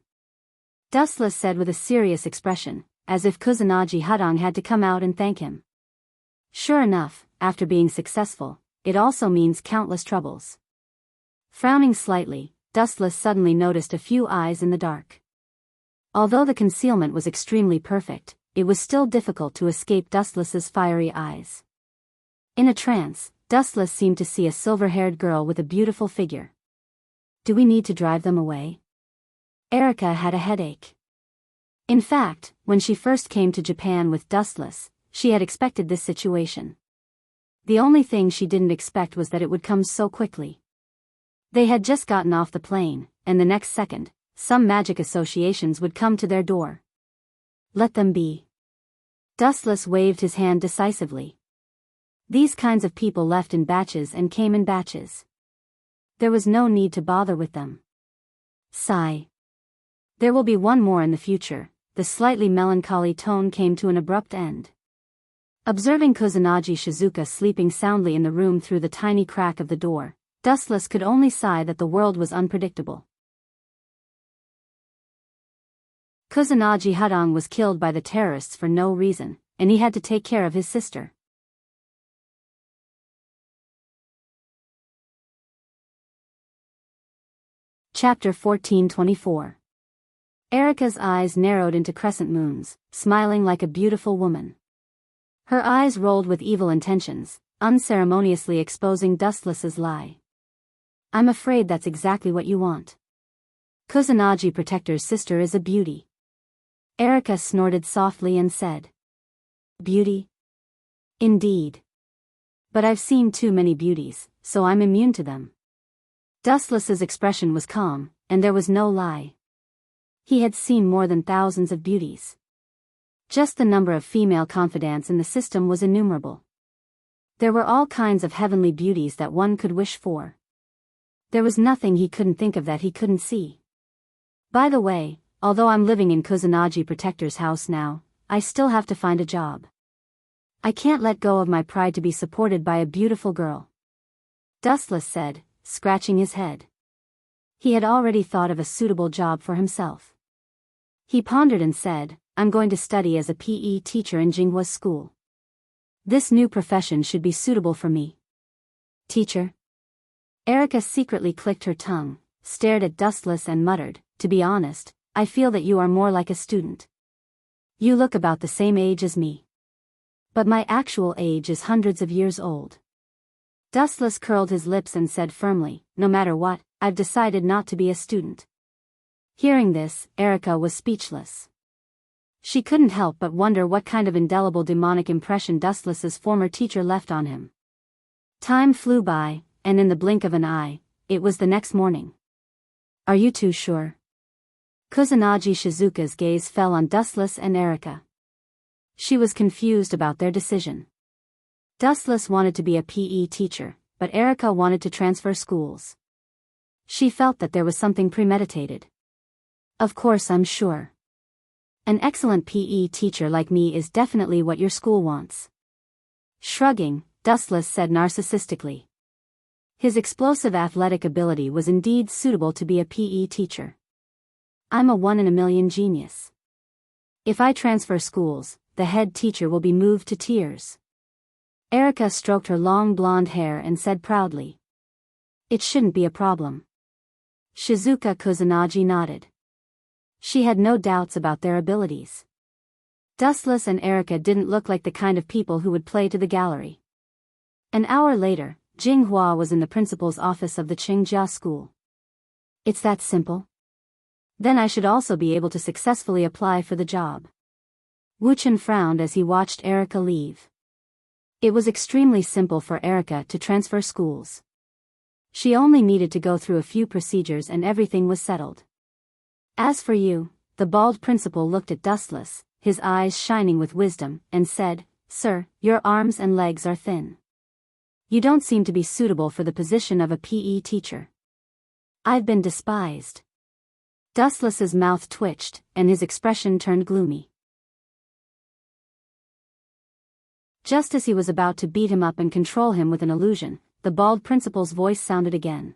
Dustless said with a serious expression, as if Kusanagi Hudong had to come out and thank him. Sure enough, after being successful, it also means countless troubles. Frowning slightly, Dustless suddenly noticed a few eyes in the dark. Although the concealment was extremely perfect, it was still difficult to escape Dustless's fiery eyes. In a trance, Dustless seemed to see a silver-haired girl with a beautiful figure. Do we need to drive them away? Erica had a headache. In fact, when she first came to Japan with Dustless, she had expected this situation. The only thing she didn't expect was that it would come so quickly. They had just gotten off the plane, and the next second, some magic associations would come to their door. Let them be. Dustless waved his hand decisively. These kinds of people left in batches and came in batches. There was no need to bother with them. Sigh. There will be one more in the future. The slightly melancholy tone came to an abrupt end. Observing Kusanagi Shizuka sleeping soundly in the room through the tiny crack of the door, Dustless could only sigh that the world was unpredictable. Kusanagi Hudong was killed by the terrorists for no reason, and he had to take care of his sister. Chapter 1424. Erica's eyes narrowed into crescent moons, smiling like a beautiful woman. Her eyes rolled with evil intentions, unceremoniously exposing Dustless's lie. I'm afraid that's exactly what you want. Kusanagi Protector's sister is a beauty. Erica snorted softly and said. Beauty? Indeed. But I've seen too many beauties, so I'm immune to them. Dustless's expression was calm, and there was no lie. He had seen more than thousands of beauties. Just the number of female confidants in the system was innumerable. There were all kinds of heavenly beauties that one could wish for. There was nothing he couldn't think of that he couldn't see. By the way, although I'm living in Kusanagi Protector's house now, I still have to find a job. I can't let go of my pride to be supported by a beautiful girl. Dustless said, scratching his head. He had already thought of a suitable job for himself. He pondered and said, I'm going to study as a PE teacher in Jinghua's school. This new profession should be suitable for me. Teacher? Erica secretly clicked her tongue, stared at Dustless and muttered, to be honest, I feel that you are more like a student. You look about the same age as me. But my actual age is hundreds of years old. Dustless curled his lips and said firmly, no matter what, I've decided not to be a student. Hearing this, Erica was speechless. She couldn't help but wonder what kind of indelible demonic impression Dustless's former teacher left on him. Time flew by, and in the blink of an eye, it was the next morning. Are you too sure? Kusanagi Shizuka's gaze fell on Dustless and Erica. She was confused about their decision. Dustless wanted to be a PE teacher, but Erica wanted to transfer schools. She felt that there was something premeditated. Of course, I'm sure. An excellent PE teacher like me is definitely what your school wants. Shrugging, Dustless said narcissistically. His explosive athletic ability was indeed suitable to be a PE teacher. I'm a 1 in a million genius. If I transfer schools, the head teacher will be moved to tears. Erica stroked her long blonde hair and said proudly. It shouldn't be a problem. Shizuka Kusanagi nodded. She had no doubts about their abilities. Dustless and Erica didn't look like the kind of people who would play to the gallery. An hour later, Jinghua was in the principal's office of the Qingjia school. It's that simple? Then I should also be able to successfully apply for the job. Wuchen frowned as he watched Erica leave. It was extremely simple for Erica to transfer schools. She only needed to go through a few procedures and everything was settled. As for you, the bald principal looked at Dustless, his eyes shining with wisdom, and said, Sir, your arms and legs are thin. You don't seem to be suitable for the position of a PE teacher. I've been despised. Dustless's mouth twitched, and his expression turned gloomy. Just as he was about to beat him up and control him with an illusion, the bald principal's voice sounded again.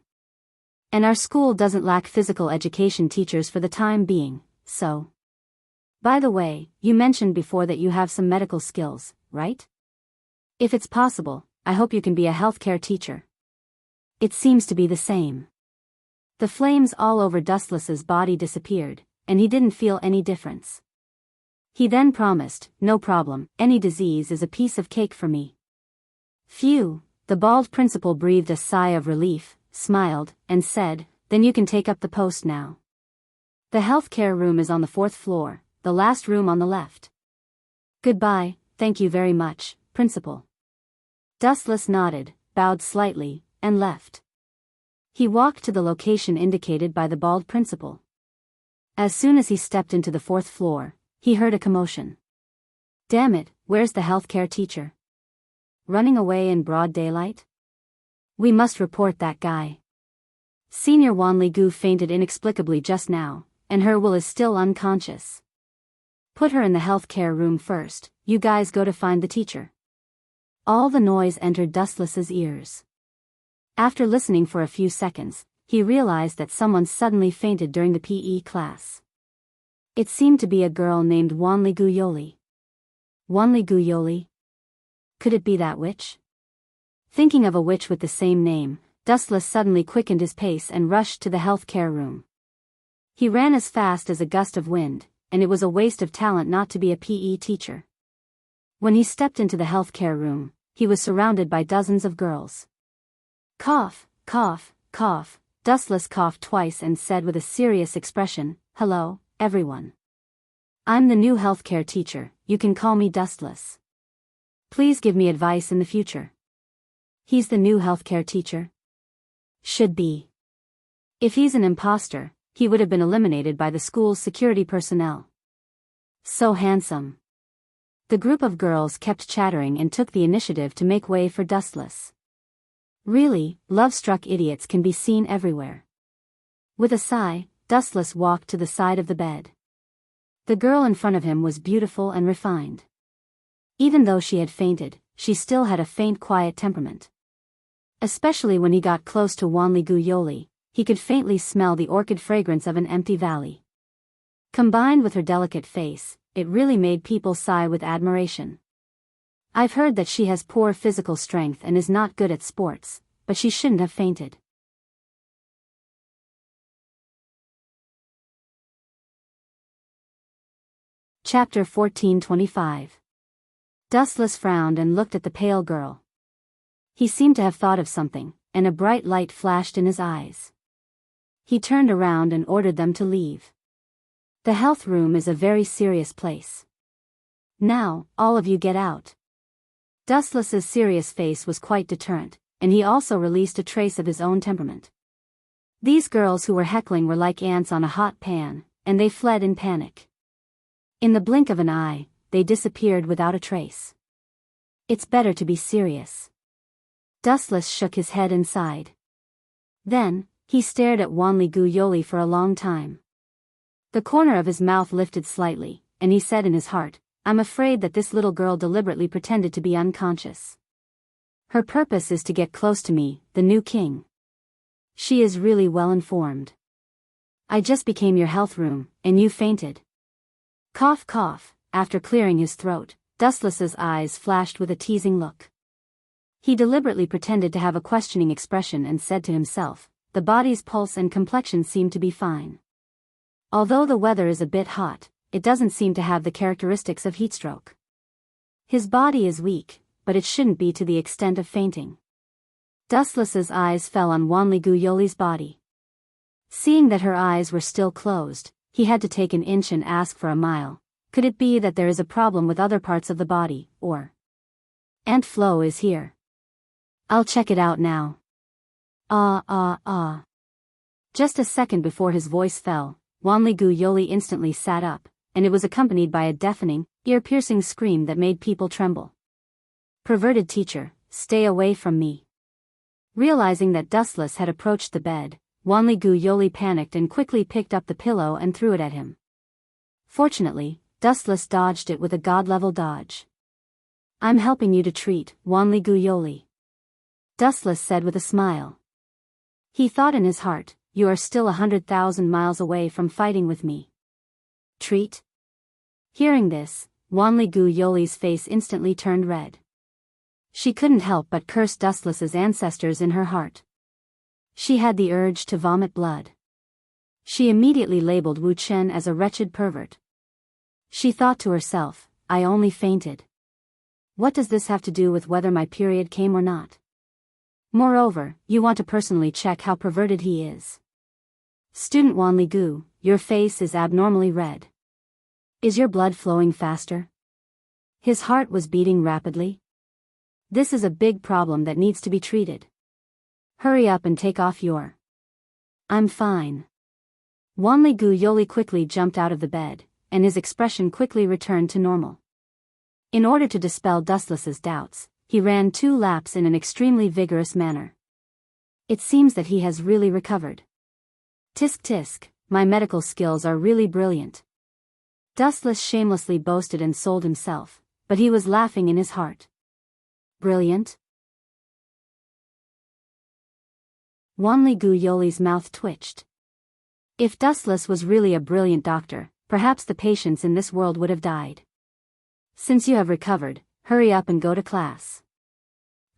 And our school doesn't lack physical education teachers for the time being, so. By the way, you mentioned before that you have some medical skills, right? If it's possible, I hope you can be a healthcare teacher. It seems to be the same. The flames all over Dustless's body disappeared, and he didn't feel any difference. He then promised, no problem, any disease is a piece of cake for me. Phew, the bald principal breathed a sigh of relief, smiled, and said, then you can take up the post now. The healthcare room is on the 4th floor, the last room on the left. Goodbye, thank you very much, principal. Dustless nodded, bowed slightly, and left. He walked to the location indicated by the bald principal. As soon as he stepped into the 4th floor, he heard a commotion. Damn it, where's the healthcare teacher? Running away in broad daylight? We must report that guy. Senior Wanli-gu fainted inexplicably just now, and her will is still unconscious. Put her in the healthcare room first, you guys go to find the teacher. All the noise entered Dustless's ears. After listening for a few seconds, he realized that someone suddenly fainted during the PE class. It seemed to be a girl named Wanli-gu Yoli. Wanli-gu Yoli? Could it be that witch? Thinking of a witch with the same name, Dustless suddenly quickened his pace and rushed to the healthcare room. He ran as fast as a gust of wind, and it was a waste of talent not to be a PE teacher. When he stepped into the healthcare room, he was surrounded by dozens of girls. Cough, cough, cough. Dustless coughed twice and said with a serious expression, hello, everyone. I'm the new healthcare teacher, you can call me Dustless. Please give me advice in the future. He's the new healthcare teacher? Should be. If he's an imposter, he would have been eliminated by the school's security personnel. So handsome. The group of girls kept chattering and took the initiative to make way for Dustless. Really, love-struck idiots can be seen everywhere. With a sigh, Dustless walked to the side of the bed. The girl in front of him was beautiful and refined. Even though she had fainted, she still had a faint quiet temperament. Especially when he got close to Wanli-gu Yoli, he could faintly smell the orchid fragrance of an empty valley. Combined with her delicate face, it really made people sigh with admiration. I've heard that she has poor physical strength and is not good at sports, but she shouldn't have fainted. Chapter 1425. Dustless frowned and looked at the pale girl. He seemed to have thought of something, and a bright light flashed in his eyes. He turned around and ordered them to leave. The health room is a very serious place. Now, all of you get out. Dustless's serious face was quite deterrent, and he also released a trace of his own temperament. These girls who were heckling were like ants on a hot pan, and they fled in panic. In the blink of an eye, they disappeared without a trace. It's better to be serious. Dustless shook his head and sighed. Then, he stared at Wanli-gu Yoli for a long time. The corner of his mouth lifted slightly, and he said in his heart, I'm afraid that this little girl deliberately pretended to be unconscious. Her purpose is to get close to me, the new king. She is really well informed. I just became your health room, and you fainted. Cough cough. After clearing his throat, Dustless's eyes flashed with a teasing look. He deliberately pretended to have a questioning expression and said to himself, the body's pulse and complexion seem to be fine. Although the weather is a bit hot, it doesn't seem to have the characteristics of heatstroke. His body is weak, but it shouldn't be to the extent of fainting. Dustless's eyes fell on Wanli-gu Yoli's body. Seeing that her eyes were still closed, he had to take an inch and ask for a mile. Could it be that there is a problem with other parts of the body, or? Aunt Flo is here. I'll check it out now. Just a second before his voice fell, Wanli-gu Yoli instantly sat up, and it was accompanied by a deafening, ear-piercing scream that made people tremble. Perverted teacher, stay away from me. Realizing that Dustless had approached the bed, Wanli Gu Yoli panicked and quickly picked up the pillow and threw it at him. Fortunately, Dustless dodged it with a god-level dodge. "I'm helping you to treat, Wanli Gu Yoli," Dustless said with a smile. He thought in his heart, "You are still 100,000 miles away from fighting with me." Treat? Hearing this, Wanli Gu Yoli's face instantly turned red. She couldn't help but curse Dustless's ancestors in her heart. She had the urge to vomit blood. She immediately labeled Wu Chen as a wretched pervert. She thought to herself, "I only fainted. What does this have to do with whether my period came or not? Moreover, you want to personally check how perverted he is. Student Wanli Gu, your face is abnormally red. Is your blood flowing faster?" His heart was beating rapidly. "This is a big problem that needs to be treated. Hurry up and take off your..." "I'm fine." Wanli Gu Yoli quickly jumped out of the bed, and his expression quickly returned to normal. In order to dispel Dustless's doubts, he ran 2 laps in an extremely vigorous manner. "It seems that he has really recovered. Tisk tisk, my medical skills are really brilliant." Dustless shamelessly boasted and sold himself, but he was laughing in his heart. Brilliant? Wanli Gu Yoli's mouth twitched. If Dustless was really a brilliant doctor, perhaps the patients in this world would have died. "Since you have recovered, hurry up and go to class.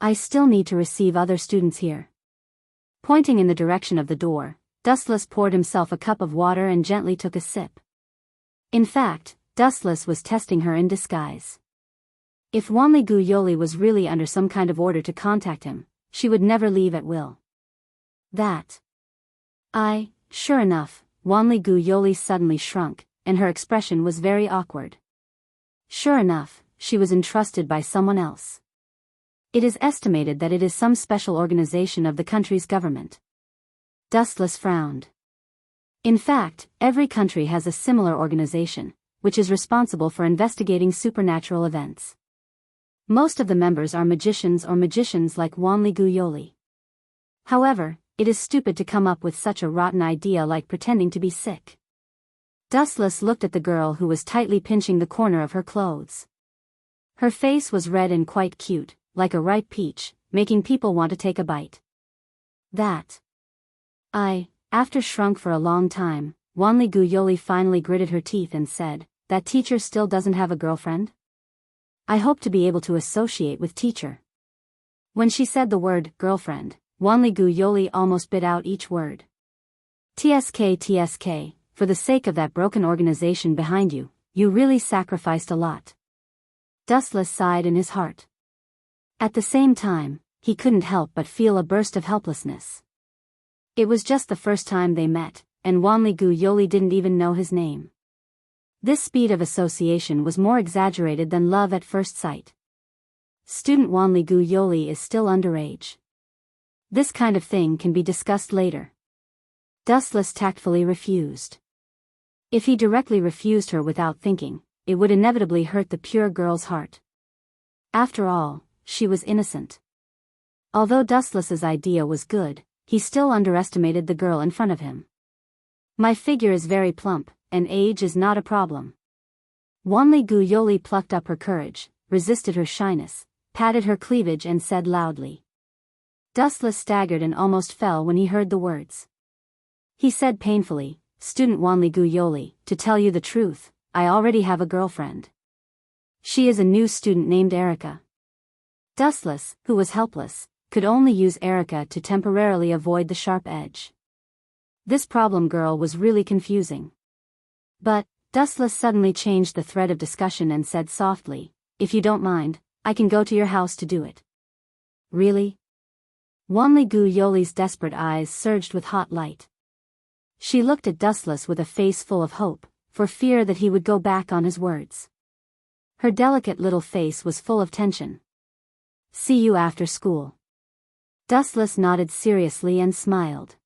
I still need to receive other students here." Pointing in the direction of the door, Dustless poured himself a cup of water and gently took a sip. In fact, Dustless was testing her in disguise. If Wanli Gu Yoli was really under some kind of order to contact him, she would never leave at will. Sure enough, Wanli Gu Yoli suddenly shrunk, and her expression was very awkward. Sure enough, she was entrusted by someone else. It is estimated that it is some special organization of the country's government. Dustless frowned. In fact, every country has a similar organization, which is responsible for investigating supernatural events. Most of the members are magicians or magicians like Wanli Gu Yoli. However, it is stupid to come up with such a rotten idea like pretending to be sick. Dustless looked at the girl who was tightly pinching the corner of her clothes. Her face was red and quite cute, like a ripe peach, making people want to take a bite. After shrunk for a long time, Wanli Gu Yoli finally gritted her teeth and said, "That teacher still doesn't have a girlfriend? I hope to be able to associate with teacher." When she said the word, girlfriend, Wanli Gu Yoli almost bit out each word. TSK, for the sake of that broken organization behind you, you really sacrificed a lot." Dustless sighed in his heart. At the same time, he couldn't help but feel a burst of helplessness. It was just the first time they met, and Wanli Gu Yoli didn't even know his name. This speed of association was more exaggerated than love at first sight. Student Wanli Gu Yoli is still underage. This kind of thing can be discussed later. Dustless tactfully refused. If he directly refused her without thinking, it would inevitably hurt the pure girl's heart. After all, she was innocent. Although Dustless's idea was good, he still underestimated the girl in front of him. "My figure is very plump, and age is not a problem." Wanli Gu Yoli plucked up her courage, resisted her shyness, patted her cleavage and said loudly. Dustless staggered and almost fell when he heard the words. He said painfully, "Student Wanli Gu Yoli, to tell you the truth, I already have a girlfriend. She is a new student named Erica." Dustless, who was helpless, could only use Erica to temporarily avoid the sharp edge. This problem girl was really confusing. But, Dustless suddenly changed the thread of discussion and said softly, "If you don't mind, I can go to your house to do it." "Really?" Wanli Gu Yoli's desperate eyes surged with hot light. She looked at Dustless with a face full of hope, for fear that he would go back on his words. Her delicate little face was full of tension. "See you after school." Dustless nodded seriously and smiled.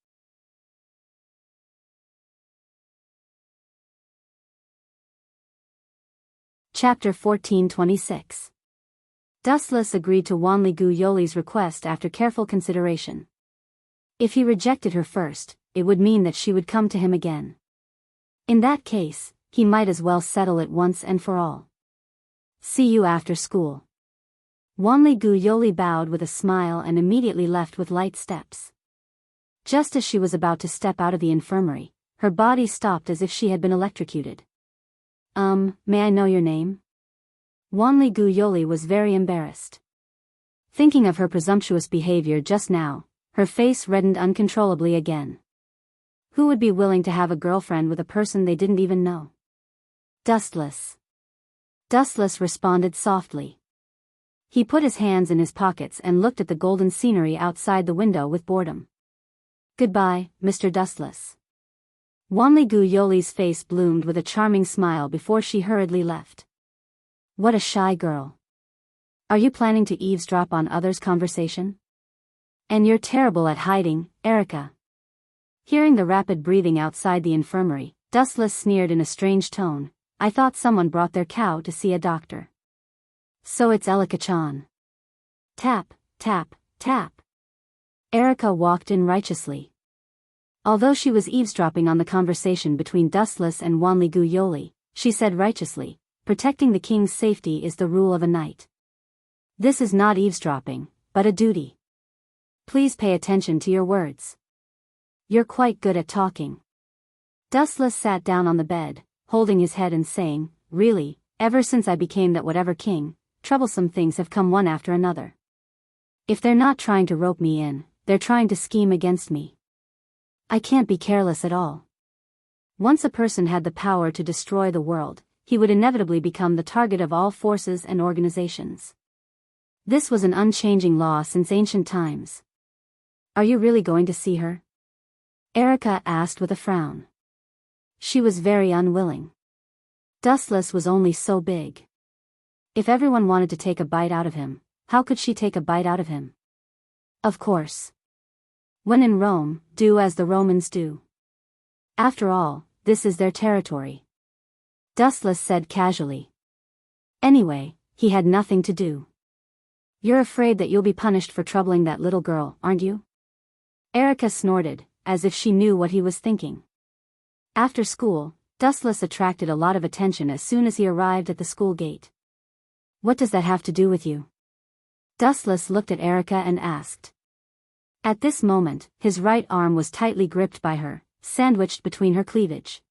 Chapter 1426. Dustless agreed to Wanli Gu Yoli's request after careful consideration. If he rejected her first, it would mean that she would come to him again. In that case, he might as well settle it once and for all. See you after school. Wanli Gu Yoli bowed with a smile and immediately left with light steps. Just as she was about to step out of the infirmary, her body stopped as if she had been electrocuted. May I know your name? Wanli Gu Yoli was very embarrassed. Thinking of her presumptuous behavior just now, her face reddened uncontrollably again. Who would be willing to have a girlfriend with a person they didn't even know? Dustless. Dustless responded softly. He put his hands in his pockets and looked at the golden scenery outside the window with boredom. Goodbye, Mr. Dustless. Wanli Gu Yoli's face bloomed with a charming smile before she hurriedly left. What a shy girl. Are you planning to eavesdrop on others' conversation? And you're terrible at hiding, Erica. Hearing the rapid breathing outside the infirmary, Dustless sneered in a strange tone. I thought someone brought their cow to see a doctor. So it's Elika-chan. Tap, tap, tap. Erica walked in righteously. Although she was eavesdropping on the conversation between Dustless and Wanli Gu Yoli, she said righteously, protecting the king's safety is the rule of a knight. This is not eavesdropping, but a duty. Please pay attention to your words. You're quite good at talking. Dustless sat down on the bed, holding his head and saying, really, ever since I became that whatever king, troublesome things have come one after another. If they're not trying to rope me in, they're trying to scheme against me. I can't be careless at all. Once a person had the power to destroy the world, he would inevitably become the target of all forces and organizations. This was an unchanging law since ancient times. Are you really going to see her? Erica asked with a frown. She was very unwilling. Dustless was only so big. If everyone wanted to take a bite out of him, how could she take a bite out of him? Of course. When in Rome, do as the Romans do. After all, this is their territory. Dustless said casually. Anyway, he had nothing to do. You're afraid that you'll be punished for troubling that little girl, aren't you? Erica snorted, as if she knew what he was thinking. After school, Dustless attracted a lot of attention as soon as he arrived at the school gate. What does that have to do with you? Dustless looked at Erica and asked. At this moment, his right arm was tightly gripped by her, sandwiched between her cleavage.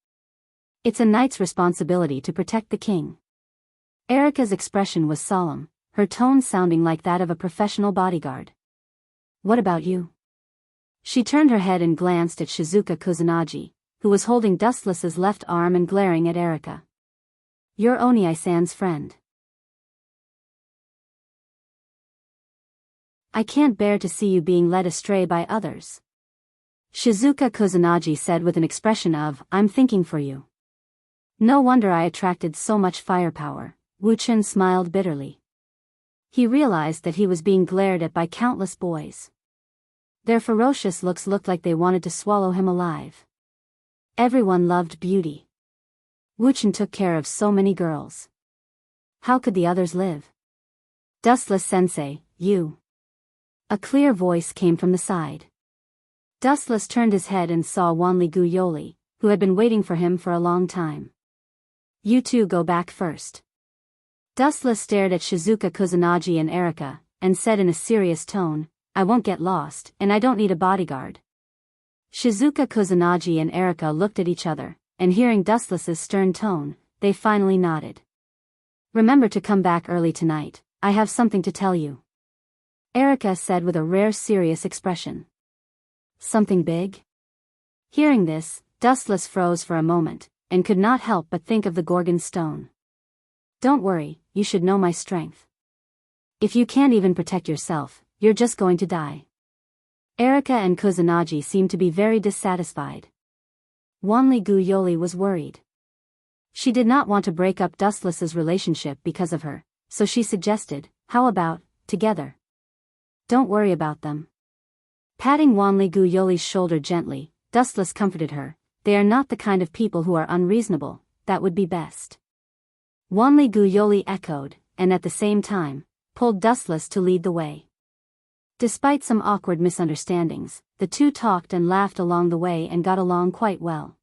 It's a knight's responsibility to protect the king. Erica's expression was solemn, her tone sounding like that of a professional bodyguard. What about you? She turned her head and glanced at Shizuka Kusanagi, who was holding Dustless's left arm and glaring at Erica. You're Oni-san's friend. I can't bear to see you being led astray by others. Shizuka Kusanagi said with an expression of, I'm thinking for you. No wonder I attracted so much firepower, Wu-chan smiled bitterly. He realized that he was being glared at by countless boys. Their ferocious looks looked like they wanted to swallow him alive. Everyone loved beauty. Wu-chan took care of so many girls. How could the others live? Dustless-sensei, you. A clear voice came from the side. Dustless turned his head and saw Wanli Gu Yoli, who had been waiting for him for a long time. You two go back first. Dustless stared at Shizuka Kusanagi and Erica, and said in a serious tone, I won't get lost, and I don't need a bodyguard. Shizuka Kusanagi and Erica looked at each other, and hearing Dustless's stern tone, they finally nodded. Remember to come back early tonight, I have something to tell you. Erica said with a rare serious expression. Something big? Hearing this, Dustless froze for a moment, and could not help but think of the Gorgon stone. Don't worry, you should know my strength. If you can't even protect yourself, you're just going to die. Erica and Kusanagi seemed to be very dissatisfied. Wanli Gu Yoli was worried. She did not want to break up Dustless's relationship because of her, so she suggested, how about, together? Don't worry about them. Patting Wanli Gu Yoli's shoulder gently, Dustless comforted her, they are not the kind of people who are unreasonable, that would be best. Wanli Gu Yoli echoed, and at the same time, pulled Dustless to lead the way. Despite some awkward misunderstandings, the two talked and laughed along the way and got along quite well.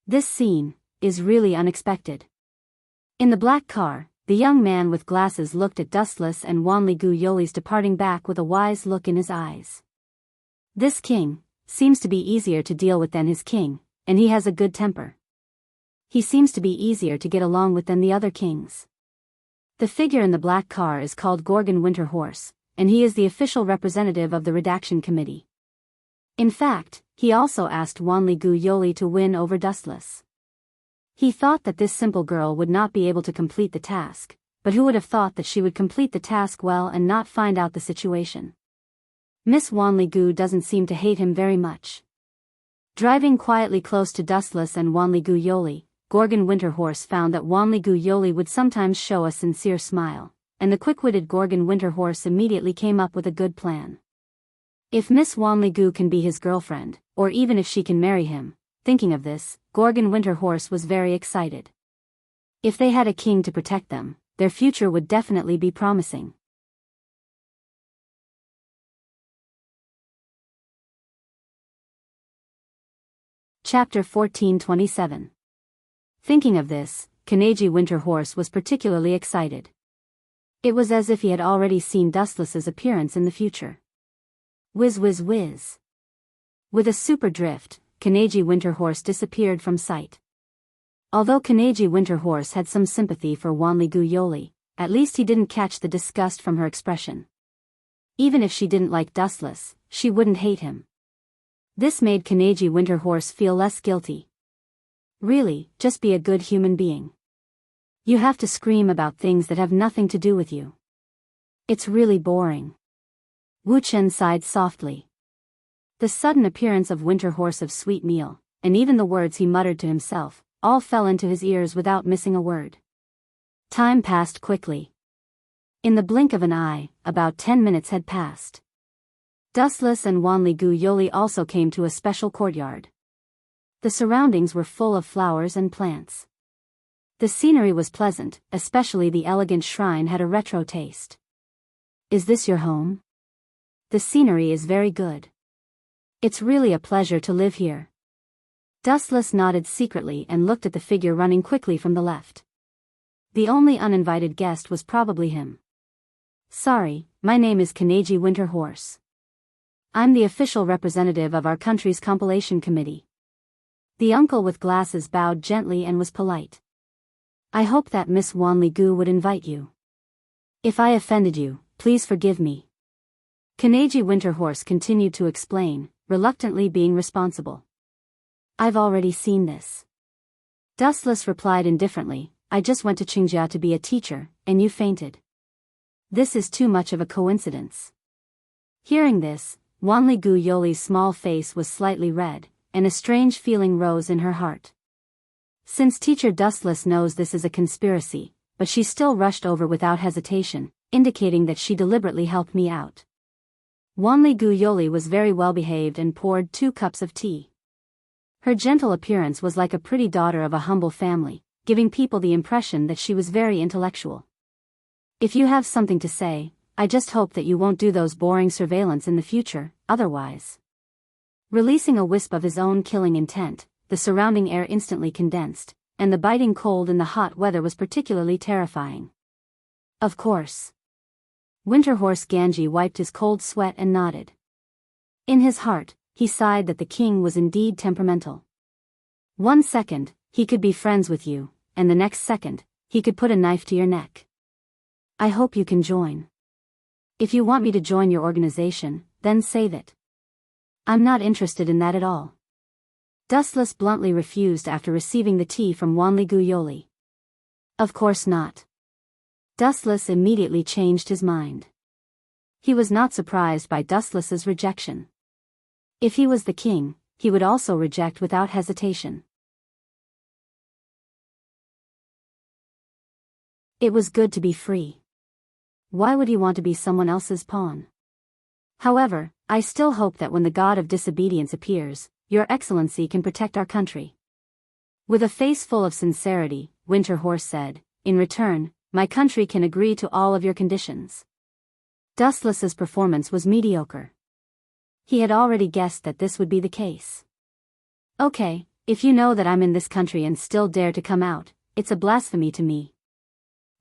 This scene is really unexpected. In the black car, the young man with glasses looked at Dustless and Wanli Gu Yoli's departing back with a wise look in his eyes. This king seems to be easier to deal with than his king, and he has a good temper. He seems to be easier to get along with than the other kings. The figure in the black car is called Gorgon Winterhorse, and he is the official representative of the redaction committee. In fact, he also asked Wanli Gu Yoli to win over Dustless. He thought that this simple girl would not be able to complete the task, but who would have thought that she would complete the task well and not find out the situation? Miss Wanli Gu doesn't seem to hate him very much. Driving quietly close to Dustless and Wanli Gu Yoli, Gorgon Winterhorse found that Wanli Gu Yoli would sometimes show a sincere smile, and the quick-witted Gorgon Winterhorse immediately came up with a good plan. If Miss Wanli Gu can be his girlfriend, or even if she can marry him, thinking of this, Gorgon Winterhorse was very excited. If they had a king to protect them, their future would definitely be promising. Chapter 1427. Thinking of this, Kanaji Winterhorse was particularly excited. It was as if he had already seen Dustless's appearance in the future. Whiz whiz whiz. With a super drift, Kanaji Winterhorse disappeared from sight. Although Kanaji Winterhorse had some sympathy for Wanli Gu Yoli, at least he didn't catch the disgust from her expression. Even if she didn't like Dustless, she wouldn't hate him. This made Kanaji Winterhorse feel less guilty. Really, just be a good human being. You have to scream about things that have nothing to do with you. It's really boring. Wu Chen sighed softly. The sudden appearance of Winterhorse of sweet meal, and even the words he muttered to himself, all fell into his ears without missing a word. Time passed quickly. In the blink of an eye, about 10 minutes had passed. Dustless and Wanli Gu Yoli also came to a special courtyard. The surroundings were full of flowers and plants. The scenery was pleasant, especially the elegant shrine had a retro taste. Is this your home? The scenery is very good. It's really a pleasure to live here. Dustless nodded secretly and looked at the figure running quickly from the left. The only uninvited guest was probably him. Sorry, my name is Kanaji Winterhorse. I'm the official representative of our country's compilation committee. The uncle with glasses bowed gently and was polite. I hope that Miss Wanli Gu would invite you. If I offended you, please forgive me. Kanaji Winterhorse continued to explain, reluctantly being responsible. I've already seen this. Dustless replied indifferently, I just went to Qingjia to be a teacher, and you fainted. This is too much of a coincidence. Hearing this, Wanli Gu Yoli's small face was slightly red, and a strange feeling rose in her heart. Since teacher Dustless knows this is a conspiracy, but she still rushed over without hesitation, indicating that she deliberately helped me out. Wanli Gu Yoli was very well behaved and poured 2 cups of tea. Her gentle appearance was like a pretty daughter of a humble family, giving people the impression that she was very intellectual. If you have something to say, I just hope that you won't do those boring surveillance in the future, otherwise. Releasing a wisp of his own killing intent, the surrounding air instantly condensed, and the biting cold in the hot weather was particularly terrifying. Of course. Winterhorse Ganji wiped his cold sweat and nodded. In his heart, he sighed that the king was indeed temperamental. 1 second, he could be friends with you, and the next second, he could put a knife to your neck. I hope you can join. If you want me to join your organization, then say that. I'm not interested in that at all. Dustless bluntly refused after receiving the tea from Wanli Gu Yoli. Of course not. Dustless immediately changed his mind. He was not surprised by Dustless's rejection. If he was the king, he would also reject without hesitation. It was good to be free. Why would he want to be someone else's pawn? However, I still hope that when the god of disobedience appears, Your Excellency can protect our country. With a face full of sincerity, Winterhorse said, in return, my country can agree to all of your conditions. Dustless's performance was mediocre. He had already guessed that this would be the case. Okay, if you know that I'm in this country and still dare to come out, it's a blasphemy to me.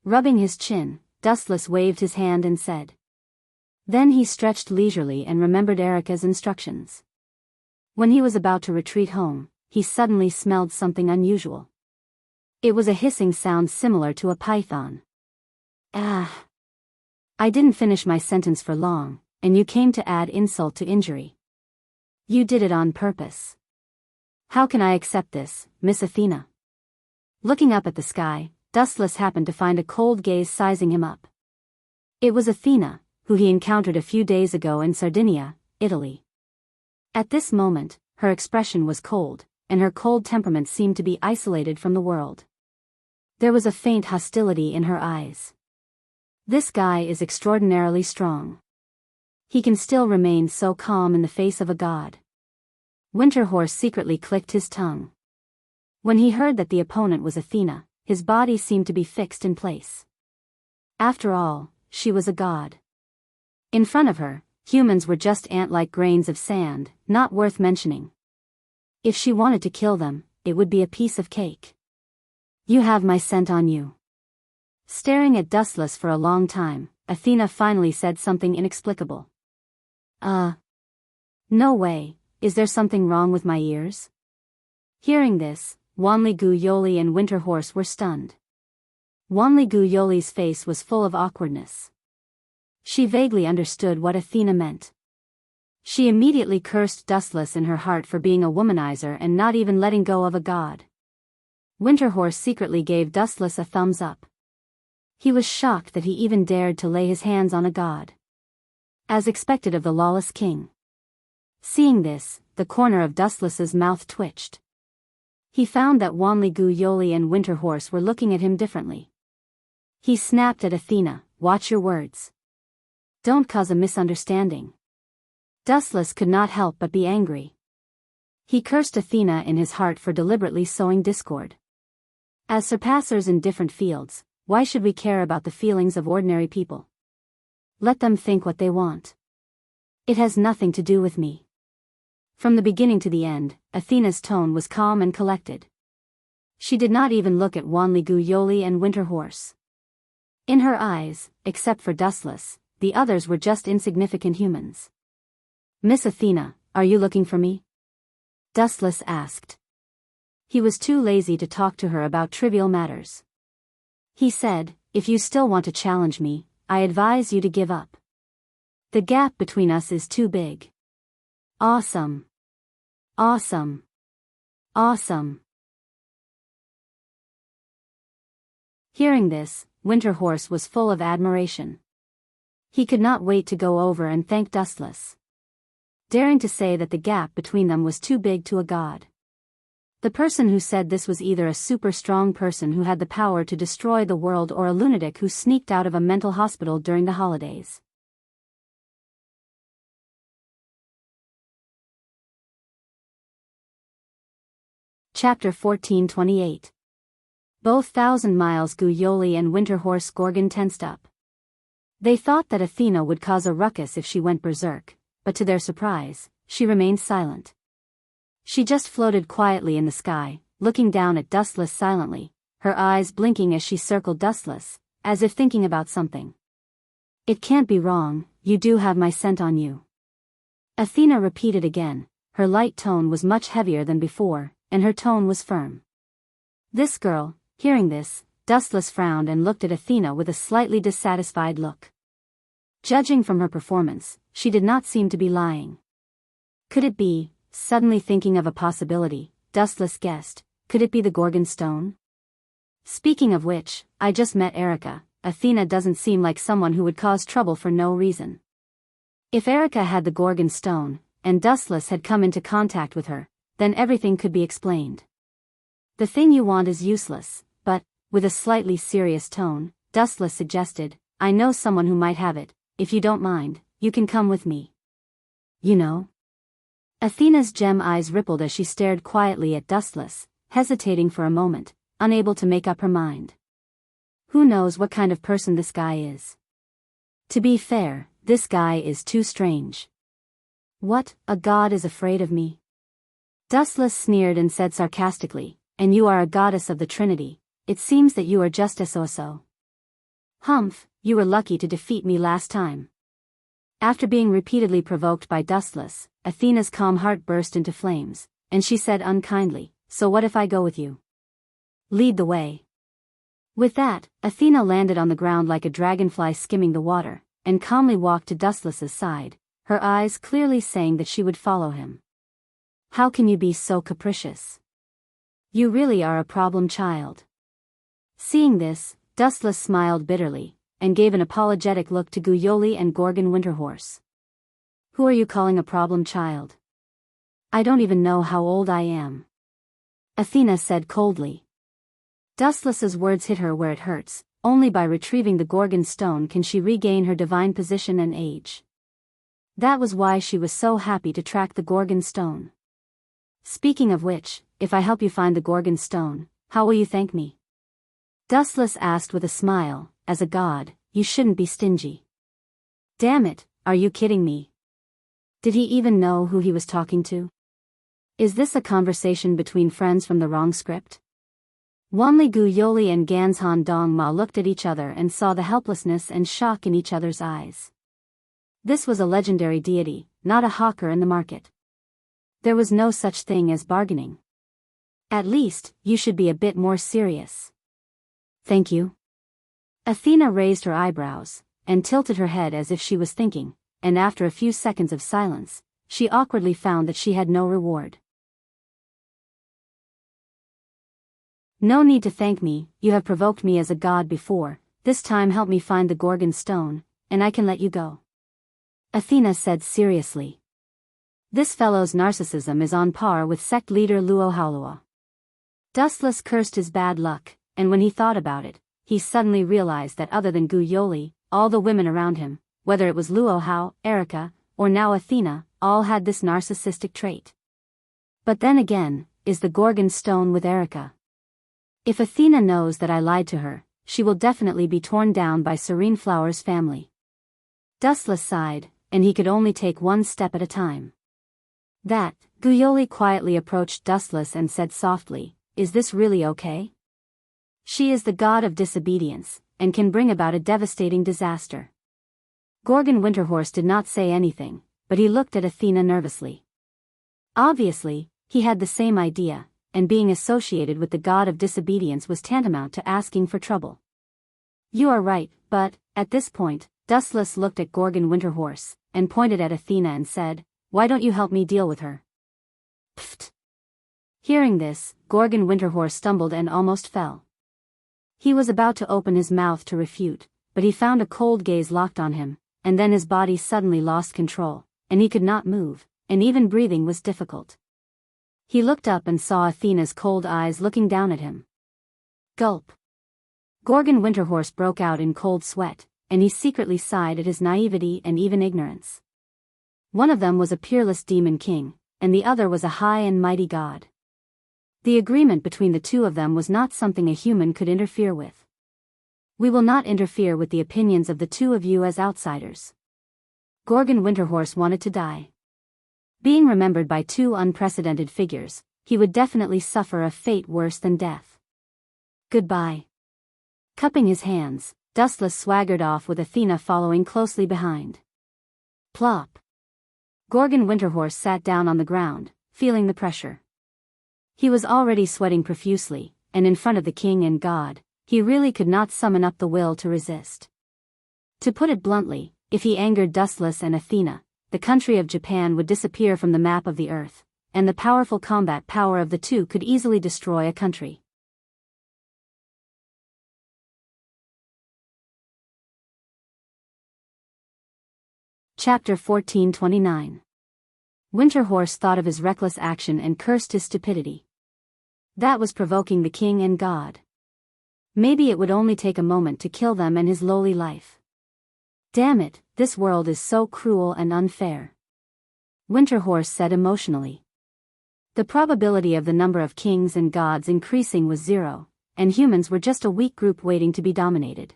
Rubbing his chin, Dustless waved his hand and said. Then he stretched leisurely and remembered Erica's instructions. When he was about to retreat home, he suddenly smelled something unusual. It was a hissing sound similar to a python. Ah! I didn't finish my sentence for long, and you came to add insult to injury. You did it on purpose. How can I accept this, Miss Athena? Looking up at the sky, Dustless happened to find a cold gaze sizing him up. It was Athena, who he encountered a few days ago in Sardinia, Italy. At this moment, her expression was cold, and her cold temperament seemed to be isolated from the world. There was a faint hostility in her eyes. This guy is extraordinarily strong. He can still remain so calm in the face of a god. Winterhorse secretly clicked his tongue. When he heard that the opponent was Athena, his body seemed to be fixed in place. After all, she was a god. In front of her, humans were just ant-like grains of sand, not worth mentioning. If she wanted to kill them, it would be a piece of cake. You have my scent on you. Staring at Dustless for a long time, Athena finally said something inexplicable. No way, is there something wrong with my ears? Hearing this, Wanli Yoli and Winterhorse were stunned. Wanli Yoli's face was full of awkwardness. She vaguely understood what Athena meant. She immediately cursed Dustless in her heart for being a womanizer and not even letting go of a god. Winterhorse secretly gave Dustless a thumbs up. He was shocked that he even dared to lay his hands on a god. As expected of the lawless king. Seeing this, the corner of Dustless's mouth twitched. He found that Wanli Yoli and Winterhorse were looking at him differently. He snapped at Athena, watch your words. Don't cause a misunderstanding. Dustless could not help but be angry. He cursed Athena in his heart for deliberately sowing discord. As surpassers in different fields, why should we care about the feelings of ordinary people? Let them think what they want. It has nothing to do with me. From the beginning to the end, Athena's tone was calm and collected. She did not even look at Wanli Yoli and Winterhorse. In her eyes, except for Dustless, the others were just insignificant humans. Miss Athena, are you looking for me? Dustless asked. He was too lazy to talk to her about trivial matters. He said, if you still want to challenge me, I advise you to give up. The gap between us is too big. Awesome. Awesome. Awesome. Hearing this, Winterhorse was full of admiration. He could not wait to go over and thank Dustless. Daring to say that the gap between them was too big to a god. The person who said this was either a super strong person who had the power to destroy the world or a lunatic who sneaked out of a mental hospital during the holidays. Chapter 1428. Both 1,000 Miles Yoli and Winterhorse Gorgon tensed up. They thought that Athena would cause a ruckus if she went berserk, but to their surprise, she remained silent. She just floated quietly in the sky, looking down at Dustless silently, her eyes blinking as she circled Dustless, as if thinking about something. It can't be wrong, you do have my scent on you. Athena repeated again, her light tone was much heavier than before, and her tone was firm. This girl, hearing this, Dustless frowned and looked at Athena with a slightly dissatisfied look. Judging from her performance, she did not seem to be lying. Could it be, suddenly thinking of a possibility, Dustless guessed, could it be the Gorgon stone? Speaking of which, I just met Erica. Athena doesn't seem like someone who would cause trouble for no reason. If Erica had the Gorgon stone, and Dustless had come into contact with her, then everything could be explained. The thing you want is useless, but, with a slightly serious tone, Dustless suggested, I know someone who might have it. If you don't mind, you can come with me. You know? Athena's gem eyes rippled as she stared quietly at Dustless, hesitating for a moment, unable to make up her mind. Who knows what kind of person this guy is? To be fair, This guy is too strange. What, a god is afraid of me? Dustless sneered and said sarcastically, and you are a goddess of the Trinity, it seems that you are just so. Humph, you were lucky to defeat me last time. After being repeatedly provoked by Dustless, Athena's calm heart burst into flames, and she said unkindly, so what if I go with you? Lead the way. With that, Athena landed on the ground like a dragonfly skimming the water, and calmly walked to Dustless's side, her eyes clearly saying that she would follow him. How can you be so capricious? You really are a problem child. Seeing this, Dustless smiled bitterly, and gave an apologetic look to Guyoli and Gorgon Winterhorse. Who are you calling a problem child? I don't even know how old I am. Athena said coldly. Dustless's words hit her where it hurts, only by retrieving the Gorgon stone can she regain her divine position and age. That was why she was so happy to track the Gorgon stone. Speaking of which, if I help you find the Gorgon stone, how will you thank me? Dustless asked with a smile, as a god, you shouldn't be stingy. Damn it, are you kidding me? Did he even know who he was talking to? Is this a conversation between friends from the wrong script? Wanli Guyoli and Ganshan Dongma looked at each other and saw the helplessness and shock in each other's eyes. This was a legendary deity, not a hawker in the market. There was no such thing as bargaining. At least, you should be a bit more serious. Thank you. Athena raised her eyebrows, and tilted her head as if she was thinking, and after a few seconds of silence, she awkwardly found that she had no reward. No need to thank me, you have provoked me as a god before, this time help me find the Gorgon stone, and I can let you go. Athena said seriously. This fellow's narcissism is on par with sect leader Luo Haolua. Dustless cursed his bad luck, and when he thought about it, he suddenly realized that other than Guyoli, all the women around him, whether it was Luo Hao, Erica, or now Athena, all had this narcissistic trait. But then again, is the Gorgon stone with Erica? If Athena knows that I lied to her, she will definitely be torn down by Serene Flower's family. Dustless sighed, and he could only take one step at a time. That, Guyoli quietly approached Dustless and said softly, is this really okay? She is the god of disobedience, and can bring about a devastating disaster. Gorgon Winterhorse did not say anything, but he looked at Athena nervously. Obviously, he had the same idea, and being associated with the god of disobedience was tantamount to asking for trouble. You are right, but, at this point, Dustless looked at Gorgon Winterhorse, and pointed at Athena and said, why don't you help me deal with her? Pfft. Hearing this, Gorgon Winterhorse stumbled and almost fell. He was about to open his mouth to refute, but he found a cold gaze locked on him, and then his body suddenly lost control, and he could not move, and even breathing was difficult. He looked up and saw Athena's cold eyes looking down at him. Gulp. Gorgon Winterhorse broke out in cold sweat, and he secretly sighed at his naivety and even ignorance. One of them was a peerless demon king, and the other was a high and mighty god. The agreement between the two of them was not something a human could interfere with. We will not interfere with the opinions of the two of you as outsiders. Gorgon Winterhorse wanted to die. Being remembered by two unprecedented figures, he would definitely suffer a fate worse than death. Goodbye. Cupping his hands, Dustless swaggered off with Athena following closely behind. Plop. Gorgon Winterhorse sat down on the ground, feeling the pressure. He was already sweating profusely, and in front of the king and god, he really could not summon up the will to resist. To put it bluntly, if he angered Dustless and Athena, the country of Japan would disappear from the map of the earth, and the powerful combat power of the two could easily destroy a country. Chapter 1429. Winterhorse thought of his reckless action and cursed his stupidity. That was provoking the king and god. Maybe it would only take a moment to kill them and his lowly life. Damn it, this world is so cruel and unfair. Winterhorse said emotionally. The probability of the number of kings and gods increasing was 0, and humans were just a weak group waiting to be dominated.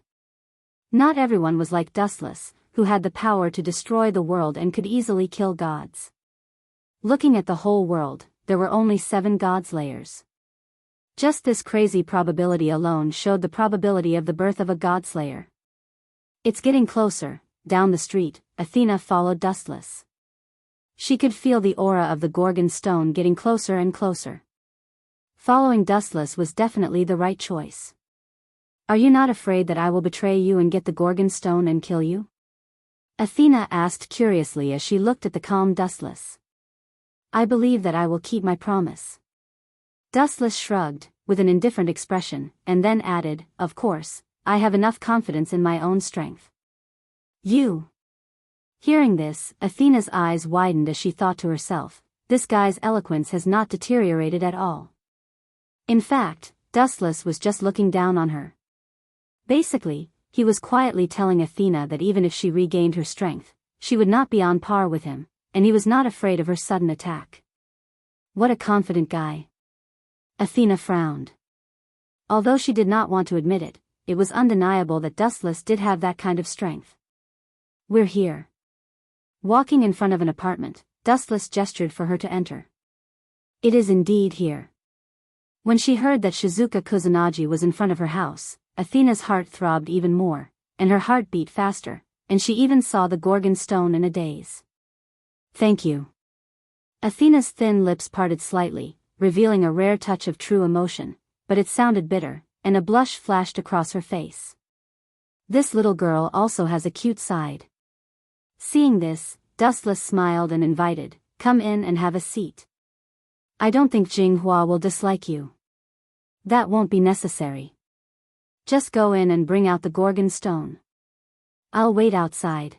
Not everyone was like Dustless, who had the power to destroy the world and could easily kill gods. Looking at the whole world, there were only 7 Godslayers. Just this crazy probability alone showed the probability of the birth of a Godslayer. It's getting closer. Down the street, Athena followed Dustless. She could feel the aura of the Gorgon stone getting closer and closer. Following Dustless was definitely the right choice. Are you not afraid that I will betray you and get the Gorgon stone and kill you? Athena asked curiously as she looked at the calm Dustless. I believe that I will keep my promise. Dustless shrugged, with an indifferent expression, and then added, of course, I have enough confidence in my own strength. You. Hearing this, Athena's eyes widened as she thought to herself, this guy's eloquence has not deteriorated at all. In fact, Dustless was just looking down on her. Basically, he was quietly telling Athena that even if she regained her strength, she would not be on par with him, and he was not afraid of her sudden attack. What a confident guy. Athena frowned. Although she did not want to admit it, it was undeniable that Dustless did have that kind of strength. We're here. Walking in front of an apartment, Dustless gestured for her to enter. It is indeed here. When she heard that Shizuka Kusanagi was in front of her house, Athena's heart throbbed even more, and her heart beat faster, and she even saw the Gorgon stone in a daze. Thank you. Athena's thin lips parted slightly, revealing a rare touch of true emotion, but it sounded bitter, and a blush flashed across her face. This little girl also has a cute side. Seeing this, Dustless smiled and invited, come in and have a seat. I don't think Jinghua will dislike you. That won't be necessary. Just go in and bring out the Gorgon stone. I'll wait outside.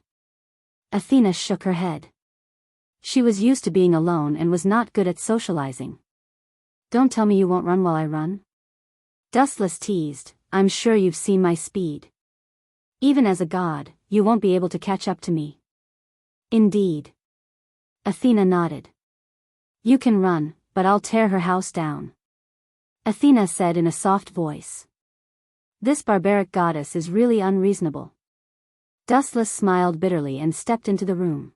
Athena shook her head. She was used to being alone and was not good at socializing. Don't tell me you won't run while I run. Dustless teased, I'm sure you've seen my speed. Even as a god, you won't be able to catch up to me. Indeed. Athena nodded. You can run, but I'll tear her house down. Athena said in a soft voice. This barbaric goddess is really unreasonable. Dustless smiled bitterly and stepped into the room.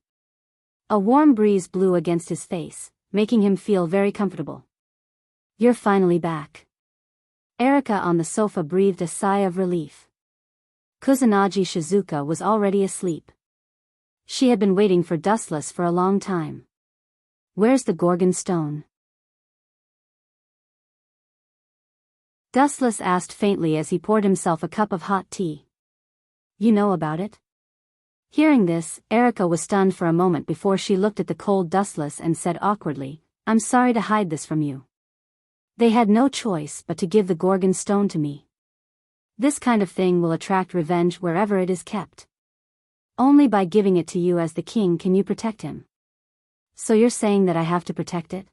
A warm breeze blew against his face, making him feel very comfortable. You're finally back. Erika on the sofa breathed a sigh of relief. Kusanagi Shizuka was already asleep. She had been waiting for Dustless for a long time. Where's the Gorgon stone? Dustless asked faintly as he poured himself a cup of hot tea. You know about it? Hearing this, Erika was stunned for a moment before she looked at the cold Dustless and said awkwardly, I'm sorry to hide this from you. They had no choice but to give the Gorgon stone to me. This kind of thing will attract revenge wherever it is kept. Only by giving it to you as the king can you protect him. So you're saying that I have to protect it?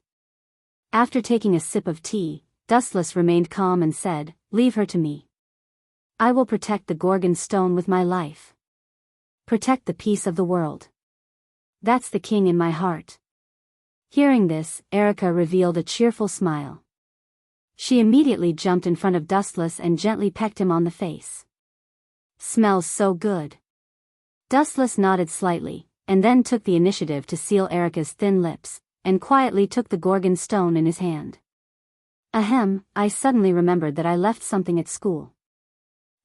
After taking a sip of tea, Dustless remained calm and said, leave her to me. I will protect the Gorgon stone with my life. Protect the peace of the world. That's the king in my heart. Hearing this, Erika revealed a cheerful smile. She immediately jumped in front of Dustless and gently pecked him on the face. Smells so good. Dustless nodded slightly, and then took the initiative to seal Erika's thin lips, and quietly took the Gorgon stone in his hand. Ahem, I suddenly remembered that I left something at school.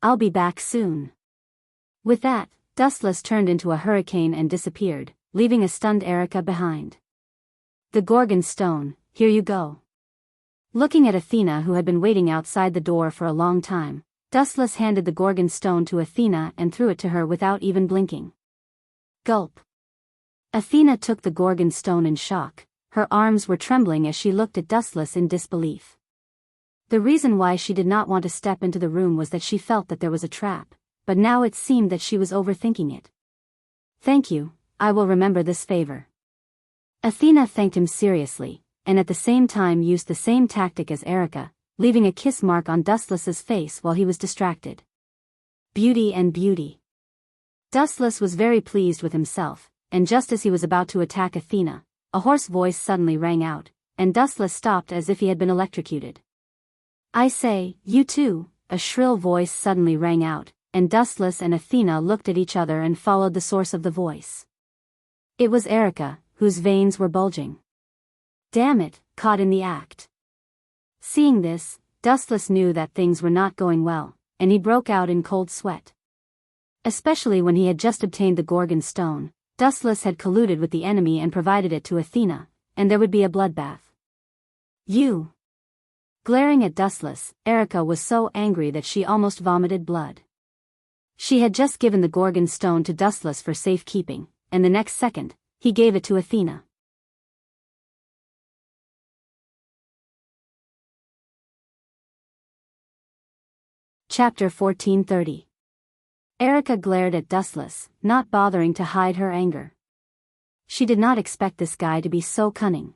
I'll be back soon. With that, Dustless turned into a hurricane and disappeared, leaving a stunned Erika behind. The Gorgon stone, here you go. Looking at Athena who had been waiting outside the door for a long time, Dustless handed the Gorgon stone to Athena and threw it to her without even blinking. Gulp. Athena took the Gorgon stone in shock, her arms were trembling as she looked at Dustless in disbelief. The reason why she did not want to step into the room was that she felt that there was a trap, but now it seemed that she was overthinking it. Thank you, I will remember this favor. Athena thanked him seriously, and at the same time used the same tactic as Erika, leaving a kiss mark on Dustless's face while he was distracted. Beauty and beauty. Dustless was very pleased with himself, and just as he was about to attack Athena, a hoarse voice suddenly rang out, and Dustless stopped as if he had been electrocuted. I say, you too, a shrill voice suddenly rang out, and Dustless and Athena looked at each other and followed the source of the voice. It was Erica, whose veins were bulging. Damn it, caught in the act. Seeing this, Dustless knew that things were not going well, and he broke out in cold sweat. Especially when he had just obtained the Gorgon stone, Dustless had colluded with the enemy and provided it to Athena, and there would be a bloodbath. You! Glaring at Dustless, Erica was so angry that she almost vomited blood. She had just given the Gorgon stone to Dustless for safekeeping, and the next second, he gave it to Athena. Chapter 1430. Erica glared at Dustless, not bothering to hide her anger. She did not expect this guy to be so cunning.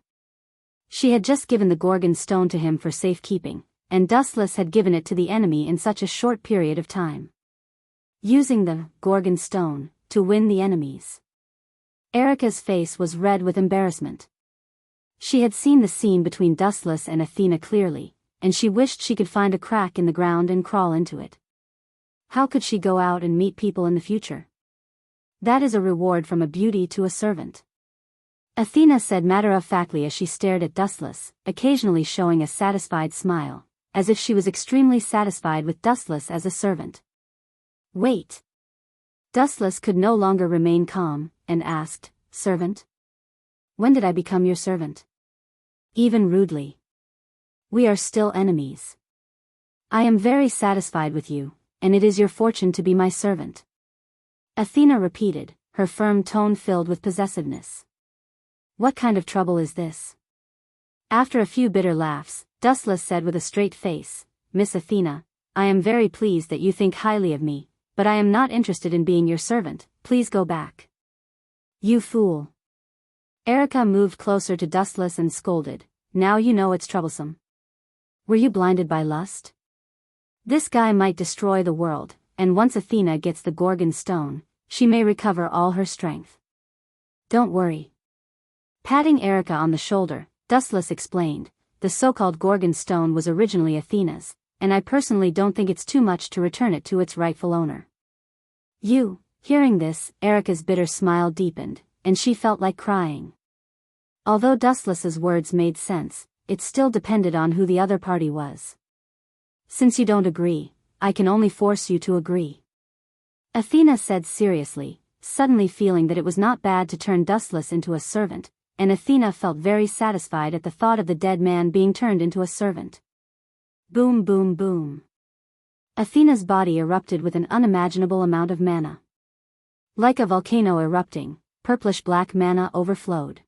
She had just given the Gorgon stone to him for safekeeping, and Dustless had given it to the enemy in such a short period of time. Using the Gorgon stone to win the enemies. Erica's face was red with embarrassment. She had seen the scene between Dustless and Athena clearly, and she wished she could find a crack in the ground and crawl into it. How could she go out and meet people in the future? That is a reward from a beauty to a servant. Athena said matter-of-factly as she stared at Dustless, occasionally showing a satisfied smile, as if she was extremely satisfied with Dustless as a servant. Wait. Dustless could no longer remain calm, and asked, "Servant? When did I become your servant?" Even rudely. We are still enemies. I am very satisfied with you, and it is your fortune to be my servant. Athena repeated, her firm tone filled with possessiveness. What kind of trouble is this? After a few bitter laughs, Dustless said with a straight face, "Miss Athena, I am very pleased that you think highly of me, but I am not interested in being your servant, please go back." You fool. Erica moved closer to Dustless and scolded, "Now you know it's troublesome. Were you blinded by lust? This guy might destroy the world, and once Athena gets the Gorgon stone, she may recover all her strength. Don't worry." Patting Erica on the shoulder, Dustless explained, "The so-called Gorgon stone was originally Athena's, and I personally don't think it's too much to return it to its rightful owner." You, hearing this, Erica's bitter smile deepened, and she felt like crying. Although Dustless's words made sense, it still depended on who the other party was. "Since you don't agree, I can only force you to agree," Athena said seriously, suddenly feeling that it was not bad to turn Dustless into a servant, and Athena felt very satisfied at the thought of the dead man being turned into a servant. Boom boom boom. Athena's body erupted with an unimaginable amount of mana. Like a volcano erupting, purplish-black mana overflowed.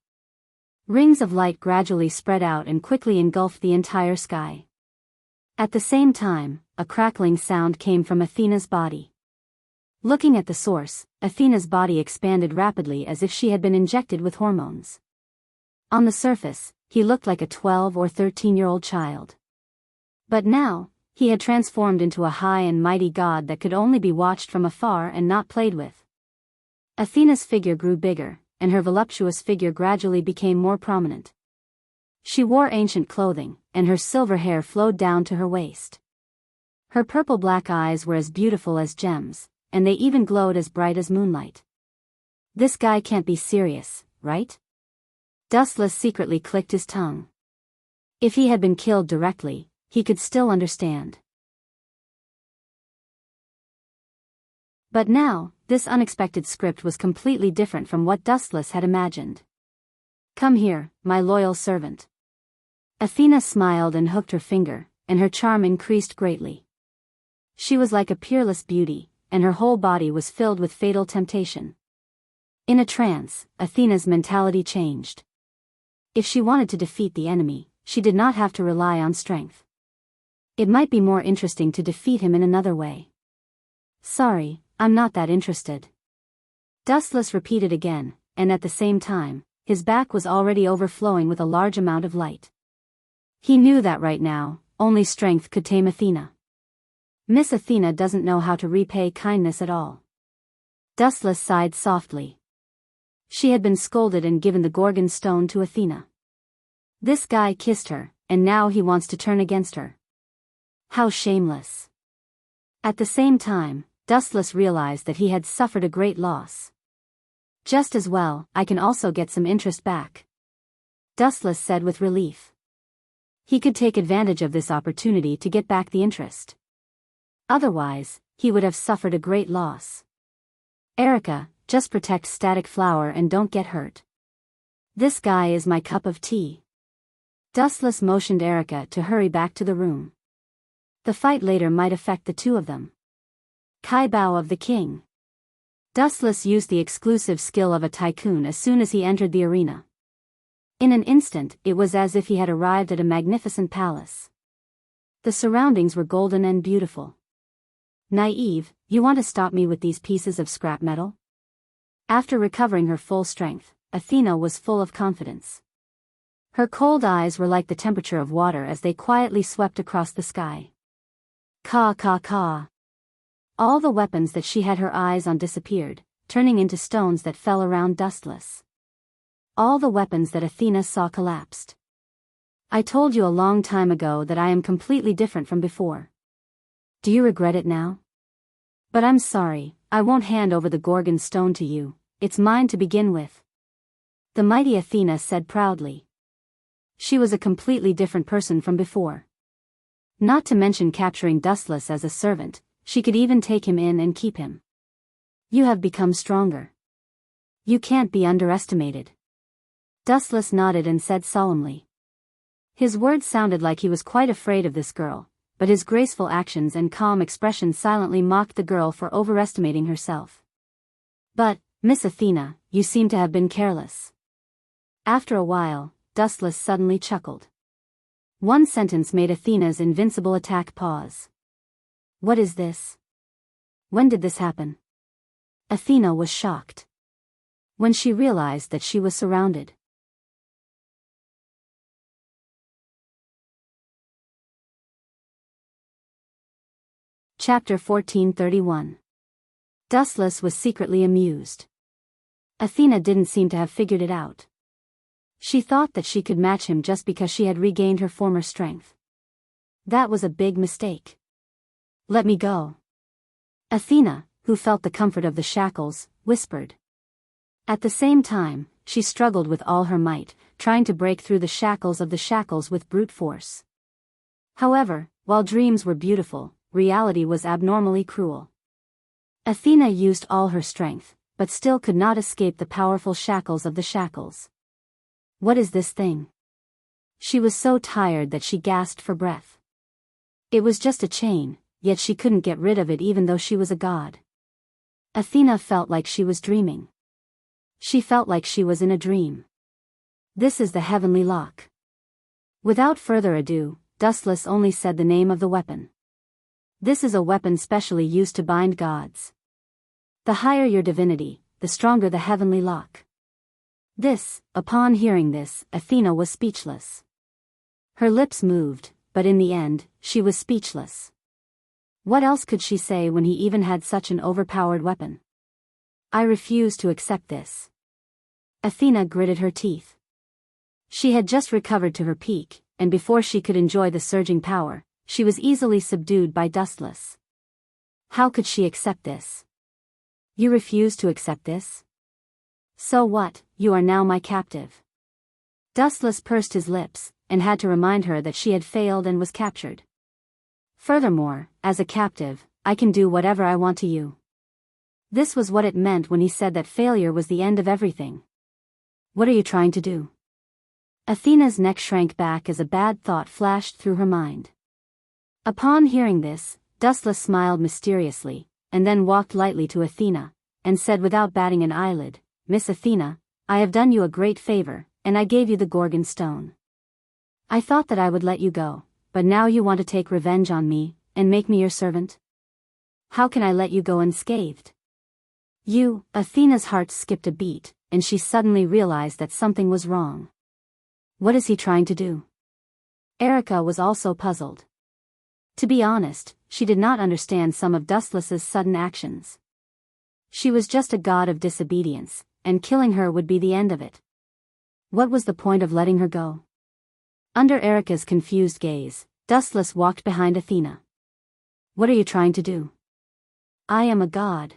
Rings of light gradually spread out and quickly engulfed the entire sky. At the same time, a crackling sound came from Athena's body. Looking at the source, Athena's body expanded rapidly as if she had been injected with hormones. On the surface, he looked like a 12 or 13-year-old child. But now, he had transformed into a high and mighty god that could only be watched from afar and not played with. Athena's figure grew bigger, and her voluptuous figure gradually became more prominent. She wore ancient clothing, and her silver hair flowed down to her waist. Her purple-black eyes were as beautiful as gems, and they even glowed as bright as moonlight. This guy can't be serious, right? Dustless secretly clicked his tongue. If he had been killed directly, he could still understand. But now, this unexpected script was completely different from what Dustless had imagined. "Come here, my loyal servant." Athena smiled and hooked her finger, and her charm increased greatly. She was like a peerless beauty, and her whole body was filled with fatal temptation. In a trance, Athena's mentality changed. If she wanted to defeat the enemy, she did not have to rely on strength. It might be more interesting to defeat him in another way. "Sorry, I'm not that interested." Dustless repeated again, and at the same time, his back was already overflowing with a large amount of light. He knew that right now, only strength could tame Athena. Miss Athena doesn't know how to repay kindness at all. Dustless sighed softly. She had been scolded and given the Gorgon stone to Athena. This guy kissed her, and now he wants to turn against her. How shameless. At the same time, Dustless realized that he had suffered a great loss. Just as well, I can also get some interest back, Dustless said with relief. He could take advantage of this opportunity to get back the interest. Otherwise, he would have suffered a great loss. Erica, just protect Static Flower and don't get hurt. This guy is my cup of tea. Dustless motioned Erica to hurry back to the room. The fight later might affect the two of them. Kai Bao of the King. Dustless used the exclusive skill of a tycoon as soon as he entered the arena. In an instant, it was as if he had arrived at a magnificent palace. The surroundings were golden and beautiful. Naive, you want to stop me with these pieces of scrap metal? After recovering her full strength, Athena was full of confidence. Her cold eyes were like the temperature of water as they quietly swept across the sky. Caw caw caw. All the weapons that she had her eyes on disappeared, turning into stones that fell around Dustless. All the weapons that Athena saw collapsed. I told you a long time ago that I am completely different from before. Do you regret it now? But I'm sorry, I won't hand over the Gorgon stone to you, it's mine to begin with. The mighty Athena said proudly. She was a completely different person from before. Not to mention capturing Dustless as a servant, she could even take him in and keep him. You have become stronger. You can't be underestimated. Dustless nodded and said solemnly. His words sounded like he was quite afraid of this girl, but his graceful actions and calm expression silently mocked the girl for overestimating herself. But, Miss Athena, you seem to have been careless. After a while, Dustless suddenly chuckled. One sentence made Athena's invincible attack pause. What is this? When did this happen? Athena was shocked. When she realized that she was surrounded. Chapter 1431. Dustless was secretly amused. Athena didn't seem to have figured it out. She thought that she could match him just because she had regained her former strength. That was a big mistake. Let me go. Athena, who felt the comfort of the shackles, whispered. At the same time, she struggled with all her might, trying to break through the shackles with brute force. However, while dreams were beautiful, reality was abnormally cruel. Athena used all her strength, but still could not escape the powerful shackles of the shackles. What is this thing? She was so tired that she gasped for breath. It was just a chain, yet she couldn't get rid of it even though she was a god. Athena felt like she was dreaming. She felt like she was in a dream. This is the heavenly lock. Without further ado, Dustless only said the name of the weapon. This is a weapon specially used to bind gods. The higher your divinity, the stronger the heavenly lock. Upon hearing this, Athena was speechless. Her lips moved, but in the end, she was speechless. What else could she say when he even had such an overpowered weapon? I refuse to accept this. Athena gritted her teeth. She had just recovered to her peak, and before she could enjoy the surging power, she was easily subdued by Dustless. How could she accept this? You refuse to accept this? So what, you are now my captive. Dustless pursed his lips, and had to remind her that she had failed and was captured. Furthermore, as a captive, I can do whatever I want to you. This was what it meant when he said that failure was the end of everything. What are you trying to do? Athena's neck shrank back as a bad thought flashed through her mind. Upon hearing this, Dustless smiled mysteriously, and then walked lightly to Athena, and said without batting an eyelid, Miss Athena, I have done you a great favor, and I gave you the Gorgon stone. I thought that I would let you go, but now you want to take revenge on me, and make me your servant? How can I let you go unscathed? Athena's heart skipped a beat, and she suddenly realized that something was wrong. What is he trying to do? Erica was also puzzled. To be honest, she did not understand some of Dustless's sudden actions. She was just a god of disobedience, and killing her would be the end of it. What was the point of letting her go? Under Erica's confused gaze, Dustless walked behind Athena. What are you trying to do? I am a god.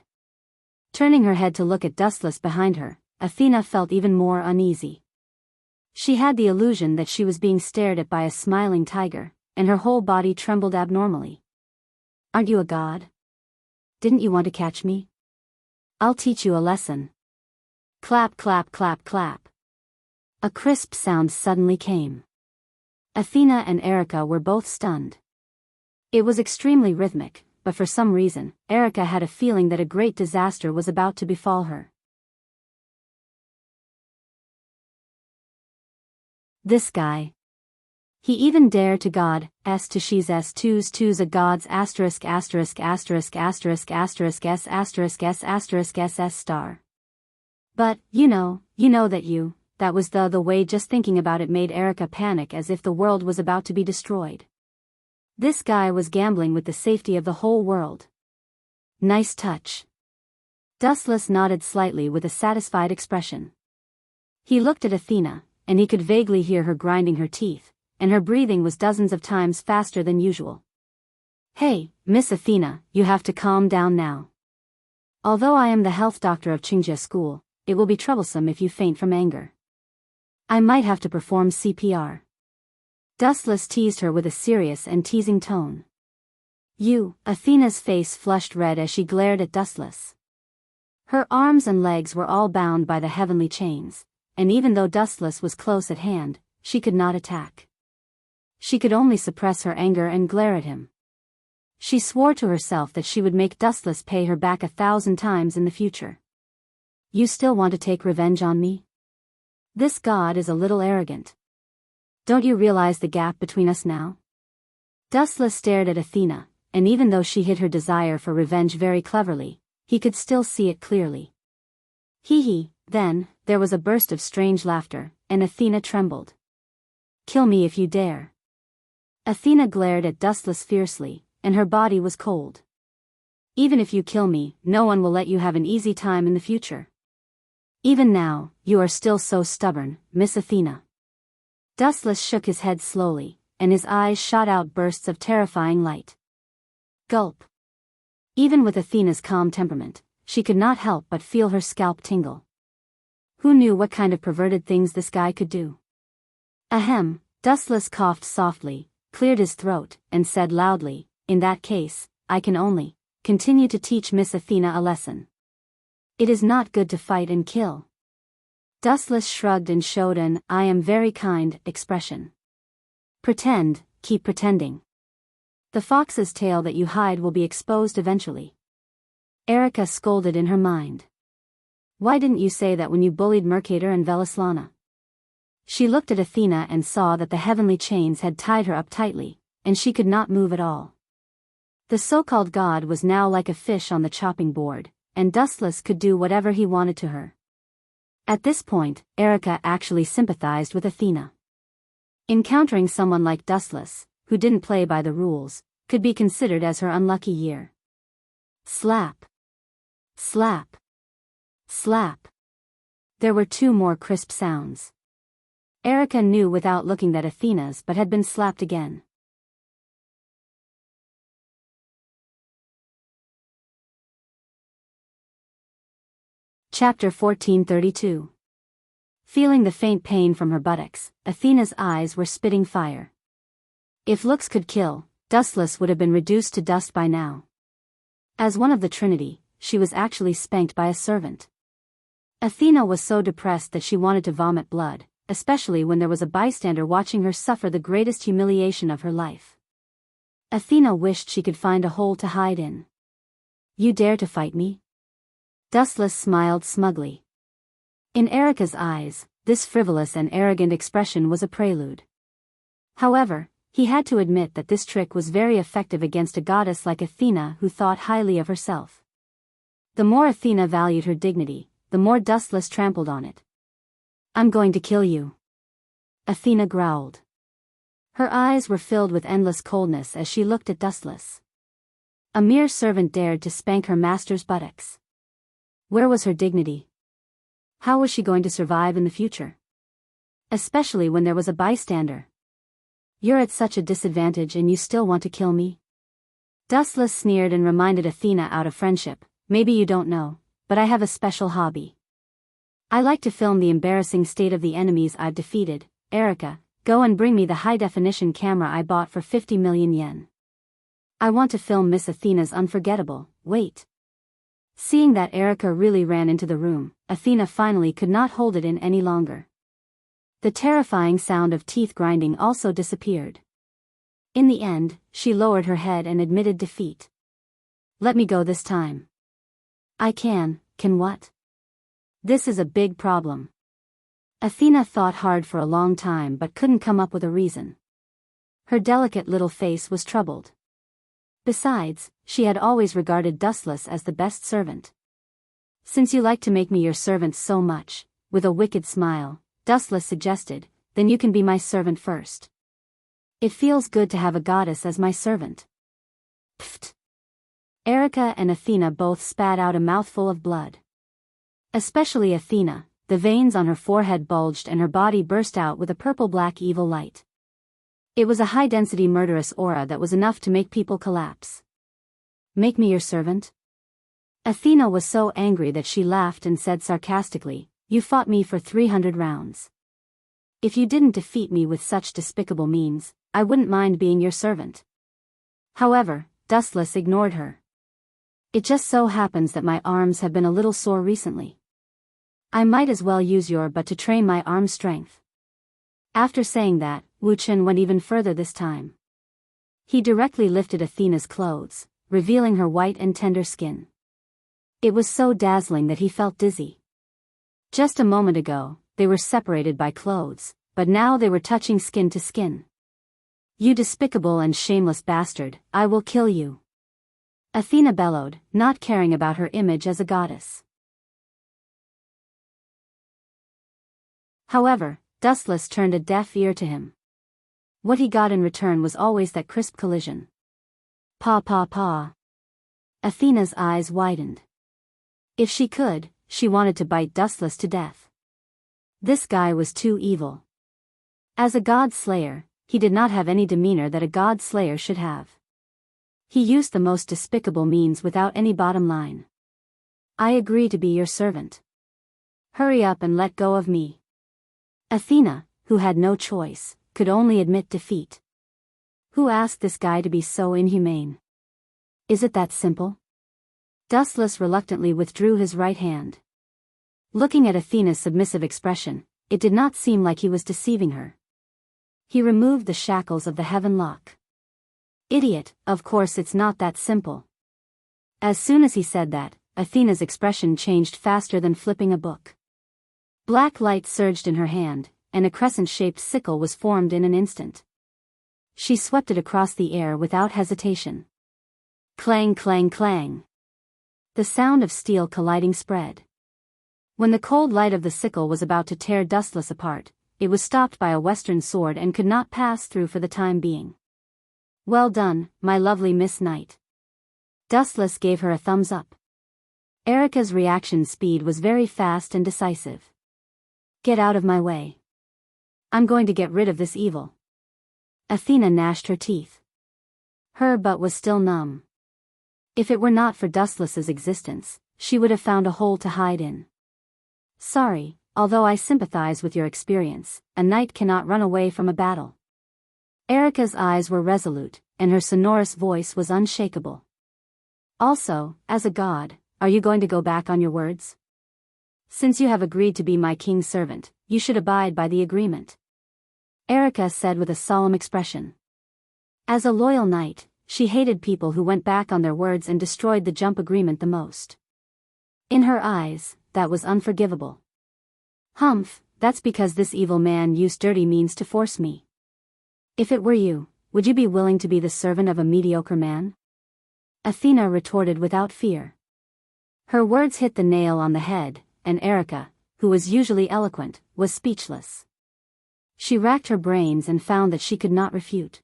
Turning her head to look at Dustless behind her, Athena felt even more uneasy. She had the illusion that she was being stared at by a smiling tiger, and her whole body trembled abnormally. Aren't you a god? Didn't you want to catch me? I'll teach you a lesson. Clap, clap, clap, clap. A crisp sound suddenly came. Athena and Erica were both stunned. It was extremely rhythmic, but for some reason, Erica had a feeling that a great disaster was about to befall her. This guy. He even dared to god, s to she's s twos twos a god's asterisk asterisk asterisk asterisk asterisk s asterisk s asterisk s s star. But, you know that was the way just thinking about it made Erica panic as if the world was about to be destroyed. This guy was gambling with the safety of the whole world. Nice touch. Dustless nodded slightly with a satisfied expression. He looked at Athena, and he could vaguely hear her grinding her teeth, and her breathing was dozens of times faster than usual. Hey, Miss Athena, you have to calm down now. Although I am the health doctor of Qingjia School, it will be troublesome if you faint from anger. I might have to perform CPR. Dustless teased her with a serious and teasing tone. Athena's face flushed red as she glared at Dustless. Her arms and legs were all bound by the heavenly chains, and even though Dustless was close at hand, she could not attack. She could only suppress her anger and glare at him. She swore to herself that she would make Dustless pay her back 1,000 times in the future. You still want to take revenge on me? This god is a little arrogant. Don't you realize the gap between us now? Dustless stared at Athena, and even though she hid her desire for revenge very cleverly, he could still see it clearly. Hee. Then, there was a burst of strange laughter, and Athena trembled. Kill me if you dare. Athena glared at Dustless fiercely, and her body was cold. Even if you kill me, no one will let you have an easy time in the future. Even now, you are still so stubborn, Miss Athena. Dustless shook his head slowly, and his eyes shot out bursts of terrifying light. Gulp. Even with Athena's calm temperament, she could not help but feel her scalp tingle. Who knew what kind of perverted things this guy could do? Ahem, Dustless coughed softly, cleared his throat, and said loudly, in that case, I can only continue to teach Miss Athena a lesson. It is not good to fight and kill. Dustless shrugged and showed an I am very kind expression. Keep pretending. The fox's tail that you hide will be exposed eventually. Erica scolded in her mind. Why didn't you say that when you bullied Mercator and Velislana? She looked at Athena and saw that the heavenly chains had tied her up tightly, and she could not move at all. The so-called god was now like a fish on the chopping board, and Dustless could do whatever he wanted to her. At this point, Erica actually sympathized with Athena. Encountering someone like Dustless, who didn't play by the rules, could be considered as her unlucky year. Slap. Slap. Slap. There were 2 more crisp sounds. Erica knew without looking that Athena's but had been slapped again. Chapter 1432. Feeling the faint pain from her buttocks, Athena's eyes were spitting fire. If looks could kill, Dustless would have been reduced to dust by now. As one of the Trinity, she was actually spanked by a servant. Athena was so depressed that she wanted to vomit blood, especially when there was a bystander watching her suffer the greatest humiliation of her life. Athena wished she could find a hole to hide in. You dare to fight me? Dustless smiled smugly. In Erica's eyes, this frivolous and arrogant expression was a prelude. However, he had to admit that this trick was very effective against a goddess like Athena who thought highly of herself. The more Athena valued her dignity, the more Dustless trampled on it. I'm going to kill you. Athena growled. Her eyes were filled with endless coldness as she looked at Dustless. A mere servant dared to spank her master's buttocks. Where was her dignity? How was she going to survive in the future? Especially when there was a bystander. You're at such a disadvantage and you still want to kill me? Dustless sneered and reminded Athena out of friendship, maybe you don't know, but I have a special hobby. I like to film the embarrassing state of the enemies I've defeated. Erica, go and bring me the high-definition camera I bought for 50 million yen. I want to film Miss Athena's unforgettable, wait. Seeing that Erica really ran into the room, Athena finally could not hold it in any longer. The terrifying sound of teeth grinding also disappeared. In the end, she lowered her head and admitted defeat. Let me go this time. I can what? This is a big problem. Athena thought hard for a long time but couldn't come up with a reason. Her delicate little face was troubled. Besides, she had always regarded Dustless as the best servant. Since you like to make me your servant so much, with a wicked smile, Dustless suggested, then you can be my servant first. It feels good to have a goddess as my servant. Pfft. Erica and Athena both spat out a mouthful of blood. Especially Athena, the veins on her forehead bulged and her body burst out with a purple-black evil light. It was a high-density murderous aura that was enough to make people collapse. Make me your servant? Athena was so angry that she laughed and said sarcastically, you fought me for 300 rounds. If you didn't defeat me with such despicable means, I wouldn't mind being your servant. However, Dustless ignored her. It just so happens that my arms have been a little sore recently. I might as well use your butt to train my arm strength. After saying that, Wu Chen went even further this time. He directly lifted Athena's clothes, revealing her white and tender skin. It was so dazzling that he felt dizzy. Just a moment ago, they were separated by clothes, but now they were touching skin to skin. You despicable and shameless bastard, I will kill you. Athena bellowed, not caring about her image as a goddess. However, Dustless turned a deaf ear to him. What he got in return was always that crisp collision. Paw paw paw. Athena's eyes widened. If she could, she wanted to bite Dustless to death. This guy was too evil. As a god slayer, he did not have any demeanor that a god slayer should have. He used the most despicable means without any bottom line. I agree to be your servant. Hurry up and let go of me. Athena, who had no choice, could only admit defeat. Who asked this guy to be so inhumane? Is it that simple? Dustless reluctantly withdrew his right hand. Looking at Athena's submissive expression, it did not seem like he was deceiving her. He removed the shackles of the heaven lock. Idiot, of course it's not that simple. As soon as he said that, Athena's expression changed faster than flipping a book. Black light surged in her hand, and a crescent-shaped sickle was formed in an instant. She swept it across the air without hesitation. Clang clang clang. The sound of steel colliding spread. When the cold light of the sickle was about to tear Dustless apart, it was stopped by a western sword and could not pass through for the time being. Well done, my lovely Miss Knight. Dustless gave her a thumbs up. Erica's reaction speed was very fast and decisive. Get out of my way. I'm going to get rid of this evil. Athena gnashed her teeth. Her butt was still numb. If it were not for Dustless's existence, she would have found a hole to hide in. Sorry, although I sympathize with your experience, a knight cannot run away from a battle. Erica's eyes were resolute, and her sonorous voice was unshakable. Also, as a god, are you going to go back on your words? Since you have agreed to be my king's servant, you should abide by the agreement. Erica said with a solemn expression. As a loyal knight, she hated people who went back on their words and destroyed the jump agreement the most. In her eyes, that was unforgivable. Humph, that's because this evil man used dirty means to force me. If it were you, would you be willing to be the servant of a mediocre man? Athena retorted without fear. Her words hit the nail on the head, and Erica, who was usually eloquent, was speechless. She racked her brains and found that she could not refute.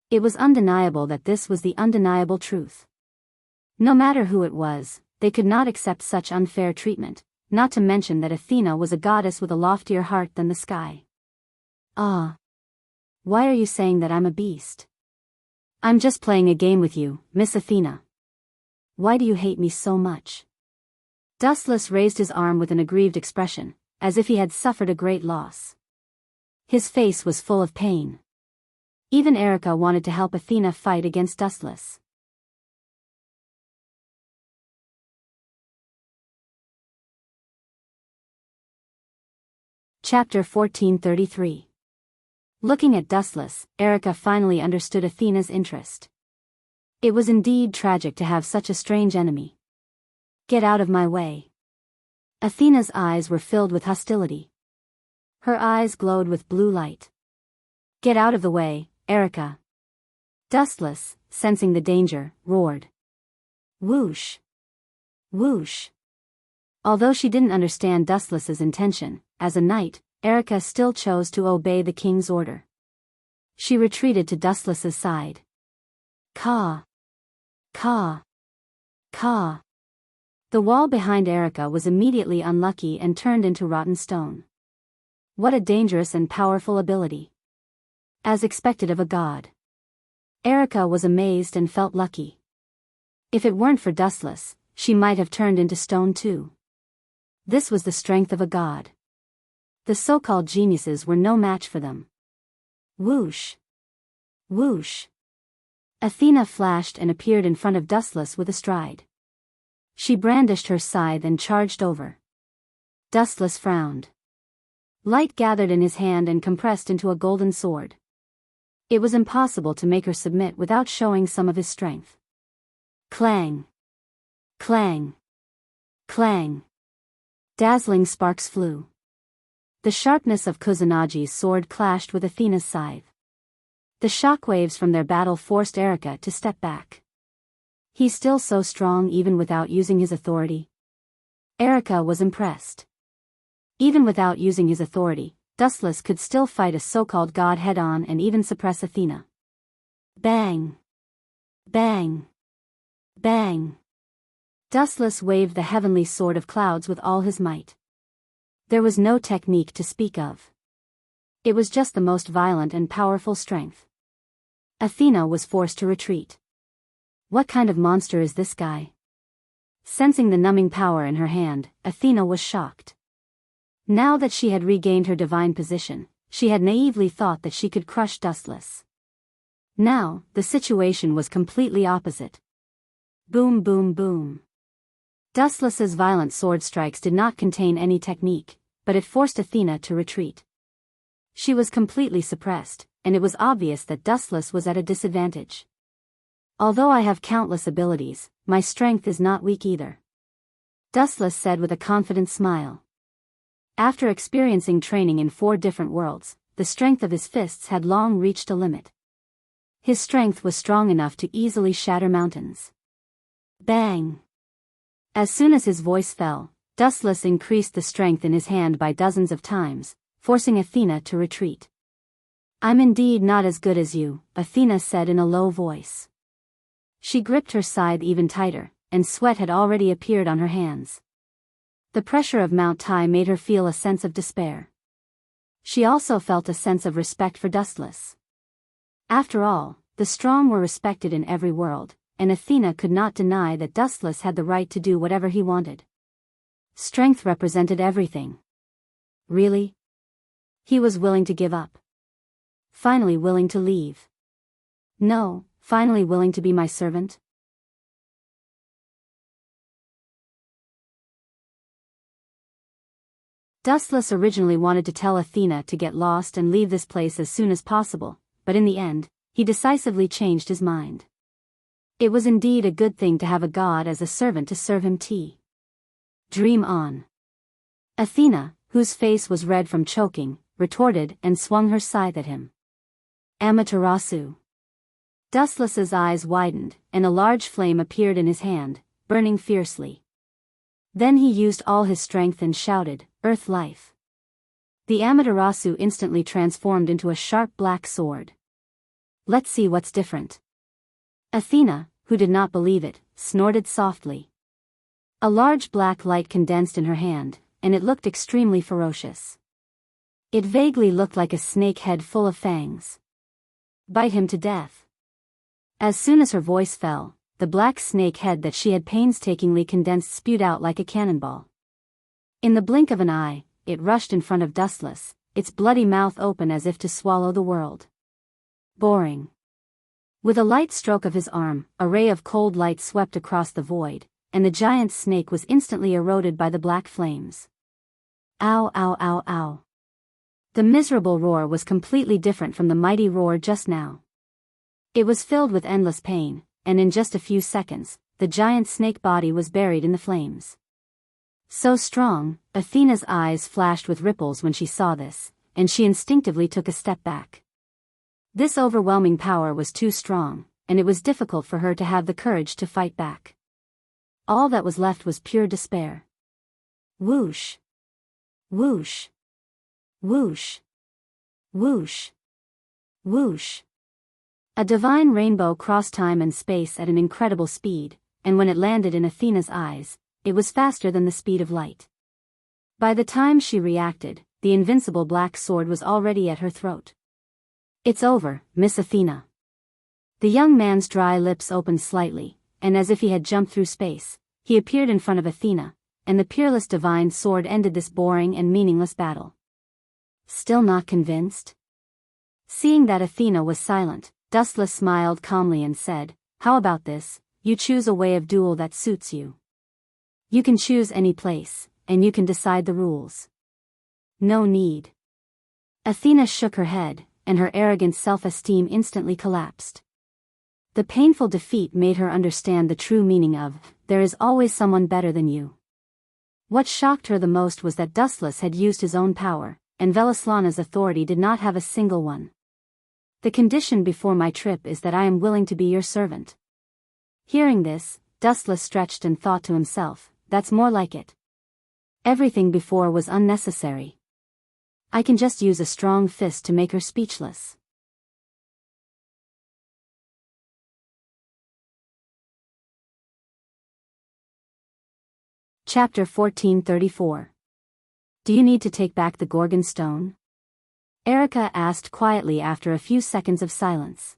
It was undeniable that this was the undeniable truth. No matter who it was, they could not accept such unfair treatment, not to mention that Athena was a goddess with a loftier heart than the sky. Ah. Why are you saying that I'm a beast? I'm just playing a game with you, Miss Athena. Why do you hate me so much? Dustless raised his arm with an aggrieved expression, as if he had suffered a great loss. His face was full of pain. Even Erica wanted to help Athena fight against Dustless. Chapter 1433. Looking at Dustless, Erica finally understood Athena's interest. It was indeed tragic to have such a strange enemy. Get out of my way. Athena's eyes were filled with hostility. Her eyes glowed with blue light. Get out of the way, Erica. Dustless, sensing the danger, roared. Whoosh. Whoosh. Although she didn't understand Dustless's intention, as a knight, Erica still chose to obey the king's order. She retreated to Dustless's side. Caw. Caw. Caw. The wall behind Erica was immediately unlucky and turned into rotten stone. What a dangerous and powerful ability. As expected of a god. Erica was amazed and felt lucky. If it weren't for Dustless, she might have turned into stone too. This was the strength of a god. The so-called geniuses were no match for them. Whoosh. Whoosh. Athena flashed and appeared in front of Dustless with a stride. She brandished her scythe and charged over. Dustless frowned. Light gathered in his hand and compressed into a golden sword. It was impossible to make her submit without showing some of his strength. Clang. Clang. Clang. Dazzling sparks flew. The sharpness of Kusunagi's sword clashed with Athena's scythe. The shockwaves from their battle forced Erica to step back. He's still so strong even without using his authority. Erica was impressed. Even without using his authority, Dustless could still fight a so-called god head-on and even suppress Athena. Bang! Bang! Bang! Dustless waved the heavenly sword of clouds with all his might. There was no technique to speak of. It was just the most violent and powerful strength. Athena was forced to retreat. What kind of monster is this guy? Sensing the numbing power in her hand, Athena was shocked. Now that she had regained her divine position, she had naively thought that she could crush Dustless. Now, the situation was completely opposite. Boom boom boom. Dustless's violent sword strikes did not contain any technique, but it forced Athena to retreat. She was completely suppressed, and it was obvious that Dustless was at a disadvantage. Although I have countless abilities, my strength is not weak either. Dustless said with a confident smile. After experiencing training in 4 different worlds, the strength of his fists had long reached a limit. His strength was strong enough to easily shatter mountains. Bang! As soon as his voice fell, Dustless increased the strength in his hand by dozens of times, forcing Athena to retreat. I'm indeed not as good as you, Athena said in a low voice. She gripped her scythe even tighter, and sweat had already appeared on her hands. The pressure of Mount Tai made her feel a sense of despair. She also felt a sense of respect for Dustless. After all, the strong were respected in every world, and Athena could not deny that Dustless had the right to do whatever he wanted. Strength represented everything. Really? He was willing to give up. Finally willing to leave. No, finally willing to be my servant? Dustless originally wanted to tell Athena to get lost and leave this place as soon as possible, but in the end, he decisively changed his mind. It was indeed a good thing to have a god as a servant to serve him tea. Dream on. Athena, whose face was red from choking, retorted and swung her scythe at him. Amaterasu. Dustless's eyes widened, and a large flame appeared in his hand, burning fiercely. Then he used all his strength and shouted, Earth Life. The Amaterasu instantly transformed into a sharp black sword. Let's see what's different. Athena, who did not believe it, snorted softly. A large black light condensed in her hand, and it looked extremely ferocious. It vaguely looked like a snake head full of fangs. Bite him to death. As soon as her voice fell, the black snake head that she had painstakingly condensed spewed out like a cannonball. In the blink of an eye, it rushed in front of Dustless, its bloody mouth open as if to swallow the world. Boring. With a light stroke of his arm, a ray of cold light swept across the void, and the giant snake was instantly eroded by the black flames. Ow, ow, ow, ow. The miserable roar was completely different from the mighty roar just now. It was filled with endless pain, and in just a few seconds, the giant snake body was buried in the flames. So strong, Athena's eyes flashed with ripples when she saw this, and she instinctively took a step back. This overwhelming power was too strong, and it was difficult for her to have the courage to fight back. All that was left was pure despair. Whoosh! Whoosh! Whoosh! Whoosh! Whoosh! A divine rainbow crossed time and space at an incredible speed, and when it landed in Athena's eyes, it was faster than the speed of light. By the time she reacted, the invincible black sword was already at her throat. It's over, Miss Athena. The young man's dry lips opened slightly, and as if he had jumped through space, he appeared in front of Athena, and the peerless divine sword ended this boring and meaningless battle. Still not convinced? Seeing that Athena was silent, Dustless smiled calmly and said, "How about this? You choose a way of duel that suits you. You can choose any place, and you can decide the rules." No need. Athena shook her head, and her arrogant self-esteem instantly collapsed. The painful defeat made her understand the true meaning of, there is always someone better than you. What shocked her the most was that Dustless had used his own power, and Velaslana's authority did not have a single one. "The condition before my trip is that I am willing to be your servant." Hearing this, Dustless stretched and thought to himself, that's more like it. Everything before was unnecessary. I can just use a strong fist to make her speechless. Chapter 1434. Do you need to take back the Gorgon stone? Erica asked quietly after a few seconds of silence.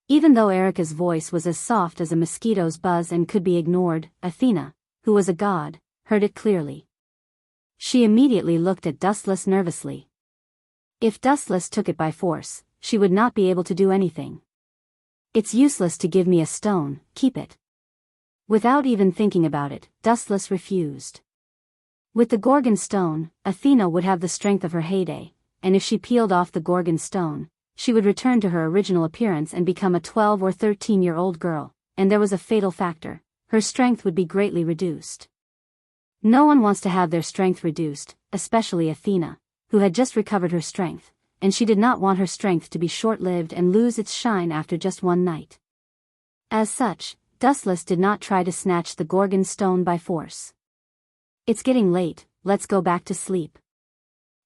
Even though Erica's voice was as soft as a mosquito's buzz and could be ignored, Athena, who was a god, heard it clearly. She immediately looked at Dustless nervously. If Dustless took it by force, she would not be able to do anything. "It's useless to give me a stone, keep it." Without even thinking about it, Dustless refused. With the Gorgon stone, Athena would have the strength of her heyday, and if she peeled off the Gorgon stone, she would return to her original appearance and become a 12 or 13-year-old girl, and there was a fatal factor: her strength would be greatly reduced. No one wants to have their strength reduced, especially Athena, who had just recovered her strength, and she did not want her strength to be short-lived and lose its shine after just one night. As such, Dustless did not try to snatch the Gorgon stone by force. "It's getting late, let's go back to sleep,"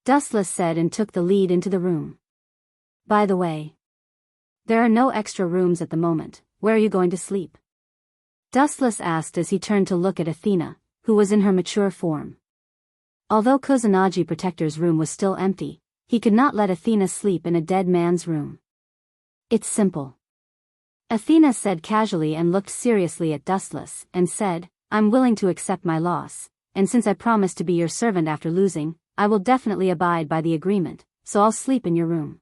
Dustless said and took the lead into the room. "By the way, there are no extra rooms at the moment, where are you going to sleep?" Dustless asked as he turned to look at Athena, who was in her mature form. Although Kusanagi Protector's room was still empty, he could not let Athena sleep in a dead man's room. "It's simple," Athena said casually and looked seriously at Dustless, and said, "I'm willing to accept my loss, and since I promised to be your servant after losing, I will definitely abide by the agreement, so I'll sleep in your room."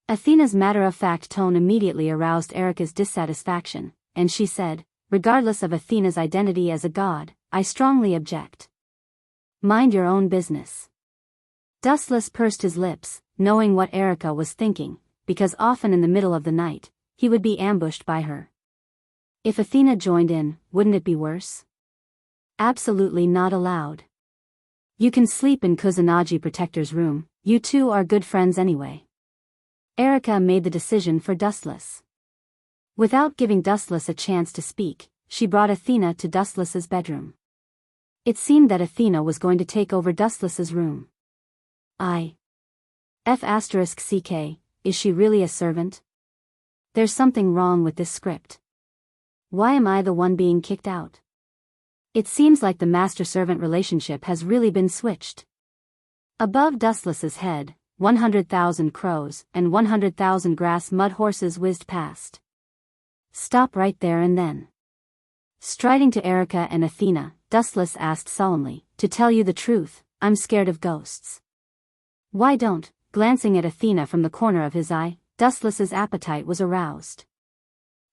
Athena's matter-of-fact tone immediately aroused Erica's dissatisfaction, and she said, "Regardless of Athena's identity as a god, I strongly object." "Mind your own business." Dustless pursed his lips, knowing what Erica was thinking, because often in the middle of the night, he would be ambushed by her. If Athena joined in, wouldn't it be worse? Absolutely not allowed. "You can sleep in Kusanagi Protector's room, you two are good friends anyway." Erica made the decision for Dustless. Without giving Dustless a chance to speak, she brought Athena to Dustless's bedroom. It seemed that Athena was going to take over Dustless's room. F***ck, is she really a servant? There's something wrong with this script. Why am I the one being kicked out? It seems like the master-servant relationship has really been switched. Above Dustless's head, 100,000 crows and 100,000 grass mud horses whizzed past. Stop right there and then. Striding to Erica and Athena, Dustless asked solemnly, to tell you the truth, I'm scared of ghosts. Why don't? Glancing at Athena from the corner of his eye, Dustless's appetite was aroused.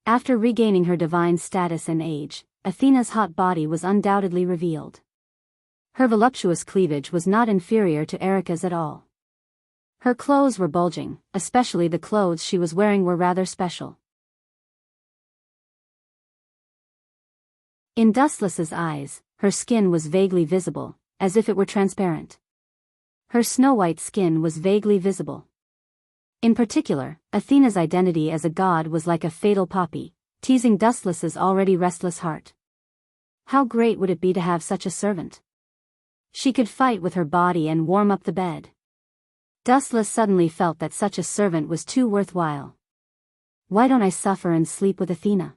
After regaining her divine status and age, Athena's hot body was undoubtedly revealed. Her voluptuous cleavage was not inferior to Erica's at all. Her clothes were bulging, especially the clothes she was wearing were rather special. In Dustless's eyes, her skin was vaguely visible, as if it were transparent. Her snow-white skin was vaguely visible. In particular, Athena's identity as a god was like a fatal poppy, teasing Dustless's already restless heart. How great would it be to have such a servant? She could fight with her body and warm up the bed. Dustless suddenly felt that such a servant was too worthwhile. Why don't I suffer and sleep with Athena?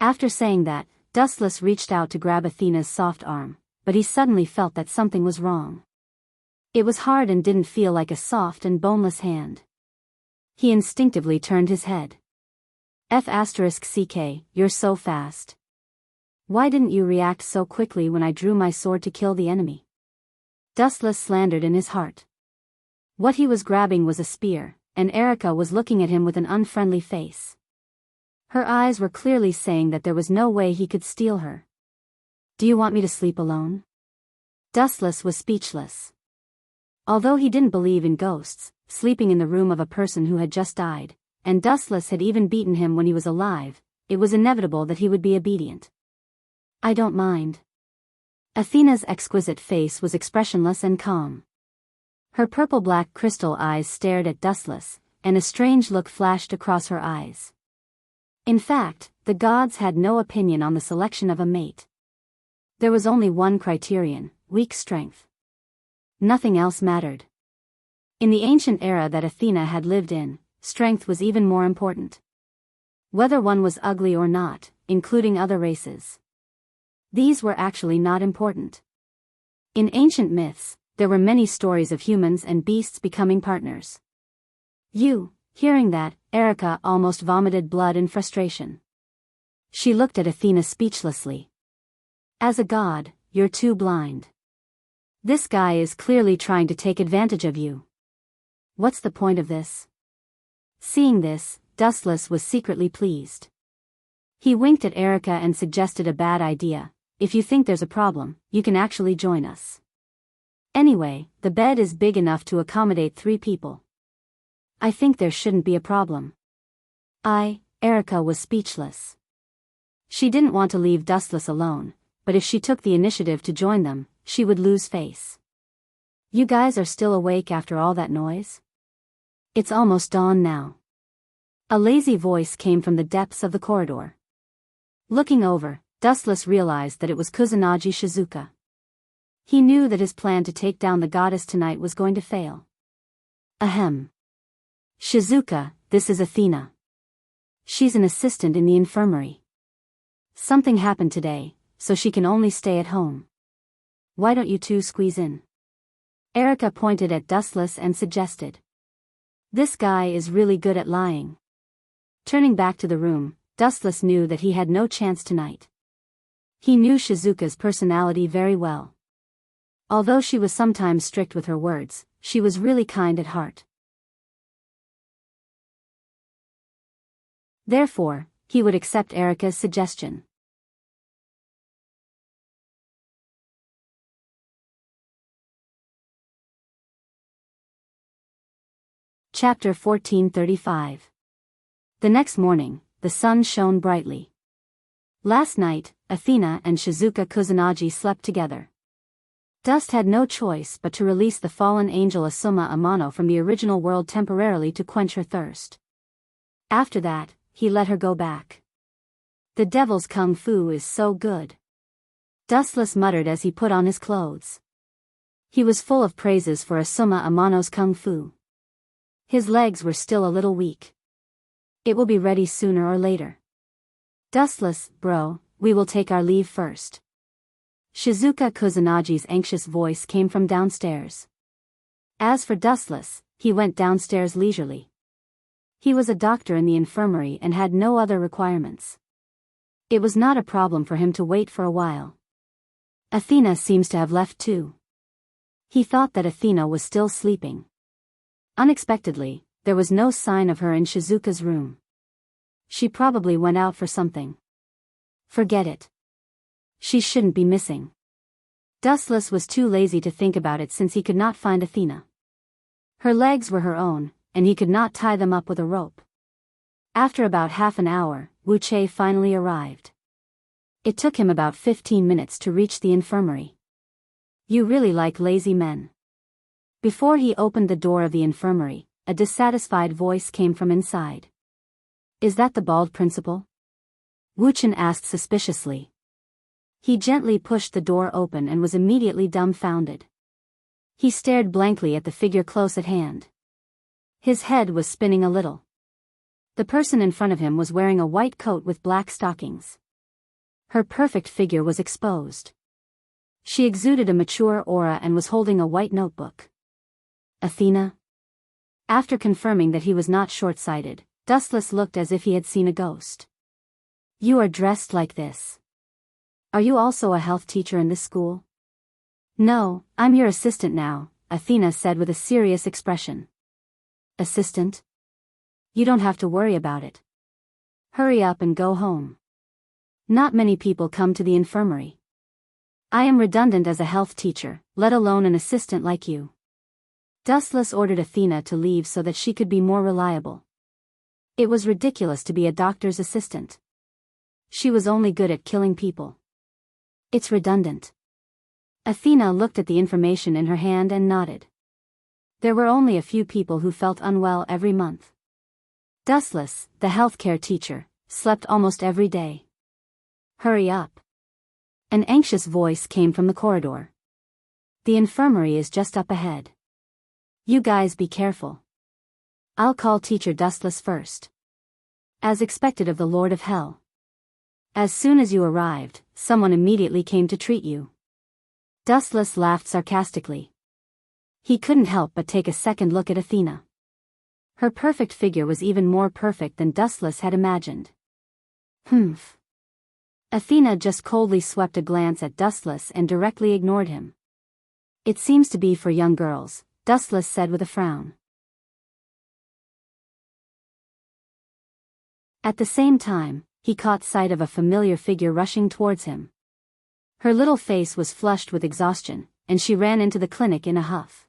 After saying that, Dustless reached out to grab Athena's soft arm, but he suddenly felt that something was wrong. It was hard and didn't feel like a soft and boneless hand. He instinctively turned his head. F***ck, you're so fast. Why didn't you react so quickly when I drew my sword to kill the enemy? Dustless slandered in his heart. What he was grabbing was a spear, and Erica was looking at him with an unfriendly face. Her eyes were clearly saying that there was no way he could steal her. Do you want me to sleep alone? Dustless was speechless. Although he didn't believe in ghosts, sleeping in the room of a person who had just died, and Dustless had even beaten him when he was alive, it was inevitable that he would be obedient. I don't mind. Athena's exquisite face was expressionless and calm. Her purple-black crystal eyes stared at Dustless, and a strange look flashed across her eyes. In fact, the gods had no opinion on the selection of a mate. There was only one criterion: weak strength. Nothing else mattered. In the ancient era that Athena had lived in, strength was even more important. Whether one was ugly or not, including other races. These were actually not important. In ancient myths, there were many stories of humans and beasts becoming partners. Hearing that, Erica almost vomited blood in frustration. She looked at Athena speechlessly. As a god, you're too blind. This guy is clearly trying to take advantage of you. What's the point of this? Seeing this, Dustless was secretly pleased. He winked at Erica and suggested a bad idea. If you think there's a problem, you can actually join us. Anyway, the bed is big enough to accommodate 3 people. I think there shouldn't be a problem. Erica was speechless. She didn't want to leave Dustless alone, but if she took the initiative to join them, she would lose face. You guys are still awake after all that noise? It's almost dawn now. A lazy voice came from the depths of the corridor. Looking over, Dustless realized that it was Kusanagi Shizuka. He knew that his plan to take down the goddess tonight was going to fail. Ahem. Shizuka, this is Athena. She's an assistant in the infirmary. Something happened today, so she can only stay at home. Why don't you two squeeze in? Erica pointed at Dustless and suggested. This guy is really good at lying. Turning back to the room, Dustless knew that he had no chance tonight. He knew Shizuka's personality very well. Although she was sometimes strict with her words, she was really kind at heart. Therefore, he would accept Erica's suggestion. Chapter 1435. The next morning, the sun shone brightly. Last night, Athena and Shizuka Kusanagi slept together. Dust had no choice but to release the fallen angel Asuma Amano from the original world temporarily to quench her thirst. After that, he let her go back. The devil's kung fu is so good. Dustless muttered as he put on his clothes. He was full of praises for Asuma Amano's kung fu. His legs were still a little weak. It will be ready sooner or later. Dustless, bro, we will take our leave first. Shizuka Kusanagi's anxious voice came from downstairs. As for Dustless, he went downstairs leisurely. He was a doctor in the infirmary and had no other requirements. It was not a problem for him to wait for a while. Athena seems to have left too. He thought that Athena was still sleeping. Unexpectedly, there was no sign of her in Shizuka's room. She probably went out for something. Forget it. She shouldn't be missing. Dustless was too lazy to think about it since he could not find Athena. Her legs were her own, and he could not tie them up with a rope. After about half an hour, Wu Che finally arrived. It took him about 15 minutes to reach the infirmary. You really like lazy men. Before he opened the door of the infirmary, a dissatisfied voice came from inside. Is that the bald principal? Wu Chen asked suspiciously. He gently pushed the door open and was immediately dumbfounded. He stared blankly at the figure close at hand. His head was spinning a little. The person in front of him was wearing a white coat with black stockings. Her perfect figure was exposed. She exuded a mature aura and was holding a white notebook. Athena? After confirming that he was not short-sighted, Dustless looked as if he had seen a ghost. You are dressed like this. Are you also a health teacher in this school? No, I'm your assistant now, Athena said with a serious expression. Assistant? You don't have to worry about it. Hurry up and go home. Not many people come to the infirmary. I am redundant as a health teacher, let alone an assistant like you. Dustless ordered Athena to leave so that she could be more reliable. It was ridiculous to be a doctor's assistant. She was only good at killing people. It's redundant. Athena looked at the information in her hand and nodded. There were only a few people who felt unwell every month. Dustless, the healthcare teacher, slept almost every day. Hurry up. An anxious voice came from the corridor. The infirmary is just up ahead. You guys be careful. I'll call Teacher Dustless first. As expected of the Lord of Hell. As soon as you arrived, someone immediately came to treat you. Dustless laughed sarcastically. He couldn't help but take a second look at Athena. Her perfect figure was even more perfect than Dustless had imagined. Humph. Athena just coldly swept a glance at Dustless and directly ignored him. It seems to be for young girls, Dustless said with a frown. At the same time, he caught sight of a familiar figure rushing towards him. Her little face was flushed with exhaustion, and she ran into the clinic in a huff.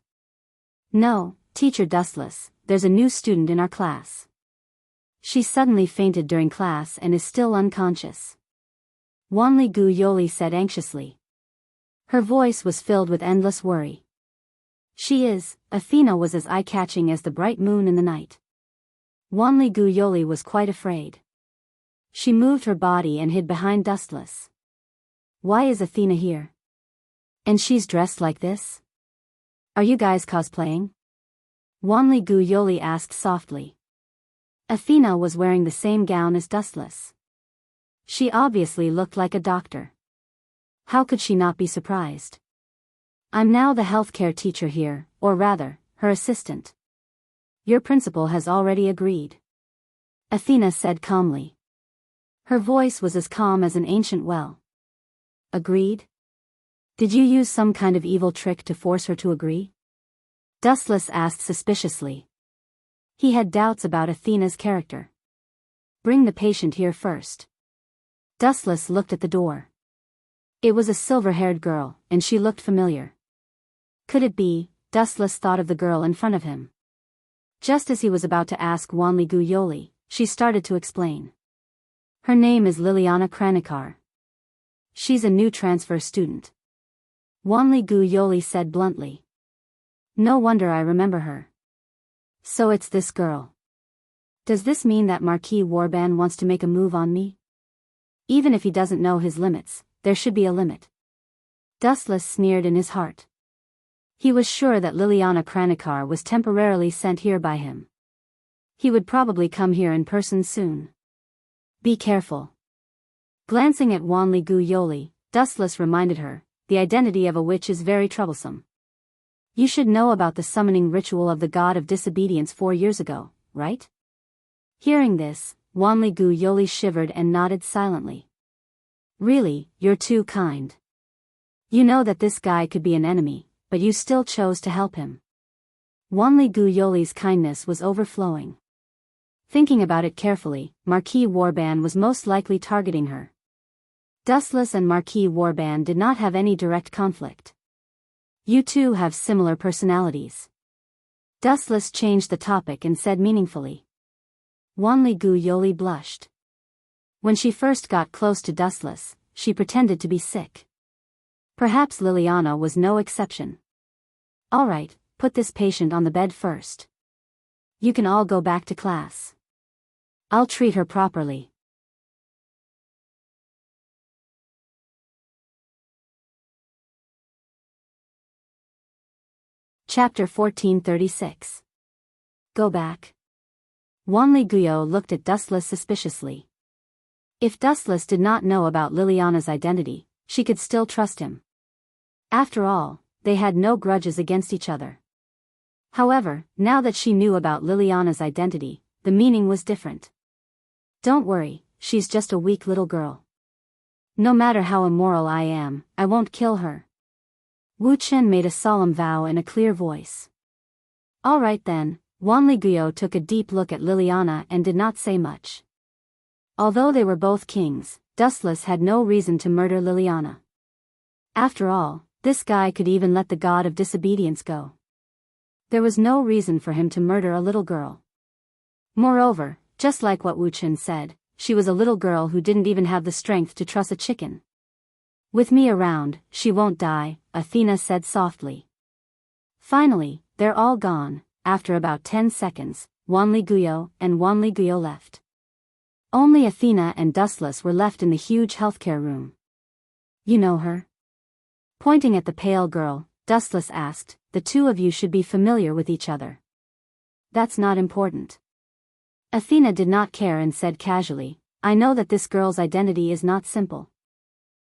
No, Teacher Dustless, there's a new student in our class. She suddenly fainted during class and is still unconscious. Wanli Gu Yoli said anxiously. Her voice was filled with endless worry. Athena was as eye-catching as the bright moon in the night. Wanli Gu Yoli was quite afraid. She moved her body and hid behind Dustless. Why is Athena here? And she's dressed like this? Are you guys cosplaying? Wanli Gu Yoli asked softly. Athena was wearing the same gown as Dustless. She obviously looked like a doctor. How could she not be surprised? I'm now the healthcare teacher here, or rather, her assistant. Your principal has already agreed. Athena said calmly. Her voice was as calm as an ancient well. Agreed? Did you use some kind of evil trick to force her to agree? Dustless asked suspiciously. He had doubts about Athena's character. Bring the patient here first. Dustless looked at the door. It was a silver-haired girl, and she looked familiar. Could it be? Dustless thought of the girl in front of him. Just as he was about to ask Wanli Gu Yoli, she started to explain. Her name is Liliana Kranikar. She's a new transfer student. Wanli Gu Yoli said bluntly. No wonder I remember her. So it's this girl. Does this mean that Marquis Warban wants to make a move on me? Even if he doesn't know his limits, there should be a limit. Dustless sneered in his heart. He was sure that Liliana Kranikar was temporarily sent here by him. He would probably come here in person soon. Be careful. Glancing at Wanli Gu Yoli, Dustless reminded her, the identity of a witch is very troublesome. You should know about the summoning ritual of the god of disobedience 4 years ago, right? Hearing this, Wanli Gu Yoli shivered and nodded silently. Really, you're too kind. You know that this guy could be an enemy, but you still chose to help him. Wanli Gu Yoli's kindness was overflowing. Thinking about it carefully, Marquis Warban was most likely targeting her. Dustless and Marquis Warban did not have any direct conflict. You two have similar personalities. Dustless changed the topic and said meaningfully. Wanli Gu Yoli blushed. When she first got close to Dustless, she pretended to be sick. Perhaps Liliana was no exception. All right, put this patient on the bed first. You can all go back to class. I'll treat her properly. Chapter 1436. Go back. Wanli Guyo looked at Dustless suspiciously. If Dustless did not know about Liliana's identity, she could still trust him. After all, they had no grudges against each other. However, now that she knew about Liliana's identity, the meaning was different. Don't worry, she's just a weak little girl. No matter how immoral I am, I won't kill her. Wu Chen made a solemn vow in a clear voice. All right then, Wanli Guyo took a deep look at Liliana and did not say much. Although they were both kings, Dustless had no reason to murder Liliana. After all, this guy could even let the god of disobedience go. There was no reason for him to murder a little girl. Moreover, just like what Wu Chen said, she was a little girl who didn't even have the strength to truss a chicken. With me around, she won't die, Athena said softly. Finally, they're all gone. After about 10 seconds, Wanli Guyo and Wanli Guyo left. Only Athena and Dustless were left in the huge healthcare room. You know her? Pointing at the pale girl, Dustless asked, the two of you should be familiar with each other. That's not important. Athena did not care and said casually, I know that this girl's identity is not simple.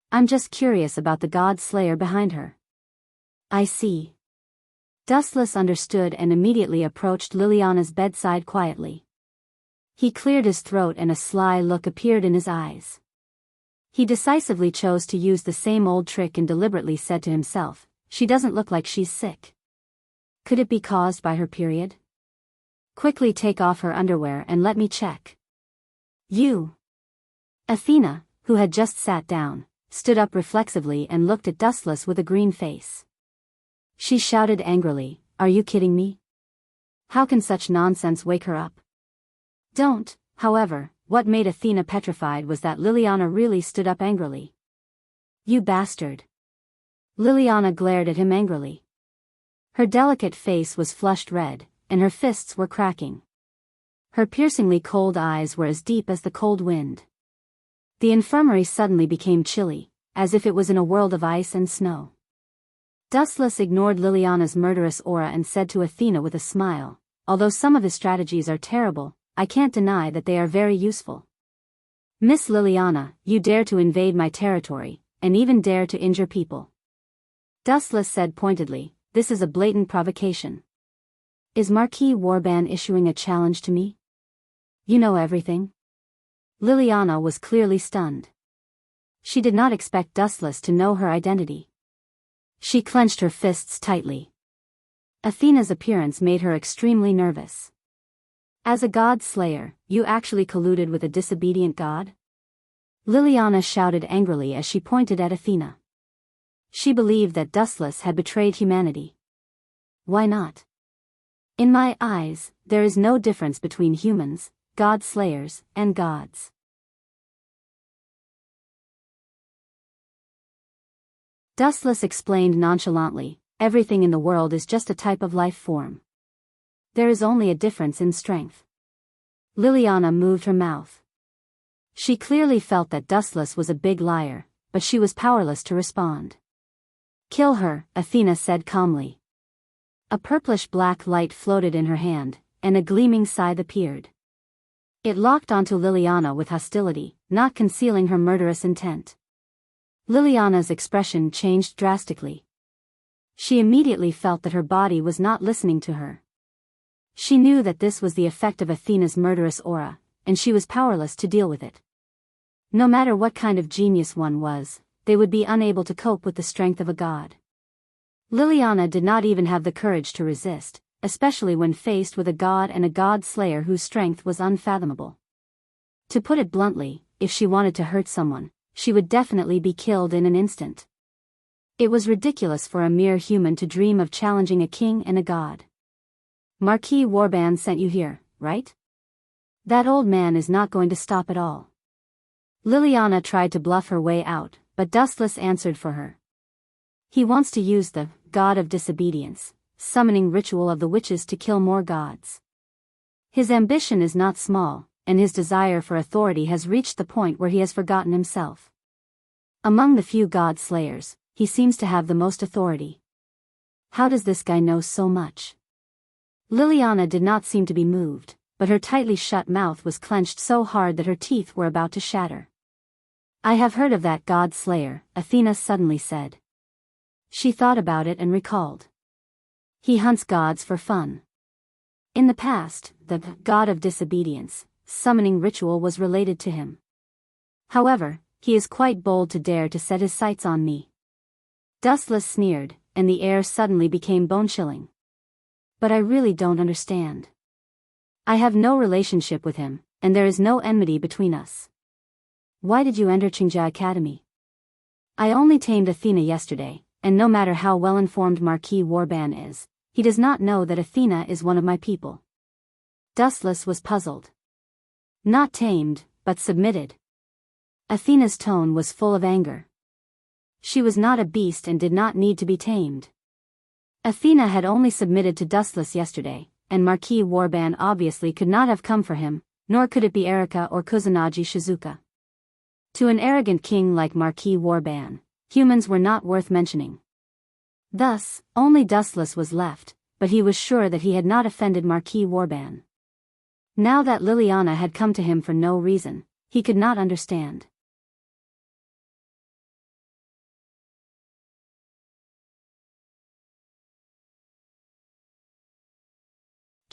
I'm just curious about the god slayer behind her. I see. Dustless understood and immediately approached Liliana's bedside quietly. He cleared his throat and a sly look appeared in his eyes. He decisively chose to use the same old trick and deliberately said to himself, she doesn't look like she's sick. Could it be caused by her period? Quickly take off her underwear and let me check. You. Athena, who had just sat down, stood up reflexively and looked at Dustless with a green face. She shouted angrily, are you kidding me? How can such nonsense wake her up? Don't. However, what made Athena petrified was that Liliana really stood up angrily. You bastard. Liliana glared at him angrily. Her delicate face was flushed red, and her fists were cracking. Her piercingly cold eyes were as deep as the cold wind. The infirmary suddenly became chilly, as if it was in a world of ice and snow. Dustless ignored Liliana's murderous aura and said to Athena with a smile, although some of his strategies are terrible, I can't deny that they are very useful. Miss Liliana, you dare to invade my territory, and even dare to injure people. Dustless said pointedly, this is a blatant provocation. Is Marquis Warban issuing a challenge to me? You know everything? Liliana was clearly stunned. She did not expect Dustless to know her identity. She clenched her fists tightly. Athena's appearance made her extremely nervous. As a god slayer, you actually colluded with a disobedient god? Liliana shouted angrily as she pointed at Athena. She believed that Dustless had betrayed humanity. Why not? In my eyes, there is no difference between humans, god slayers, and gods. Dustless explained nonchalantly, everything in the world is just a type of life form. There is only a difference in strength. Liliana moved her mouth. She clearly felt that Dustless was a big liar, but she was powerless to respond. Kill her, Athena said calmly. A purplish-black light floated in her hand, and a gleaming scythe appeared. It locked onto Liliana with hostility, not concealing her murderous intent. Liliana's expression changed drastically. She immediately felt that her body was not listening to her. She knew that this was the effect of Athena's murderous aura, and she was powerless to deal with it. No matter what kind of genius one was, they would be unable to cope with the strength of a god. Liliana did not even have the courage to resist, especially when faced with a god and a god slayer whose strength was unfathomable. To put it bluntly, if she wanted to hurt someone, she would definitely be killed in an instant. It was ridiculous for a mere human to dream of challenging a king and a god. Marquis Warband sent you here, right? That old man is not going to stop at all. Liliana tried to bluff her way out, but Dustless answered for her. He wants to use the god of disobedience, summoning ritual of the witches to kill more gods. His ambition is not small, and his desire for authority has reached the point where he has forgotten himself. Among the few god slayers, he seems to have the most authority. How does this guy know so much? Liliana did not seem to be moved, but her tightly shut mouth was clenched so hard that her teeth were about to shatter. I have heard of that god slayer, Athena suddenly said. She thought about it and recalled. He hunts gods for fun. In the past, the god of disobedience, summoning ritual was related to him. However, he is quite bold to dare to set his sights on me. Dustless sneered, and the air suddenly became bone-chilling. But I really don't understand. I have no relationship with him, and there is no enmity between us. Why did you enter Qingja Academy? I only tamed Athena yesterday, and no matter how well-informed Marquis Warban is, he does not know that Athena is one of my people. Dustless was puzzled. Not tamed, but submitted. Athena's tone was full of anger. She was not a beast and did not need to be tamed. Athena had only submitted to Dustless yesterday, and Marquis Warban obviously could not have come for him, nor could it be Erika or Kusanagi Shizuka. To an arrogant king like Marquis Warban, humans were not worth mentioning. Thus, only Dustless was left, but he was sure that he had not offended Marquis Warban. Now that Liliana had come to him for no reason, he could not understand.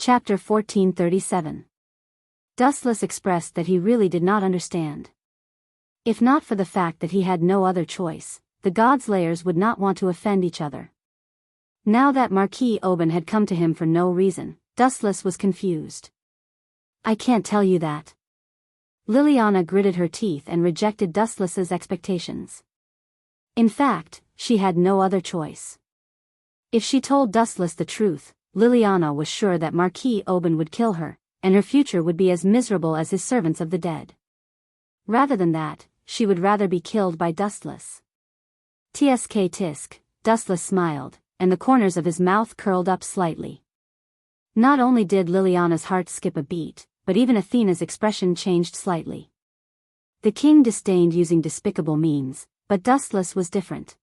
Chapter 1437. Dustless expressed that he really did not understand. If not for the fact that he had no other choice, the godslayers would not want to offend each other. Now that Marquis Oban had come to him for no reason, Dustless was confused. I can't tell you that. Liliana gritted her teeth and rejected Dustless's expectations. In fact, she had no other choice. If she told Dustless the truth, Liliana was sure that Marquis Oban would kill her, and her future would be as miserable as his servants of the dead. Rather than that, she would rather be killed by Dustless. Tsk tisk, Dustless smiled, and the corners of his mouth curled up slightly. Not only did Liliana's heart skip a beat, but even Athena's expression changed slightly. The king disdained using despicable means, but Dustless was different.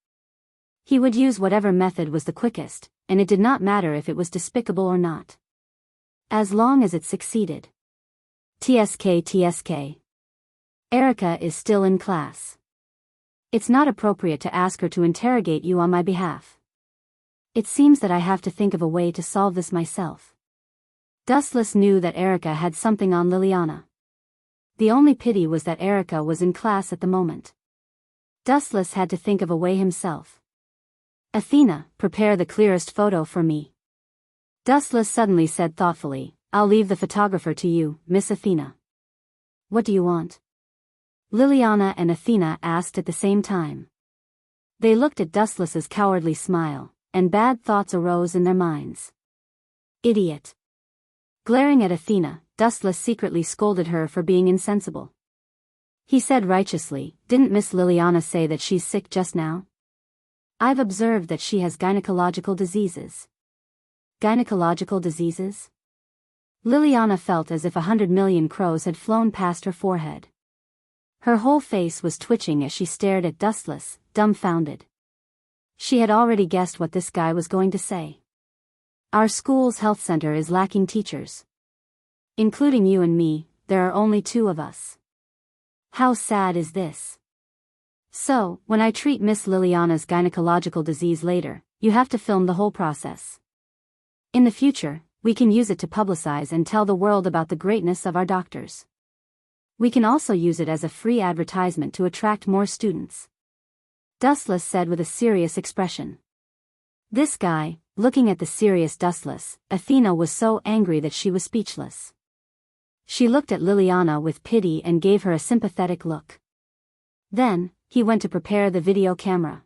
He would use whatever method was the quickest, and it did not matter if it was despicable or not. As long as it succeeded. Tsk. Erika is still in class. It's not appropriate to ask her to interrogate you on my behalf. It seems that I have to think of a way to solve this myself. Dustless knew that Erika had something on Liliana. The only pity was that Erika was in class at the moment. Dustless had to think of a way himself. Athena, prepare the clearest photo for me. Dustless suddenly said thoughtfully, I'll leave the photographer to you, Miss Athena. What do you want? Liliana and Athena asked at the same time. They looked at Dustless's cowardly smile, and bad thoughts arose in their minds. Idiot. Glaring at Athena, Dustless secretly scolded her for being insensible. He said righteously, didn't Miss Liliana say that she's sick just now? I've observed that she has gynecological diseases. Gynecological diseases? Liliana felt as if 100 million crows had flown past her forehead. Her whole face was twitching as she stared at Dustless, dumbfounded. She had already guessed what this guy was going to say. Our school's health center is lacking teachers. Including you and me, there are only 2 of us. How sad is this? So, when I treat Miss Liliana's gynecological disease later, you have to film the whole process. In the future, we can use it to publicize and tell the world about the greatness of our doctors. We can also use it as a free advertisement to attract more students. Dustless said with a serious expression. This guy, looking at the serious Dustless, Athena was so angry that she was speechless. She looked at Liliana with pity and gave her a sympathetic look. Then, he went to prepare the video camera.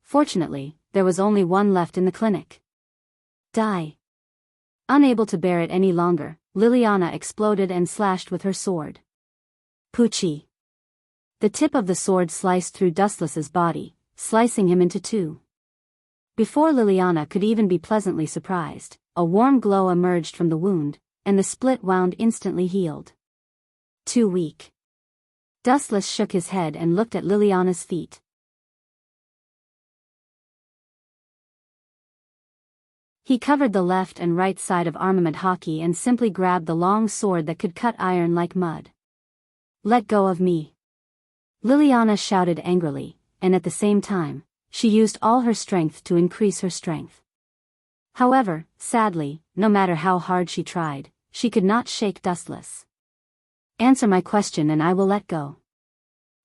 Fortunately, there was only one left in the clinic. Die. Unable to bear it any longer, Liliana exploded and slashed with her sword. Poochie. The tip of the sword sliced through Dustless's body, slicing him into two. Before Liliana could even be pleasantly surprised, a warm glow emerged from the wound, and the split wound instantly healed. Too weak. Dustless shook his head and looked at Liliana's feet. He covered the left and right side of armament hockey and simply grabbed the long sword that could cut iron like mud. Let go of me. Liliana shouted angrily, and at the same time, she used all her strength to increase her strength. However, sadly, no matter how hard she tried, she could not shake Dustless. Answer my question and I will let go.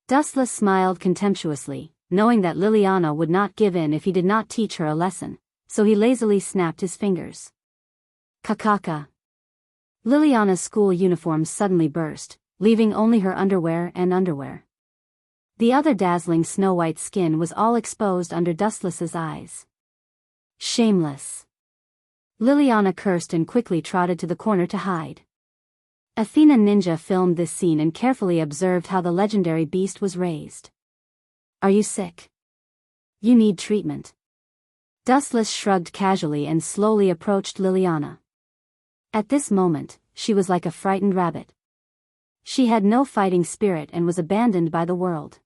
Dustless smiled contemptuously, knowing that Liliana would not give in if he did not teach her a lesson, so he lazily snapped his fingers. Kakaka. Liliana's school uniform suddenly burst, leaving only her underwear and underwear. The other dazzling snow-white skin was all exposed under Dustless's eyes. Shameless. Liliana cursed and quickly trotted to the corner to hide. Athena Ninja filmed this scene and carefully observed how the legendary beast was raised. Are you sick? You need treatment. Dustless shrugged casually and slowly approached Liliana. At this moment, she was like a frightened rabbit. She had no fighting spirit and was abandoned by the world.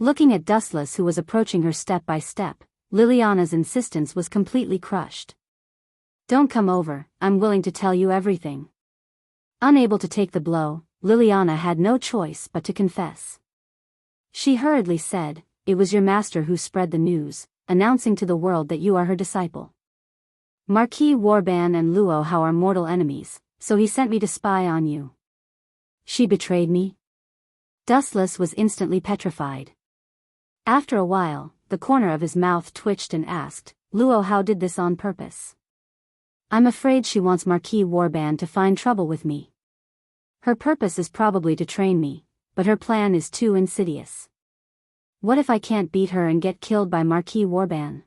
Looking at Dustless who was approaching her step by step, Liliana's insistence was completely crushed. Don't come over, I'm willing to tell you everything. Unable to take the blow, Liliana had no choice but to confess. She hurriedly said, it was your master who spread the news, announcing to the world that you are her disciple. Marquis Warban and Luo Hao are mortal enemies, so he sent me to spy on you. She betrayed me? Dustless was instantly petrified. After a while, the corner of his mouth twitched and asked, Luo Hao did this on purpose. I'm afraid she wants Marquis Warban to find trouble with me. Her purpose is probably to train me, but her plan is too insidious. What if I can't beat her and get killed by Marquis Warban?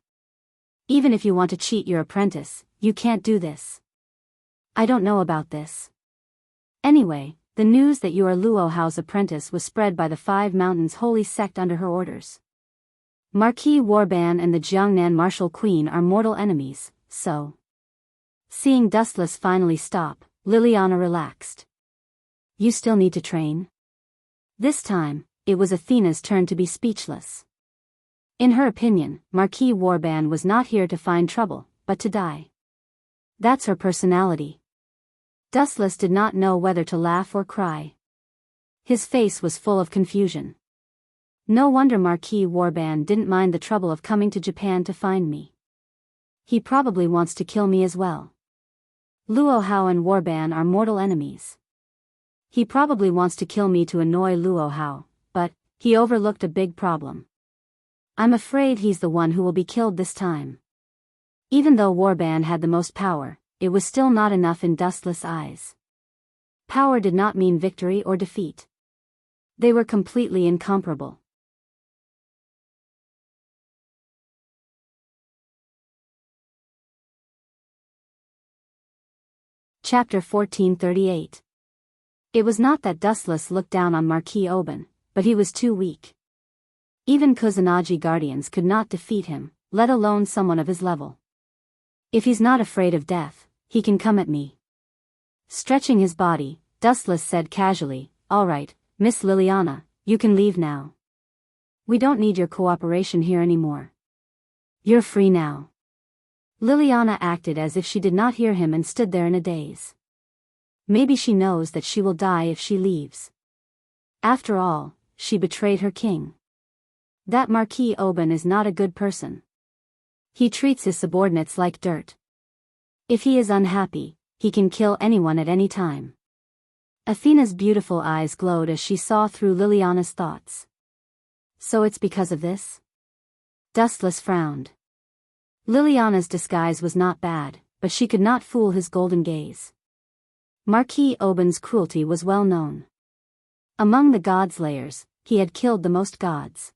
Even if you want to cheat your apprentice, you can't do this. I don't know about this. Anyway, the news that you are Luo Hao's apprentice was spread by the Five Mountains Holy Sect under her orders. Marquis Warban and the Jiangnan Martial Queen are mortal enemies, so... Seeing Dustless finally stop, Liliana relaxed. You still need to train? This time, it was Athena's turn to be speechless. In her opinion, Marquis Warban was not here to find trouble, but to die. That's her personality. Dustless did not know whether to laugh or cry. His face was full of confusion. No wonder Marquis Warban didn't mind the trouble of coming to Japan to find me. He probably wants to kill me as well. Luo Hao and Warban are mortal enemies. He probably wants to kill me to annoy Luo Hao, but he overlooked a big problem. I'm afraid he's the one who will be killed this time. Even though Warban had the most power, it was still not enough in Dustless' eyes. Power did not mean victory or defeat. They were completely incomparable. Chapter 1438. It was not that Dustless looked down on Marquis Oban, but he was too weak. Even Kusanagi guardians could not defeat him, let alone someone of his level. If he's not afraid of death, he can come at me. Stretching his body, Dustless said casually, all right, Miss Liliana, you can leave now. We don't need your cooperation here anymore. You're free now. Liliana acted as if she did not hear him and stood there in a daze. Maybe she knows that she will die if she leaves. After all, she betrayed her king. That Marquis Oban is not a good person. He treats his subordinates like dirt. If he is unhappy, he can kill anyone at any time. Athena's beautiful eyes glowed as she saw through Liliana's thoughts. So it's because of this? Dustless frowned. Liliana's disguise was not bad, but she could not fool his golden gaze. Marquis Oben's cruelty was well known. Among the Godslayers, he had killed the most gods.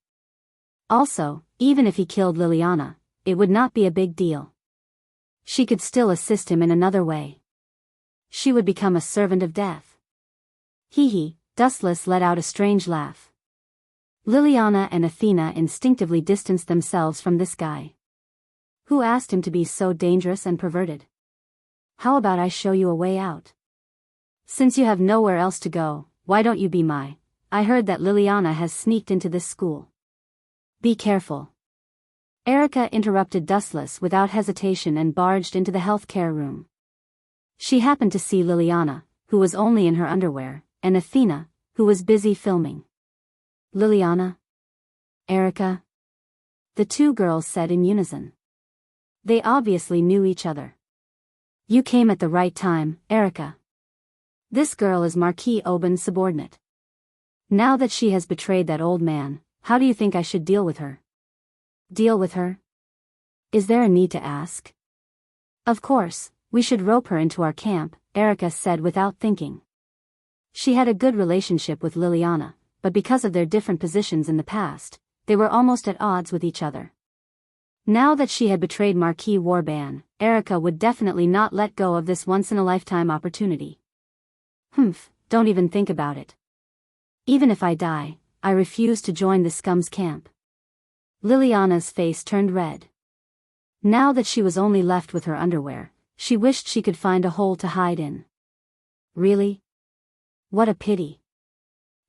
Also, even if he killed Liliana, it would not be a big deal. She could still assist him in another way. She would become a servant of death. Hee, Dustless let out a strange laugh. Liliana and Athena instinctively distanced themselves from this guy. Who asked him to be so dangerous and perverted? How about I show you a way out? Since you have nowhere else to go, why don't you be my... I heard that Liliana has sneaked into this school. Be careful. Erica interrupted Dustless without hesitation and barged into the healthcare room. She happened to see Liliana, who was only in her underwear, and Athena, who was busy filming. Liliana? Erica? The two girls said in unison. They obviously knew each other. You came at the right time, Erica. This girl is Marquis Oben's subordinate. Now that she has betrayed that old man, how do you think I should deal with her? Deal with her? Is there a need to ask? Of course, we should rope her into our camp, Erica said without thinking. She had a good relationship with Liliana, but because of their different positions in the past, they were almost at odds with each other. Now that she had betrayed Marquis Warban, Erica would definitely not let go of this once-in-a-lifetime opportunity. Don't even think about it. Even if I die, I refuse to join the scum's camp. Liliana's face turned red. Now that she was only left with her underwear, she wished she could find a hole to hide in. Really? What a pity.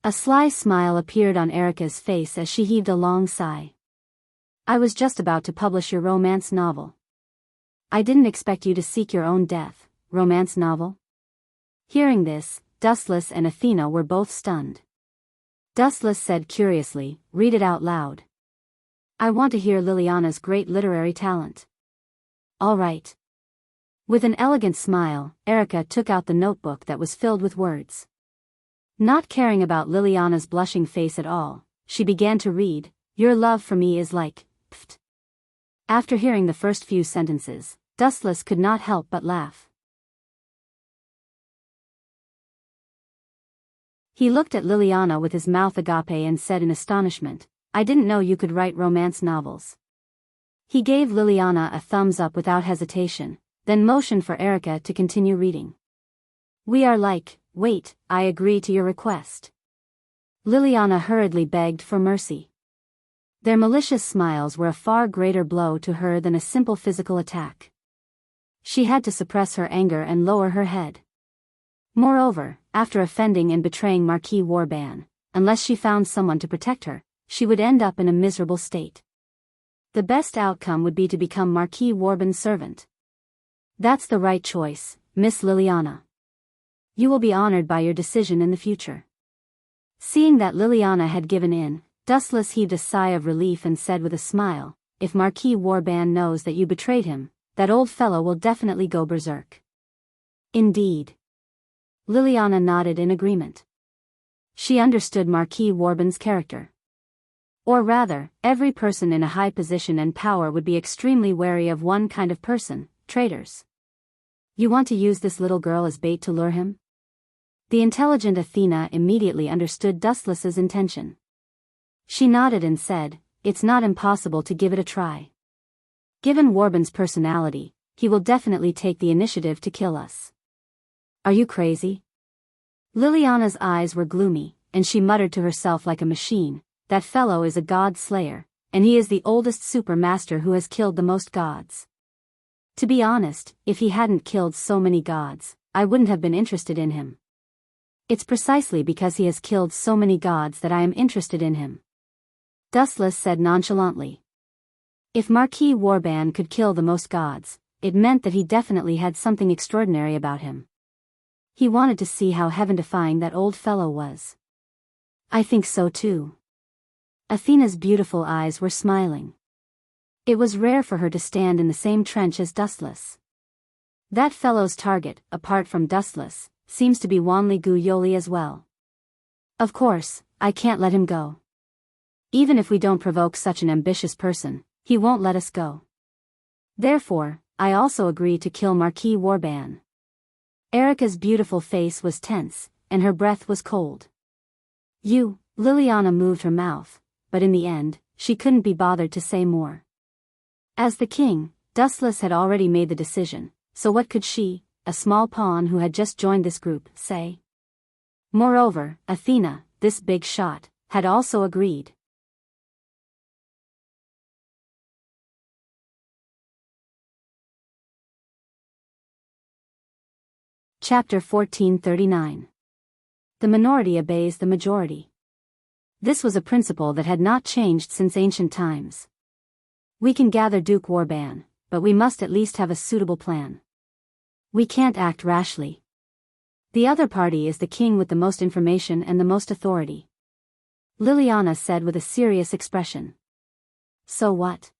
A sly smile appeared on Erica's face as she heaved a long sigh. I was just about to publish your romance novel. I didn't expect you to seek your own death. Romance novel? Hearing this, Dustless and Athena were both stunned. Dustless said curiously, read it out loud. I want to hear Liliana's great literary talent. All right. With an elegant smile, Erica took out the notebook that was filled with words. Not caring about Liliana's blushing face at all, she began to read, Your love for me is like, pft. After hearing the first few sentences, Dustless could not help but laugh. He looked at Liliana with his mouth agape and said in astonishment, I didn't know you could write romance novels. He gave Liliana a thumbs up without hesitation, then motioned for Erica to continue reading. We are like, wait, I agree to your request. Liliana hurriedly begged for mercy. Their malicious smiles were a far greater blow to her than a simple physical attack. She had to suppress her anger and lower her head. Moreover, after offending and betraying Marquis Warban, unless she found someone to protect her, she would end up in a miserable state. The best outcome would be to become Marquis Warban's servant. That's the right choice, Miss Liliana. You will be honored by your decision in the future. Seeing that Liliana had given in, Dustless heaved a sigh of relief and said with a smile, if Marquis Warban knows that you betrayed him, that old fellow will definitely go berserk. Indeed. Liliana nodded in agreement. She understood Marquis Warban's character. Or rather, every person in a high position and power would be extremely wary of one kind of person, traitors. You want to use this little girl as bait to lure him? The intelligent Athena immediately understood Dustless's intention. She nodded and said, it's not impossible to give it a try. Given Warban's personality, he will definitely take the initiative to kill us. Are you crazy? Liliana's eyes were gloomy, and she muttered to herself like a machine, that fellow is a god slayer, and he is the oldest super master who has killed the most gods. To be honest, if he hadn't killed so many gods, I wouldn't have been interested in him. It's precisely because he has killed so many gods that I am interested in him. Dustless said nonchalantly. If Marquis Warban could kill the most gods, it meant that he definitely had something extraordinary about him. He wanted to see how heaven-defying that old fellow was. I think so too. Athena's beautiful eyes were smiling. It was rare for her to stand in the same trench as Dustless. That fellow's target, apart from Dustless, seems to be Wanli Gu Yoli as well. Of course, I can't let him go. Even if we don't provoke such an ambitious person, he won't let us go. Therefore, I also agree to kill Marquis Warban. Erica's beautiful face was tense, and her breath was cold. Liliana moved her mouth, but in the end, she couldn't be bothered to say more. As the king, Dustless had already made the decision, so what could she, a small pawn who had just joined this group, say? Moreover, Athena, this big shot, had also agreed. Chapter 1439. The minority obeys the majority. This was a principle that had not changed since ancient times. We can gather Duke Warban, but we must at least have a suitable plan. We can't act rashly. The other party is the king with the most information and the most authority. Liliana said with a serious expression. So what?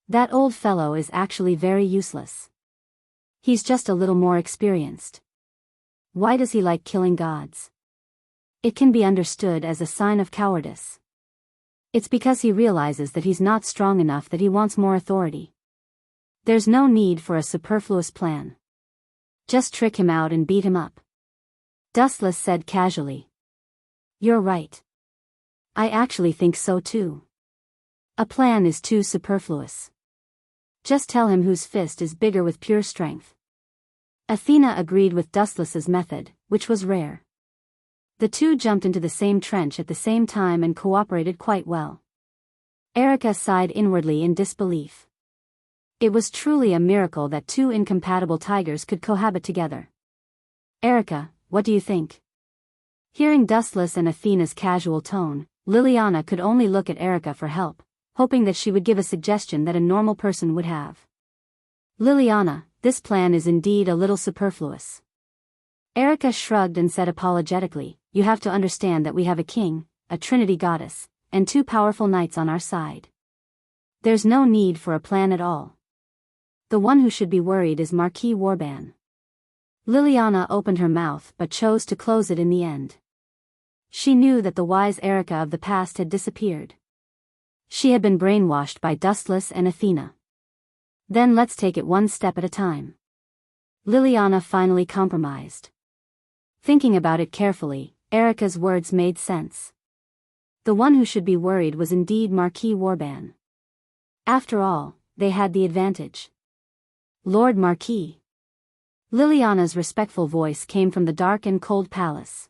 That old fellow is actually very useless. He's just a little more experienced. Why does he like killing gods? It can be understood as a sign of cowardice. It's because he realizes that he's not strong enough, that he wants more authority. There's no need for a superfluous plan. Just trick him out and beat him up. Dustless said casually. You're right. I actually think so too. A plan is too superfluous. Just tell him whose fist is bigger with pure strength. Athena agreed with Dustless's method, which was rare. The two jumped into the same trench at the same time and cooperated quite well. Erica sighed inwardly in disbelief. It was truly a miracle that two incompatible tigers could cohabit together. Erica, what do you think? Hearing Dustless and Athena's casual tone, Liliana could only look at Erica for help, hoping that she would give a suggestion that a normal person would have. Liliana, this plan is indeed a little superfluous. Erica shrugged and said apologetically, you have to understand that we have a king, a trinity goddess, and two powerful knights on our side. There's no need for a plan at all. The one who should be worried is Marquis Warban. Liliana opened her mouth but chose to close it in the end. She knew that the wise Erica of the past had disappeared. She had been brainwashed by Dustless and Athena. Then let's take it one step at a time. Liliana finally compromised. Thinking about it carefully, Erica's words made sense. The one who should be worried was indeed Marquis Warban. After all, they had the advantage. Lord Marquis. Liliana's respectful voice came from the dark and cold palace.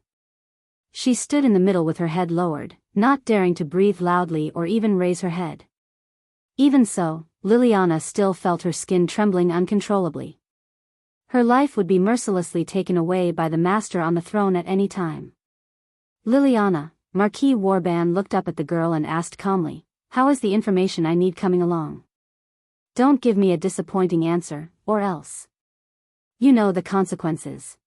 She stood in the middle with her head lowered, not daring to breathe loudly or even raise her head. Even so, Liliana still felt her skin trembling uncontrollably. Her life would be mercilessly taken away by the master on the throne at any time. Liliana, Marquis Warban looked up at the girl and asked calmly, how is the information I need coming along? Don't give me a disappointing answer, or else. You know the consequences.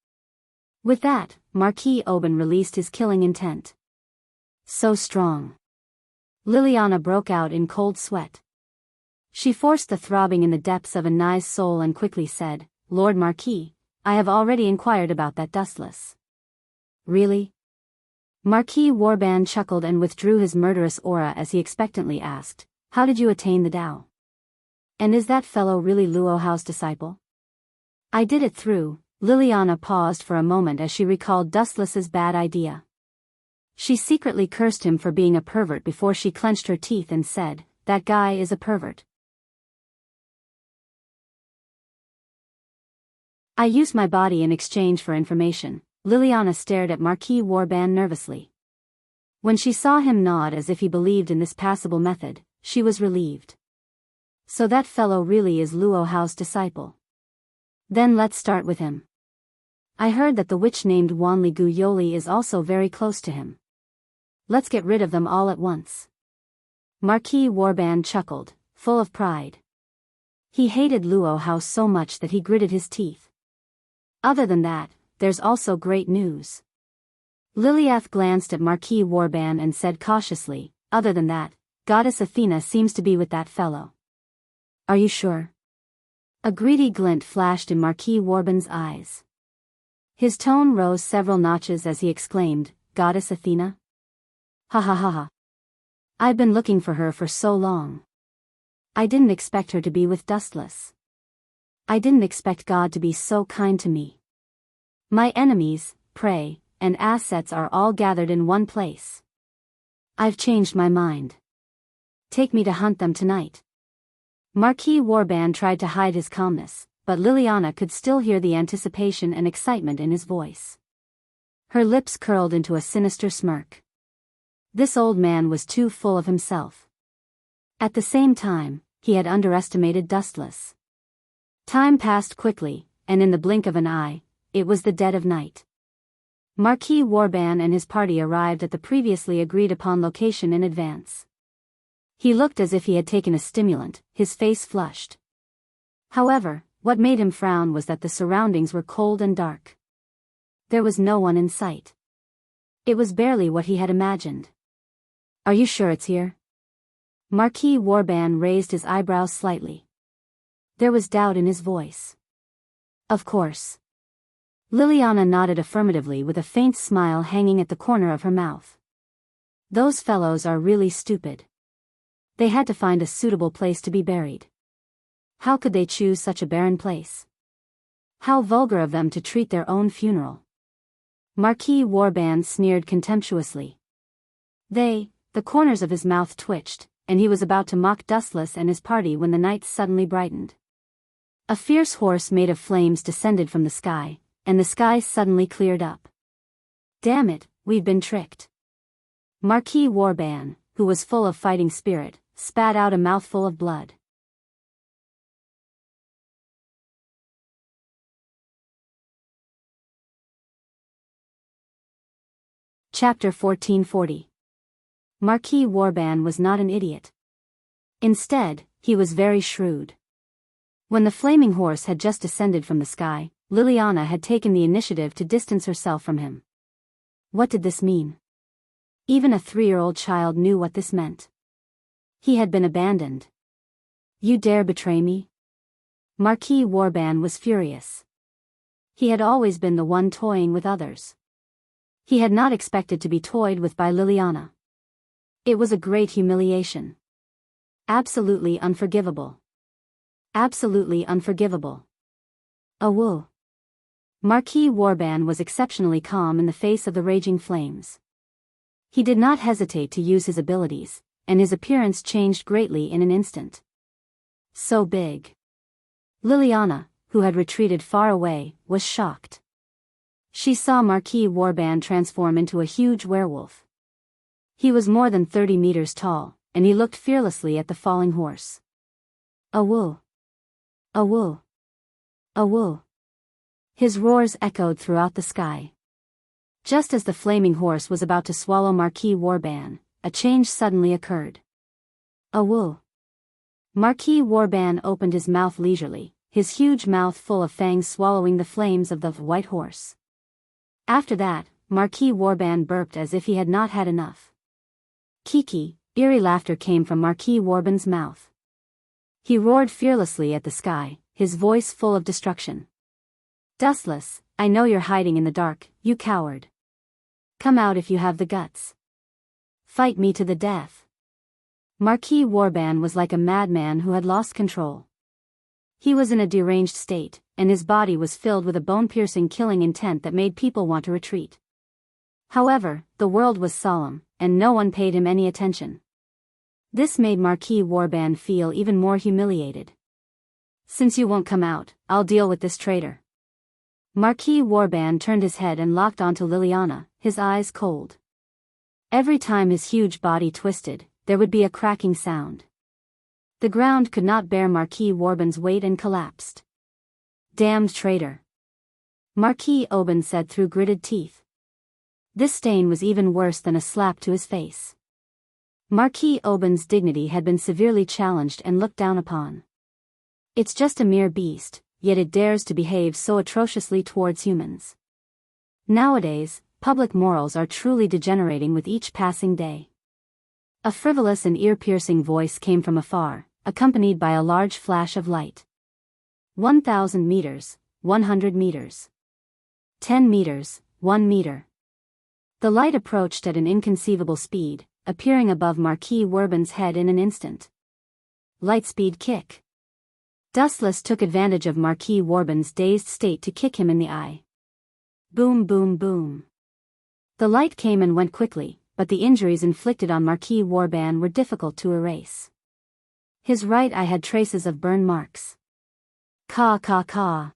With that, Marquis Oban released his killing intent. So strong. Liliana broke out in cold sweat. She forced the throbbing in the depths of Anai's soul and quickly said, Lord Marquis, I have already inquired about that Dustless. Really? Marquis Warban chuckled and withdrew his murderous aura as he expectantly asked, how did you attain the Tao? And is that fellow really Luo Hao's disciple? I did it through. Liliana paused for a moment as she recalled Dustless's bad idea. She secretly cursed him for being a pervert before she clenched her teeth and said, that guy is a pervert. I used my body in exchange for information. Liliana stared at Marquis Warban nervously. When she saw him nod as if he believed in this passable method, she was relieved. So that fellow really is Luo Hao's disciple. Then let's start with him. I heard that the witch named Wanli Gu Yoli is also very close to him. Let's get rid of them all at once. Marquis Warban chuckled, full of pride. He hated Luo Hao so much that he gritted his teeth. Other than that, there's also great news. Liliath glanced at Marquis Warban and said cautiously, other than that, Goddess Athena seems to be with that fellow. Are you sure? A greedy glint flashed in Marquis Warban's eyes. His tone rose several notches as he exclaimed, "Goddess Athena? Ha ha ha ha. I've been looking for her for so long. I didn't expect her to be with Dustless. I didn't expect God to be so kind to me. My enemies, prey, and assets are all gathered in one place. I've changed my mind. Take me to hunt them tonight." Marquis Warban tried to hide his calmness, but Liliana could still hear the anticipation and excitement in his voice. Her lips curled into a sinister smirk. This old man was too full of himself. At the same time, he had underestimated Dustless. Time passed quickly, and in the blink of an eye, it was the dead of night. Marquis Warban and his party arrived at the previously agreed-upon location in advance. He looked as if he had taken a stimulant, his face flushed. However, what made him frown was that the surroundings were cold and dark. There was no one in sight. It was barely what he had imagined. "Are you sure it's here?" Marquis Warban raised his eyebrows slightly. There was doubt in his voice. "Of course." Liliana nodded affirmatively with a faint smile hanging at the corner of her mouth. "Those fellows are really stupid. They had to find a suitable place to be buried. How could they choose such a barren place? How vulgar of them to treat their own funeral." Marquis Warban sneered contemptuously. The corners of his mouth twitched, and he was about to mock Dustless and his party when the night suddenly brightened. A fierce horse made of flames descended from the sky, and the sky suddenly cleared up. "Damn it, we've been tricked." Marquis Warban, who was full of fighting spirit, spat out a mouthful of blood. Chapter 1440. Marquis Warban was not an idiot. Instead, he was very shrewd. When the flaming horse had just descended from the sky, Liliana had taken the initiative to distance herself from him. What did this mean? Even a 3-year-old child knew what this meant. He had been abandoned. "You dare betray me?" Marquis Warban was furious. He had always been the one toying with others. He had not expected to be toyed with by Liliana. It was a great humiliation. Absolutely unforgivable. Absolutely unforgivable. Awoo. Marquis Warban was exceptionally calm in the face of the raging flames. He did not hesitate to use his abilities, and his appearance changed greatly in an instant. So big. Liliana, who had retreated far away, was shocked. She saw Marquis Warban transform into a huge werewolf. He was more than 30 meters tall, and he looked fearlessly at the falling horse. "Awoo! Awoo! Awoo!" His roars echoed throughout the sky. Just as the flaming horse was about to swallow Marquis Warban, a change suddenly occurred. "Awoo!" Marquis Warban opened his mouth leisurely, his huge mouth full of fangs swallowing the flames of the white horse. After that, Marquis Warban burped as if he had not had enough. Kiki, eerie laughter came from Marquis Warban's mouth. He roared fearlessly at the sky, his voice full of destruction. "Dustless, I know you're hiding in the dark, you coward. Come out if you have the guts. Fight me to the death." Marquis Warban was like a madman who had lost control. He was in a deranged state, and his body was filled with a bone-piercing killing intent that made people want to retreat. However, the world was solemn, and no one paid him any attention. This made Marquis Warban feel even more humiliated. "Since you won't come out, I'll deal with this traitor." Marquis Warban turned his head and locked onto Liliana, his eyes cold. Every time his huge body twisted, there would be a cracking sound. The ground could not bear Marquis Warban's weight and collapsed. "Damned traitor," Marquis Oban said through gritted teeth. This stain was even worse than a slap to his face. Marquis Oban's dignity had been severely challenged and looked down upon. It's just a mere beast, yet it dares to behave so atrociously towards humans. Nowadays, public morals are truly degenerating with each passing day. A frivolous and ear-piercing voice came from afar, accompanied by a large flash of light. 1,000 meters, 100 meters. 10 meters, 1 meter. The light approached at an inconceivable speed, appearing above Marquis Wurban's head in an instant. Lightspeed kick. Dustless took advantage of Marquis Wurban's dazed state to kick him in the eye. Boom boom boom. The light came and went quickly, but the injuries inflicted on Marquis Wurban were difficult to erase. His right eye had traces of burn marks. Caw caw caw.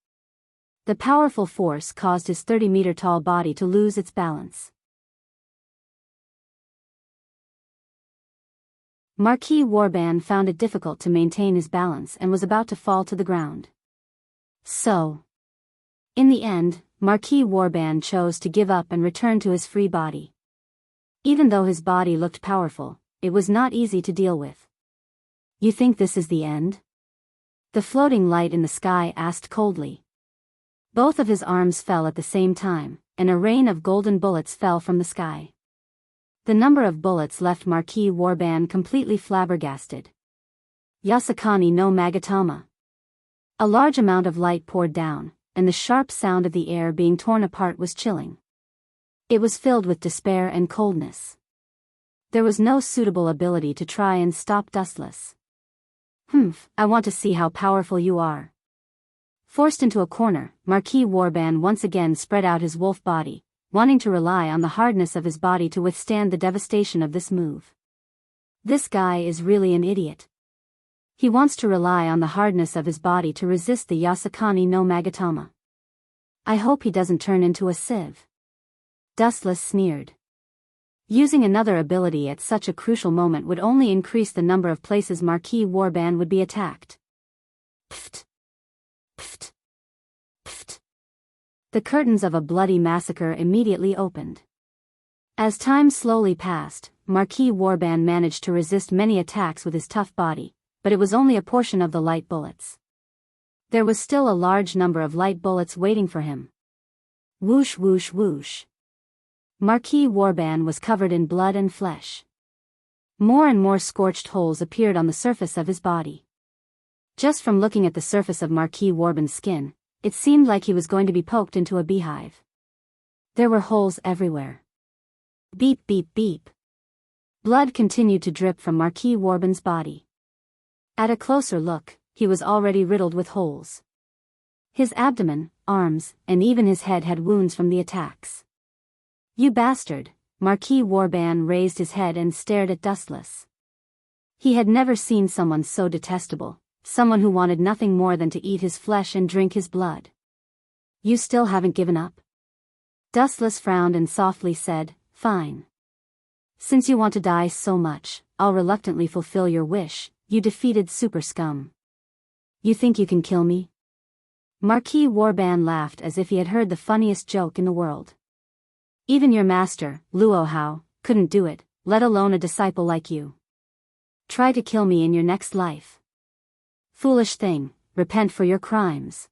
The powerful force caused his 30-meter-tall body to lose its balance. Marquis Wurban found it difficult to maintain his balance and was about to fall to the ground. In the end, Marquis Wurban chose to give up and return to his free body. Even though his body looked powerful, it was not easy to deal with. You think this is the end? The floating light in the sky asked coldly. Both of his arms fell at the same time, and a rain of golden bullets fell from the sky. The number of bullets left Marquis Wurban completely flabbergasted. Yasakani no Magatama. A large amount of light poured down, and the sharp sound of the air being torn apart was chilling. It was filled with despair and coldness. There was no suitable ability to try and stop Dustless. I want to see how powerful you are. Forced into a corner, Marquis Wurban once again spread out his wolf body, wanting to rely on the hardness of his body to withstand the devastation of this move. This guy is really an idiot. He wants to rely on the hardness of his body to resist the Yasakani no Magatama. I hope he doesn't turn into a sieve. Dustless sneered. Using another ability at such a crucial moment would only increase the number of places Marquis Wurban would be attacked. Pft. Pft. Pft. The curtains of a bloody massacre immediately opened. As time slowly passed, Marquis Wurban managed to resist many attacks with his tough body, but it was only a portion of the light bullets. There was still a large number of light bullets waiting for him. Whoosh whoosh whoosh. Marquis Wurban was covered in blood and flesh. More and more scorched holes appeared on the surface of his body. Just from looking at the surface of Marquis Wurban's skin, it seemed like he was going to be poked into a beehive. There were holes everywhere. Beep beep beep. Blood continued to drip from Marquis Wurban's body. At a closer look, he was already riddled with holes. His abdomen, arms, and even his head had wounds from the attacks. You bastard! Marquis Wurban raised his head and stared at Dustless. He had never seen someone so detestable, someone who wanted nothing more than to eat his flesh and drink his blood. You still haven't given up? Dustless frowned and softly said, Fine. Since you want to die so much, I'll reluctantly fulfill your wish, you defeated super scum. You think you can kill me? Marquis Wurban laughed as if he had heard the funniest joke in the world. Even your master, Luo Hao, couldn't do it, let alone a disciple like you. Try to kill me in your next life. Foolish thing, repent for your crimes.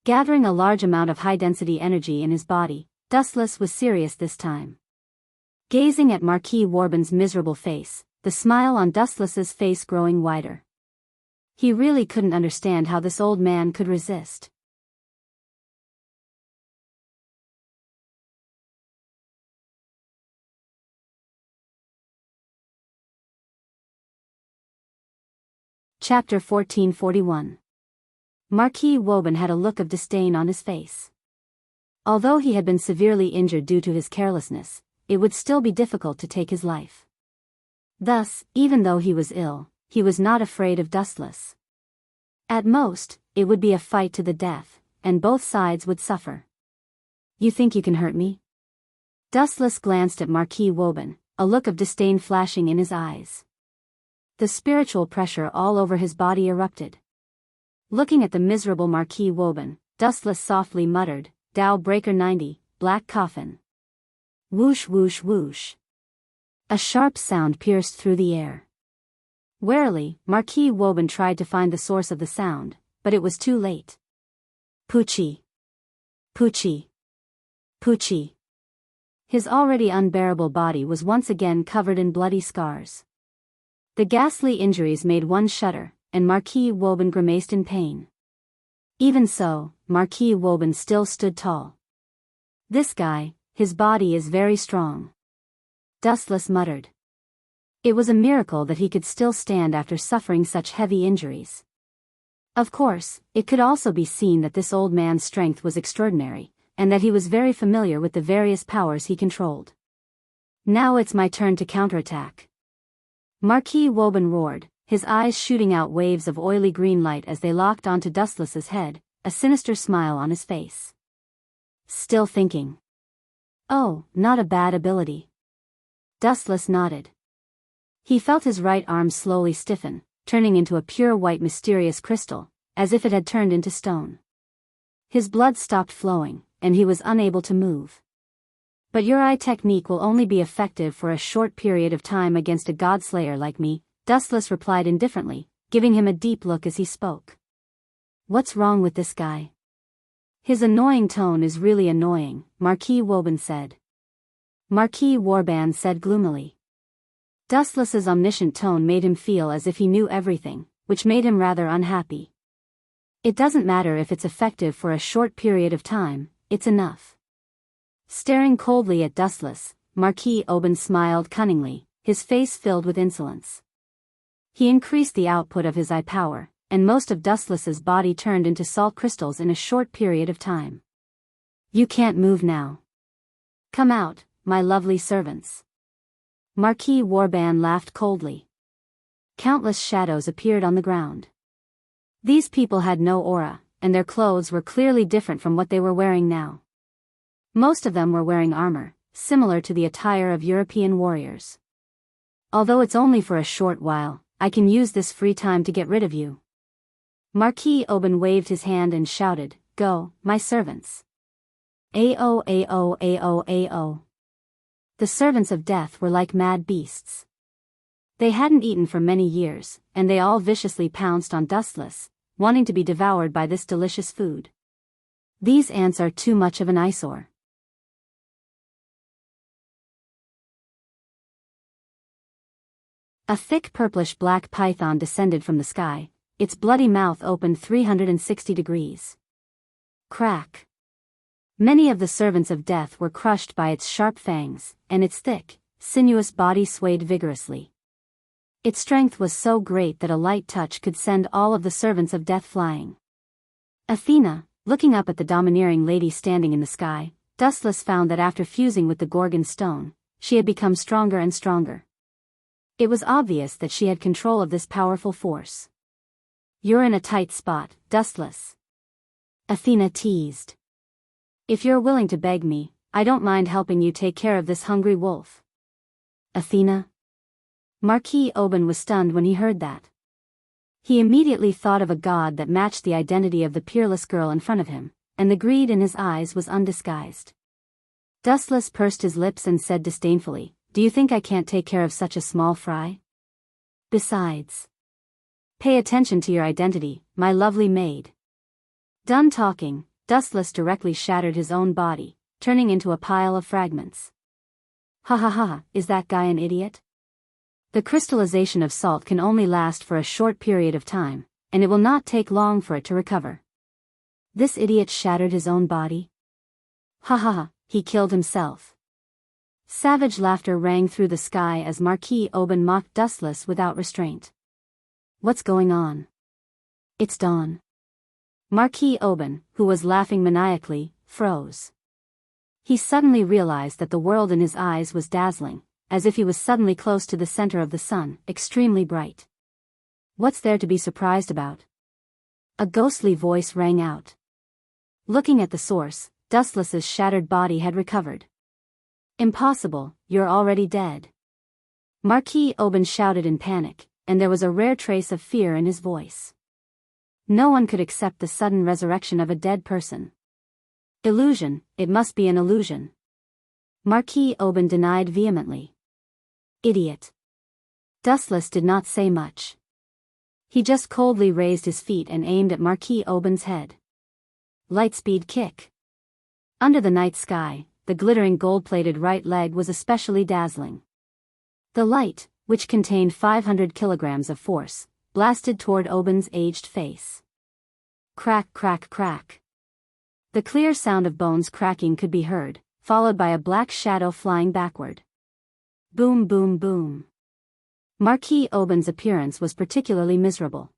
Gathering a large amount of high-density energy in his body, Dustless was serious this time. Gazing at Marquis Wurban's miserable face, the smile on Dustless's face growing wider. He really couldn't understand how this old man could resist. Chapter 1441. Marquis Wurban had a look of disdain on his face. Although he had been severely injured due to his carelessness, it would still be difficult to take his life. Thus, even though he was ill, he was not afraid of Dustless. At most, it would be a fight to the death, and both sides would suffer. You think you can hurt me? Dustless glanced at Marquis Wurban, a look of disdain flashing in his eyes. The spiritual pressure all over his body erupted. Looking at the miserable Marquis Wurban, Dustless softly muttered, Tao Breaker 90, Black Coffin. Whoosh whoosh whoosh. A sharp sound pierced through the air. Warily, Marquis Wurban tried to find the source of the sound, but it was too late. Poochie. Poochie. Poochie. His already unbearable body was once again covered in bloody scars. The ghastly injuries made one shudder, and Marquis Wurban grimaced in pain. Even so, Marquis Woban still stood tall. This guy, his body is very strong. Dustless muttered. It was a miracle that he could still stand after suffering such heavy injuries. Of course, it could also be seen that this old man's strength was extraordinary, and that he was very familiar with the various powers he controlled. Now it's my turn to counterattack. Marquis Woban roared, his eyes shooting out waves of oily green light as they locked onto Dustless's head, a sinister smile on his face. Still thinking. Oh, not a bad ability. Dustless nodded. He felt his right arm slowly stiffen, turning into a pure white mysterious crystal, as if it had turned into stone. His blood stopped flowing, and he was unable to move. But your eye technique will only be effective for a short period of time against a godslayer like me, Dustless replied indifferently, giving him a deep look as he spoke. What's wrong with this guy? His annoying tone is really annoying, Marquis Woban said. Marquis Warban said gloomily. Dustless's omniscient tone made him feel as if he knew everything, which made him rather unhappy. It doesn't matter if it's effective for a short period of time, it's enough. Staring coldly at Dustless, Marquis Woban smiled cunningly, his face filled with insolence. He increased the output of his eye power, and most of Dustless's body turned into salt crystals in a short period of time. You can't move now. Come out, my lovely servants. Marquis Warban laughed coldly. Countless shadows appeared on the ground. These people had no aura, and their clothes were clearly different from what they were wearing now. Most of them were wearing armor, similar to the attire of European warriors. Although it's only for a short while, I can use this free time to get rid of you. Marquis Woban waved his hand and shouted, Go, my servants. Ao ao ao ao. The servants of death were like mad beasts. They hadn't eaten for many years, and they all viciously pounced on Dustless, wanting to be devoured by this delicious food. These ants are too much of an eyesore. A thick purplish-black python descended from the sky, its bloody mouth opened 360 degrees. Crack. Many of the servants of death were crushed by its sharp fangs, and its thick, sinuous body swayed vigorously. Its strength was so great that a light touch could send all of the servants of death flying. Athena, looking up at the domineering lady standing in the sky, Dustless found that after fusing with the Gorgon stone, she had become stronger and stronger. It was obvious that she had control of this powerful force. You're in a tight spot, Dustless. Athena teased. If you're willing to beg me, I don't mind helping you take care of this hungry wolf. Athena? Marquis Woban was stunned when he heard that. He immediately thought of a god that matched the identity of the peerless girl in front of him, and the greed in his eyes was undisguised. Dustless pursed his lips and said disdainfully, Do you think I can't take care of such a small fry? Besides. Pay attention to your identity, my lovely maid. Done talking, Dustless directly shattered his own body, turning into a pile of fragments. Ha ha ha, is that guy an idiot? The crystallization of salt can only last for a short period of time, and it will not take long for it to recover. This idiot shattered his own body? Ha ha ha, he killed himself. Savage laughter rang through the sky as Marquis Woban mocked Dustless without restraint. What's going on? It's dawn. Marquis Woban, who was laughing maniacally, froze. He suddenly realized that the world in his eyes was dazzling, as if he was suddenly close to the center of the sun, extremely bright. What's there to be surprised about? A ghostly voice rang out. Looking at the source, Dustless's shattered body had recovered. Impossible, you're already dead. Marquis Woban shouted in panic, and there was a rare trace of fear in his voice. No one could accept the sudden resurrection of a dead person. Illusion, it must be an illusion. Marquis Woban denied vehemently. Idiot. Dustless did not say much. He just coldly raised his feet and aimed at Marquis Woban's head. Lightspeed kick. Under the night sky, the glittering gold-plated right leg was especially dazzling. The light, which contained 500 kilograms of force, blasted toward Woban's aged face. Crack, crack, crack. The clear sound of bones cracking could be heard, followed by a black shadow flying backward. Boom, boom, boom. Marquis Oben's appearance was particularly miserable.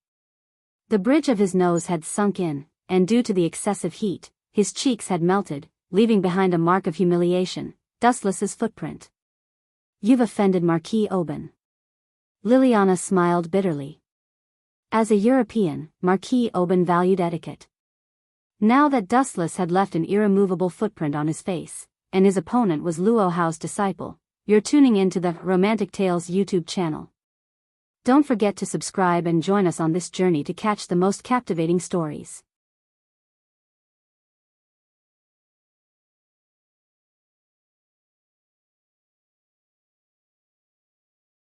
The bridge of his nose had sunk in, and due to the excessive heat, his cheeks had melted, leaving behind a mark of humiliation, Dustless's footprint. You've offended Marquis Oben. Liliana smiled bitterly. As a European, Marquis Oben valued etiquette. Now that Dustless had left an irremovable footprint on his face, and his opponent was Luo Hao's disciple, you're tuning into the Romantic Tales YouTube channel. Don't forget to subscribe and join us on this journey to catch the most captivating stories.